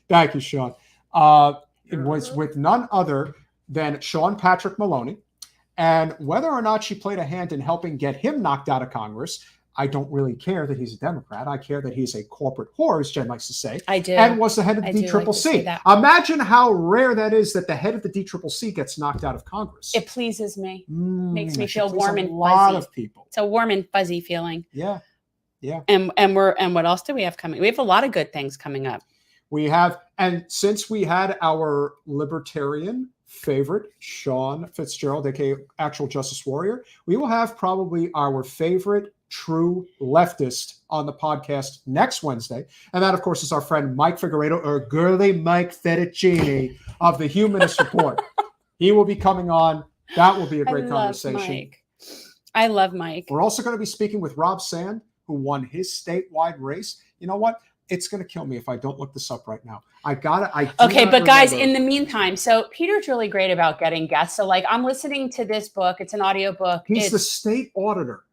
Thank you, Sean. It was with none other than Sean Patrick Maloney. And whether or not she played a hand in helping get him knocked out of Congress, I don't really care that he's a Democrat. I care that he's a corporate whore, as Jen likes to say. I do. And was the head of the I do like to say DCCC. that. Imagine how rare that is that the head of the DCCC gets knocked out of Congress. It pleases me. Makes me She feel pleased warm a and lot fuzzy. of people. It's a warm and fuzzy feeling. Yeah. And what else do we have coming? We have a lot of good things coming up. We have, and since we had our libertarian favorite, Sean Fitzgerald, aka Actual Justice Warrior, we will have probably our favorite true leftist on the podcast next Wednesday. And that, of course, is our friend Mike Figueredo, or Girly Mike Fettuccini of the Humanist Report. He will be coming on. That will be a great conversation. I love Mike. We're also going to be speaking with Rob Sand, who won his statewide race. You know what? It's going to kill me if I don't look this up right now. Okay, but guys, in the meantime, so Peter's really great about getting guests. So like I'm listening to this book. It's an audio book. He's the state auditor.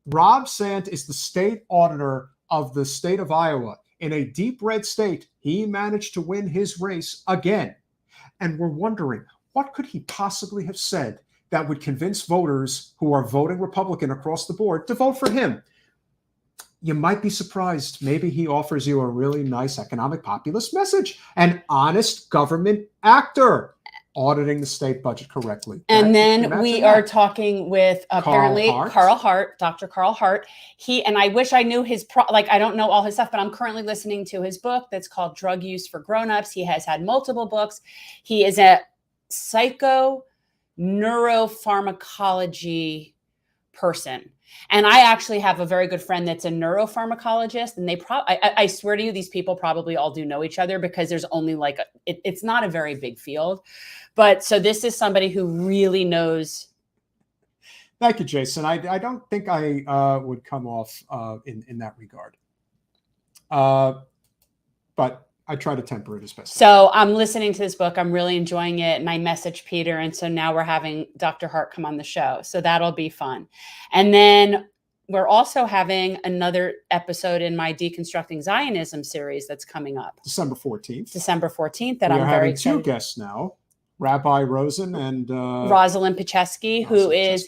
Rob Sant is the state auditor of the state of Iowa. In a deep red state, he managed to win his race again. And we're wondering, what could he possibly have said that would convince voters who are voting Republican across the board to vote for him? You might be surprised. Maybe he offers you a really nice economic populist message. An honest government actor auditing the state budget correctly. And then we are talking with apparently Carl Hart, Dr. Carl Hart. And I wish I knew his, I don't know all his stuff, but I'm currently listening to his book that's called Drug Use for Grownups. He has had multiple books. He is a neuropharmacology person. And I actually have a very good friend that's a neuropharmacologist, and I swear to you, these people probably all do know each other because there's only it's not a very big field. But so this is somebody who really knows. Thank you, Jason. I don't think I would come off in that regard. But I try to temper it as best. So I'm listening to this book. I'm really enjoying it. And I messaged Peter. And so now we're having Dr. Hart come on the show. So that'll be fun. And then we're also having another episode in my Deconstructing Zionism series that's coming up. December 14th. December 14th. That I'm very excited. Two guests now. Rabbi Rosen and Rosalind Pacheski, who is,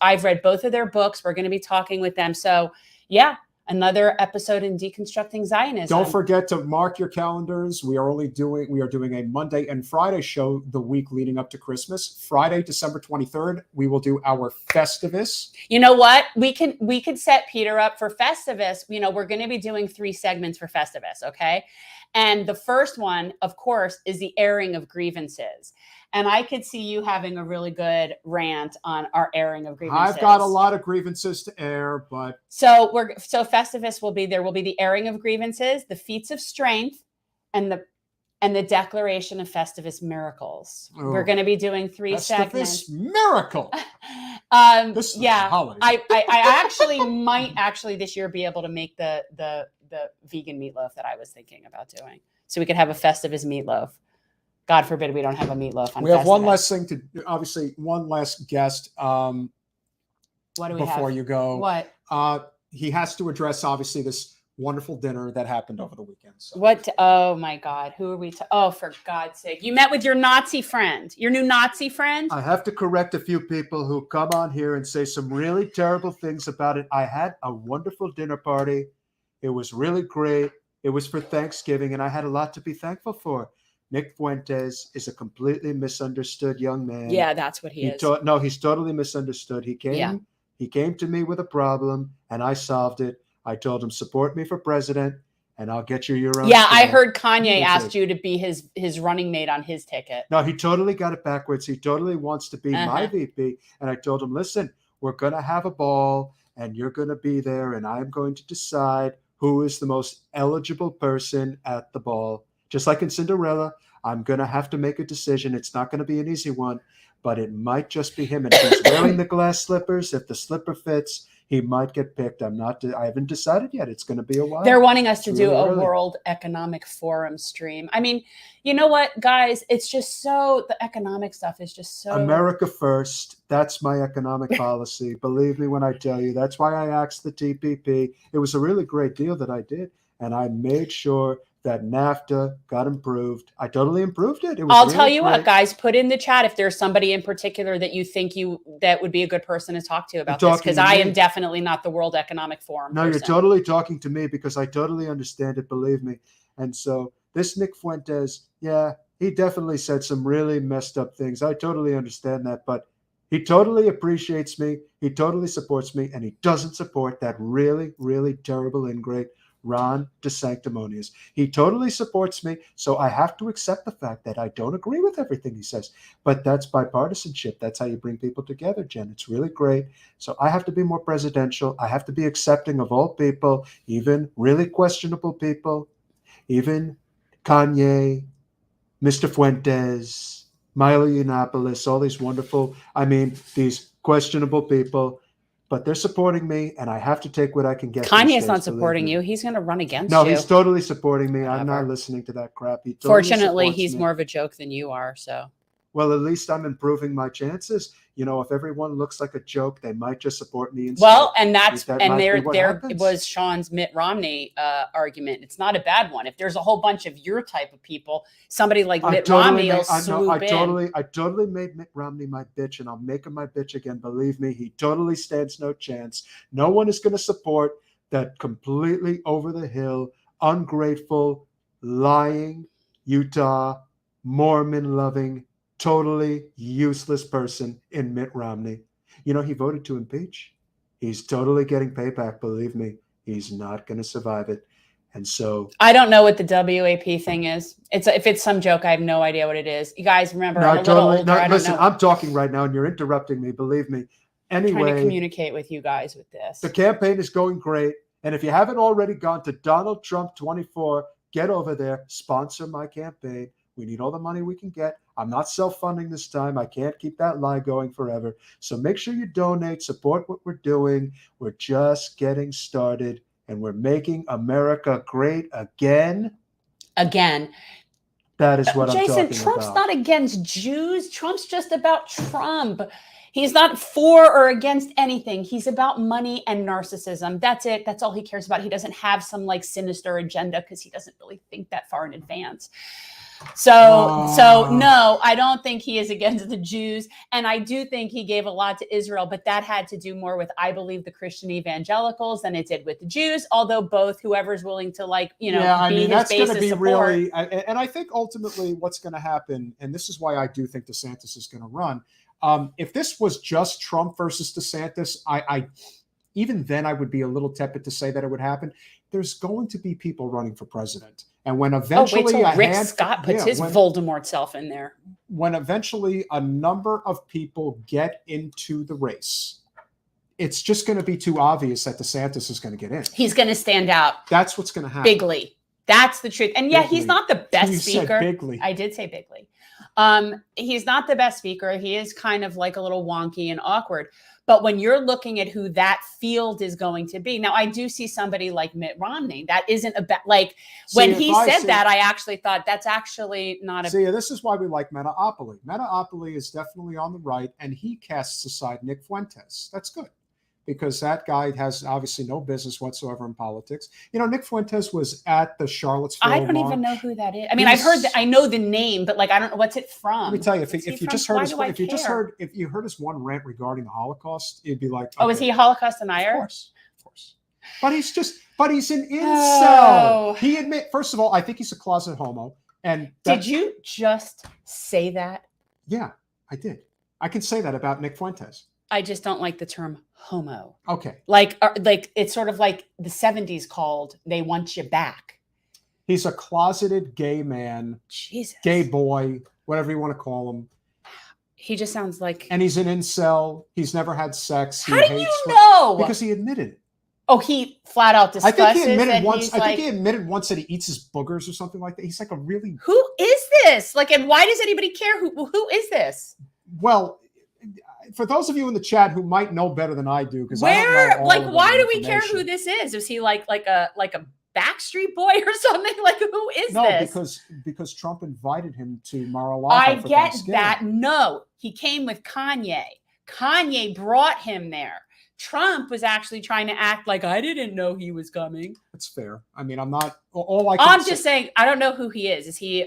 I've read both of their books. We're going to be talking with them. So yeah, another episode in Deconstructing Zionism. Don't forget to mark your calendars. We are doing a Monday and Friday show the week leading up to Christmas. Friday, December 23rd, we will do our Festivus. You know what? We could set Peter up for Festivus. You know, we're going to be doing 3 segments for Festivus, okay? And the first one, of course, is the airing of grievances. And I could see you having a really good rant on our airing of grievances. I've got a lot of grievances to air, but so Festivus will be the airing of grievances, the feats of strength, and the declaration of Festivus miracles. We're going to be doing 3 segments. Miracle. This is holiday. I actually this year be able to make the vegan meatloaf that I was thinking about doing, so we could have a Festivus meatloaf. God forbid we don't have a meatloaf on We have Festivus. one last thing to, obviously, one last guest. What do we have? Before you go? What? He has to address, obviously, this wonderful dinner that happened over the weekend. So. Oh my God. Who are we? Oh, for God's sake. You met with your Nazi friend, your new Nazi friend? I have to correct a few people who come on here and say some really terrible things about it. I had a wonderful dinner party. It was really great. It was for Thanksgiving, and I had a lot to be thankful for. Nick Fuentes is a completely misunderstood young man. Yeah, that's what he is. No, he's totally misunderstood. He came to me with a problem, and I solved it. I told him, support me for president, and I'll get you your own. Yeah, I heard Kanye asked you to be his running mate on his ticket. No, he totally got it backwards. He totally wants to be my VP. And I told him, listen, we're going to have a ball, and you're going to be there, and I'm going to decide who is the most eligible person at the ball. Just like in Cinderella, I'm going to have to make a decision. It's not going to be an easy one, but it might just be him. And if he's wearing the glass slippers, if the slipper fits, he might get picked. I haven't decided yet. It's going to be a while. They're wanting us to do a World Economic Forum stream. I mean, you know what, guys? It's just the economic stuff is just so. America first. That's my economic policy. Believe me when I tell you. That's why I asked the TPP. It was a really great deal that I did. And I made sure that NAFTA got improved. I totally improved it. I'll tell you what, guys, put in the chat if there's somebody in particular that you think that would be a good person to talk to about this, because I am definitely not the World Economic Forum person. You're totally talking to me because I totally understand it, believe me. And so this Nick Fuentes, he definitely said some really messed up things. I totally understand that, but he totally appreciates me. He totally supports me, and he doesn't support that really, really terrible ingrate Ron DeSanctimonious. He totally supports me, so I have to accept the fact that I don't agree with everything he says. But that's bipartisanship. That's how you bring people together, Jen. It's really great. So I have to be more presidential. I have to be accepting of all people, even really questionable people, even Kanye, Mr. Fuentes, Milo Yiannopoulos, all these wonderful, these questionable people. But they're supporting me, and I have to take what I can get. Kanye's not supporting you. He's going to run against you. No, he's totally supporting me. Whatever. I'm not listening to that crap. Fortunately, he's more of a joke than you are. So. Well, at least I'm improving my chances. You know, if everyone looks like a joke, they might just support me instead. Well, and there was Sean's Mitt Romney argument. It's not a bad one. If there's a whole bunch of your type of people, somebody like Mitt Romney will swoop in. I totally made Mitt Romney my bitch, and I'll make him my bitch again. Believe me, he totally stands no chance. No one is going to support that completely over the hill, ungrateful, lying, Utah, Mormon-loving, totally useless person in Mitt Romney. You know, he voted to impeach. He's totally getting payback. Believe me, he's not going to survive it. And so I don't know what the WAP thing is. If it's some joke, I have no idea what it is. You guys remember? I'm a little older. Listen, I'm talking right now, and you're interrupting me. Believe me. Anyway, I'm trying to communicate with you guys with this. The campaign is going great, and if you haven't already gone to Donald Trump 24, get over there, sponsor my campaign. We need all the money we can get. I'm not self-funding this time. I can't keep that lie going forever. So make sure you donate, support what we're doing. We're just getting started, and we're making America great again. Again. That is what I'm talking about. Jason, Trump's not against Jews. Trump's just about Trump. He's not for or against anything. He's about money and narcissism. That's it. That's all he cares about. He doesn't have some sinister agenda because he doesn't really think that far in advance. So no, I don't think he is against the Jews. And I do think he gave a lot to Israel, but that had to do more with, I believe, the Christian evangelicals than it did with the Jews, although both, whoever's willing to that's going to be support. really, and I think ultimately what's going to happen, and this is why I do think DeSantis is going to run. If this was just Trump versus DeSantis, I even then I would be a little tepid to say that it would happen. There's going to be people running for president. And when eventually wait till Rick Scott puts his Voldemort self in there. When eventually a number of people get into the race, it's just going to be too obvious that DeSantis is going to get in. He's going to stand out. That's what's going to happen. Bigly. That's the truth. And yeah, Bigly. He's not the best You speaker. said bigly. I did say bigly. He's not the best speaker. He is kind of like a little wonky and awkward. But when you're looking at who that field is going to be, now I do see somebody like Mitt Romney. That isn't when he said that, I actually thought that's actually not a. See, this is why we like Metaopoly. Metaopoly is definitely on the right, and he casts aside Nick Fuentes. That's good, because that guy has obviously no business whatsoever in politics. Nick Fuentes was at the Charlottesville. I don't even know who that is. I mean, I've heard that. I know the name, but I don't know what's it from. Let me tell you, if you heard his one rant regarding the Holocaust, it'd be like, okay. Oh, is he a Holocaust denier? Of course. But he's an incel. First of all, I think he's a closet homo. And did you just say that? Yeah, I did. I can say that about Nick Fuentes. I just don't like the term homo. Okay. Like it's sort of like the 70s called "They Want You Back." He's a closeted gay man. Jesus. Gay boy, whatever you want to call him. He just sounds like. And he's an incel. He's never had sex. How do you know? Because he admitted it. Oh, he flat out discusses. I think he admitted once that he eats his boogers or something like that. He's like a really. Who is this? And why does anybody care? Who is this? Well, for those of you in the chat who might know better than I do, because I don't know why do we care who this is? Is he like a Backstreet Boy or something? Who is this? No, because Trump invited him to Mar-a-Lago. I get that. No, he came with Kanye. Kanye brought him there. Trump was actually trying to act like I didn't know he was coming. That's fair. I mean, I'm not. I'm just saying. I don't know who he is. Is he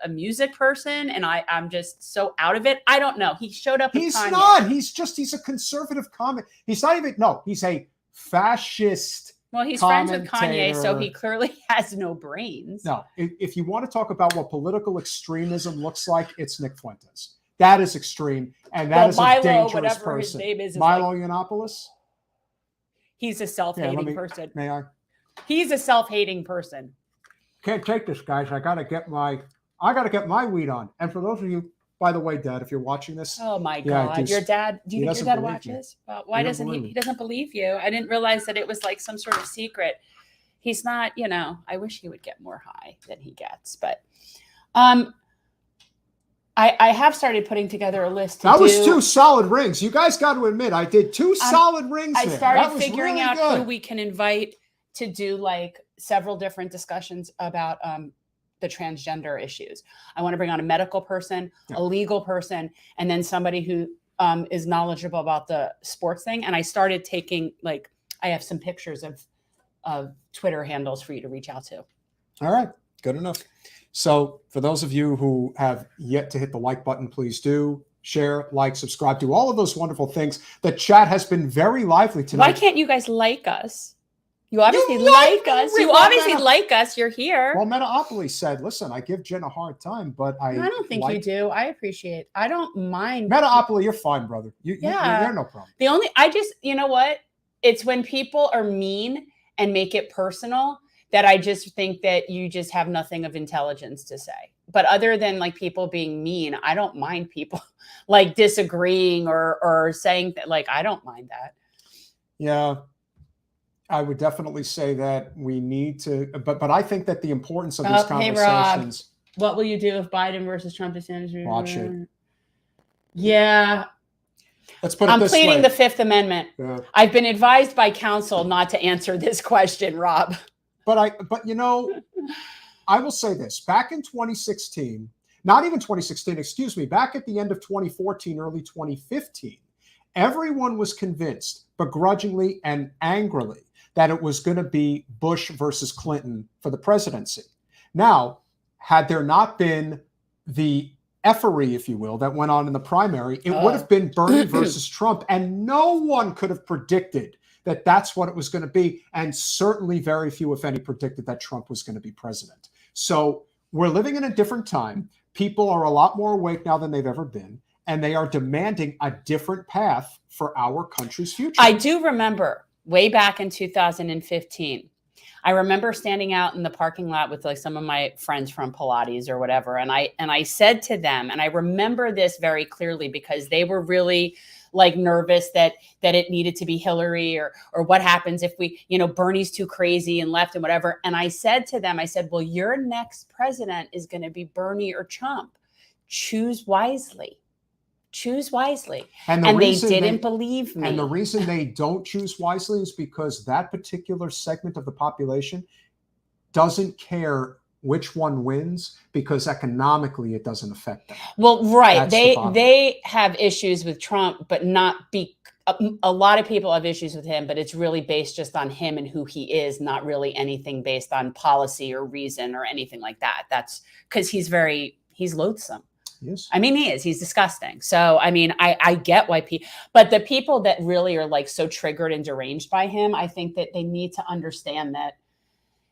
a music person? And I'm just so out of it. I don't know. He showed up. He's not. He's a conservative comic. He's not even. No, he's a fascist. Well, he's friends with Kanye, so he clearly has no brains. No, if you want to talk about what political extremism looks like, it's Nick Fuentes. That is extreme, and that is a dangerous person. His name is Milo Yiannopoulos? He's a self-hating person. May I? He's a self-hating person. Can't take this, guys. I gotta get my weed on. And for those of you, by the way, Dad, if you're watching this, oh my God, your dad. Do you think your dad watches? Well, why doesn't he? He doesn't believe you. I didn't realize that it was like some sort of secret. He's not. I wish he would get more high than he gets, but. I have started putting together a list. That was 2 solid rings. You guys got to admit, I did 2 solid rings. I started figuring out who we can invite to do several different discussions about the transgender issues. I want to bring on a medical person, a legal person, and then somebody who is knowledgeable about the sports thing. And I started taking I have some pictures of Twitter handles for you to reach out to. All right, good enough. So for those of you who have yet to hit the like button, please do share, like, subscribe, do all of those wonderful things. The chat has been very lively tonight. Why can't you guys like us? You obviously like us. You obviously like us. You're here. Well, Metaopoly said, listen, I give Jen a hard time, but I don't think you do. I appreciate. I don't mind. Metaopoly, you're fine, brother. You're no problem. You know what? It's when people are mean and make it personal that I just think that you just have nothing of intelligence to say. But other than people being mean, I don't mind people disagreeing or saying that. I don't mind that. Yeah, I would definitely say that we need to, but I think that the importance of these conversations. Hey Rob, what will you do if Biden versus Trump DeSantis? Watch it. Yeah. Let's put it this way. I'm pleading the Fifth Amendment. Yeah. I've been advised by counsel not to answer this question, Rob. But I will say this. Back in 2016, not even 2016, excuse me, back at the end of 2014, early 2015, everyone was convinced, begrudgingly and angrily, that it was going to be Bush versus Clinton for the presidency. Now, had there not been the effery, if you will, that went on in the primary, it would have been Bernie versus Trump. And no one could have predicted that that's what it was going to be. And certainly very few, if any, predicted that Trump was going to be president. So we're living in a different time. People are a lot more awake now than they've ever been. And they are demanding a different path for our country's future. I do remember way back in 2015, I remember standing out in the parking lot with like some of my friends from Pilates or whatever. And I said to them, and I remember this very clearly because they were really like nervous that it needed to be Hillary or what happens if we, Bernie's too crazy and left and whatever. And I said to them, I said, well, your next president is going to be Bernie or Trump. Choose wisely. Choose wisely. And they didn't believe me. And the reason they don't choose wisely is because that particular segment of the population doesn't care which one wins because economically it doesn't affect them. Well, right. They have issues with Trump, but not a lot of people have issues with him, but it's really based just on him and who he is, not really anything based on policy or reason or anything like that. That's because he's loathsome. Yes. I mean, he's disgusting. So, I mean, I get why but the people that really are like so triggered and deranged by him, I think that they need to understand that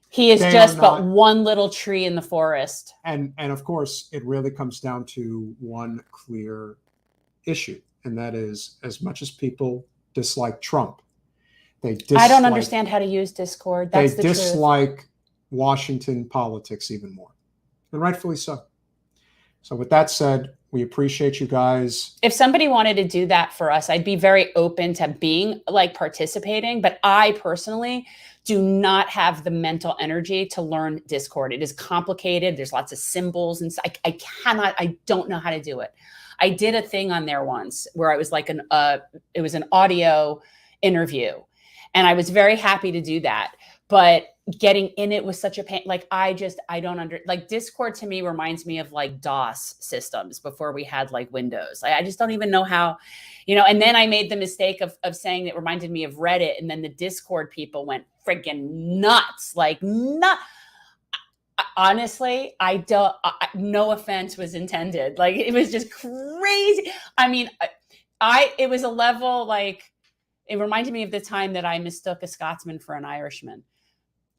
he is just but one little tree in the forest. And of course, it really comes down to one clear issue. And that is, as much as people dislike Trump, I don't understand how to use Discord. That's the truth. They dislike Washington politics even more. And rightfully so. So with that said, we appreciate you guys. If somebody wanted to do that for us, I'd be very open to being like participating. But I personally do not have the mental energy to learn Discord. It is complicated. There's lots of symbols and I don't know how to do it. I did a thing on there once where I was like it was an audio interview and I was very happy to do that. But getting in it was such a pain. Like, I don't like Discord to me reminds me of like DOS systems before we had like Windows. I just don't even know how, and then I made the mistake of saying it reminded me of Reddit. And then the Discord people went freaking nuts, honestly, no offense was intended. Like, it was just crazy. I mean, it was a level, like, it reminded me of the time that I mistook a Scotsman for an Irishman.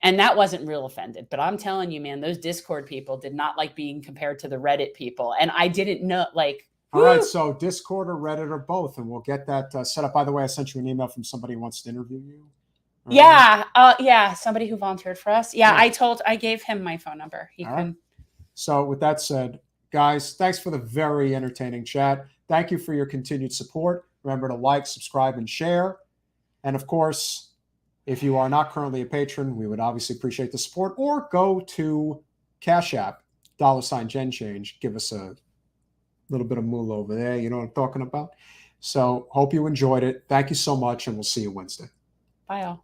And that wasn't real offended. But I'm telling you, man, those Discord people did not like being compared to the Reddit people. And I didn't know, like. All right, so Discord or Reddit or both. And we'll get that set up. By the way, I sent you an email from somebody who wants to interview you. Yeah. Somebody who volunteered for us. Yeah. I gave him my phone number. He can. So with that said, guys, thanks for the very entertaining chat. Thank you for your continued support. Remember to like, subscribe, and share. And of course, if you are not currently a patron, we would obviously appreciate the support, or go to Cash App, $GenChange. Give us a little bit of moolah over there. You know what I'm talking about? So hope you enjoyed it. Thank you so much, and we'll see you Wednesday. Bye, all.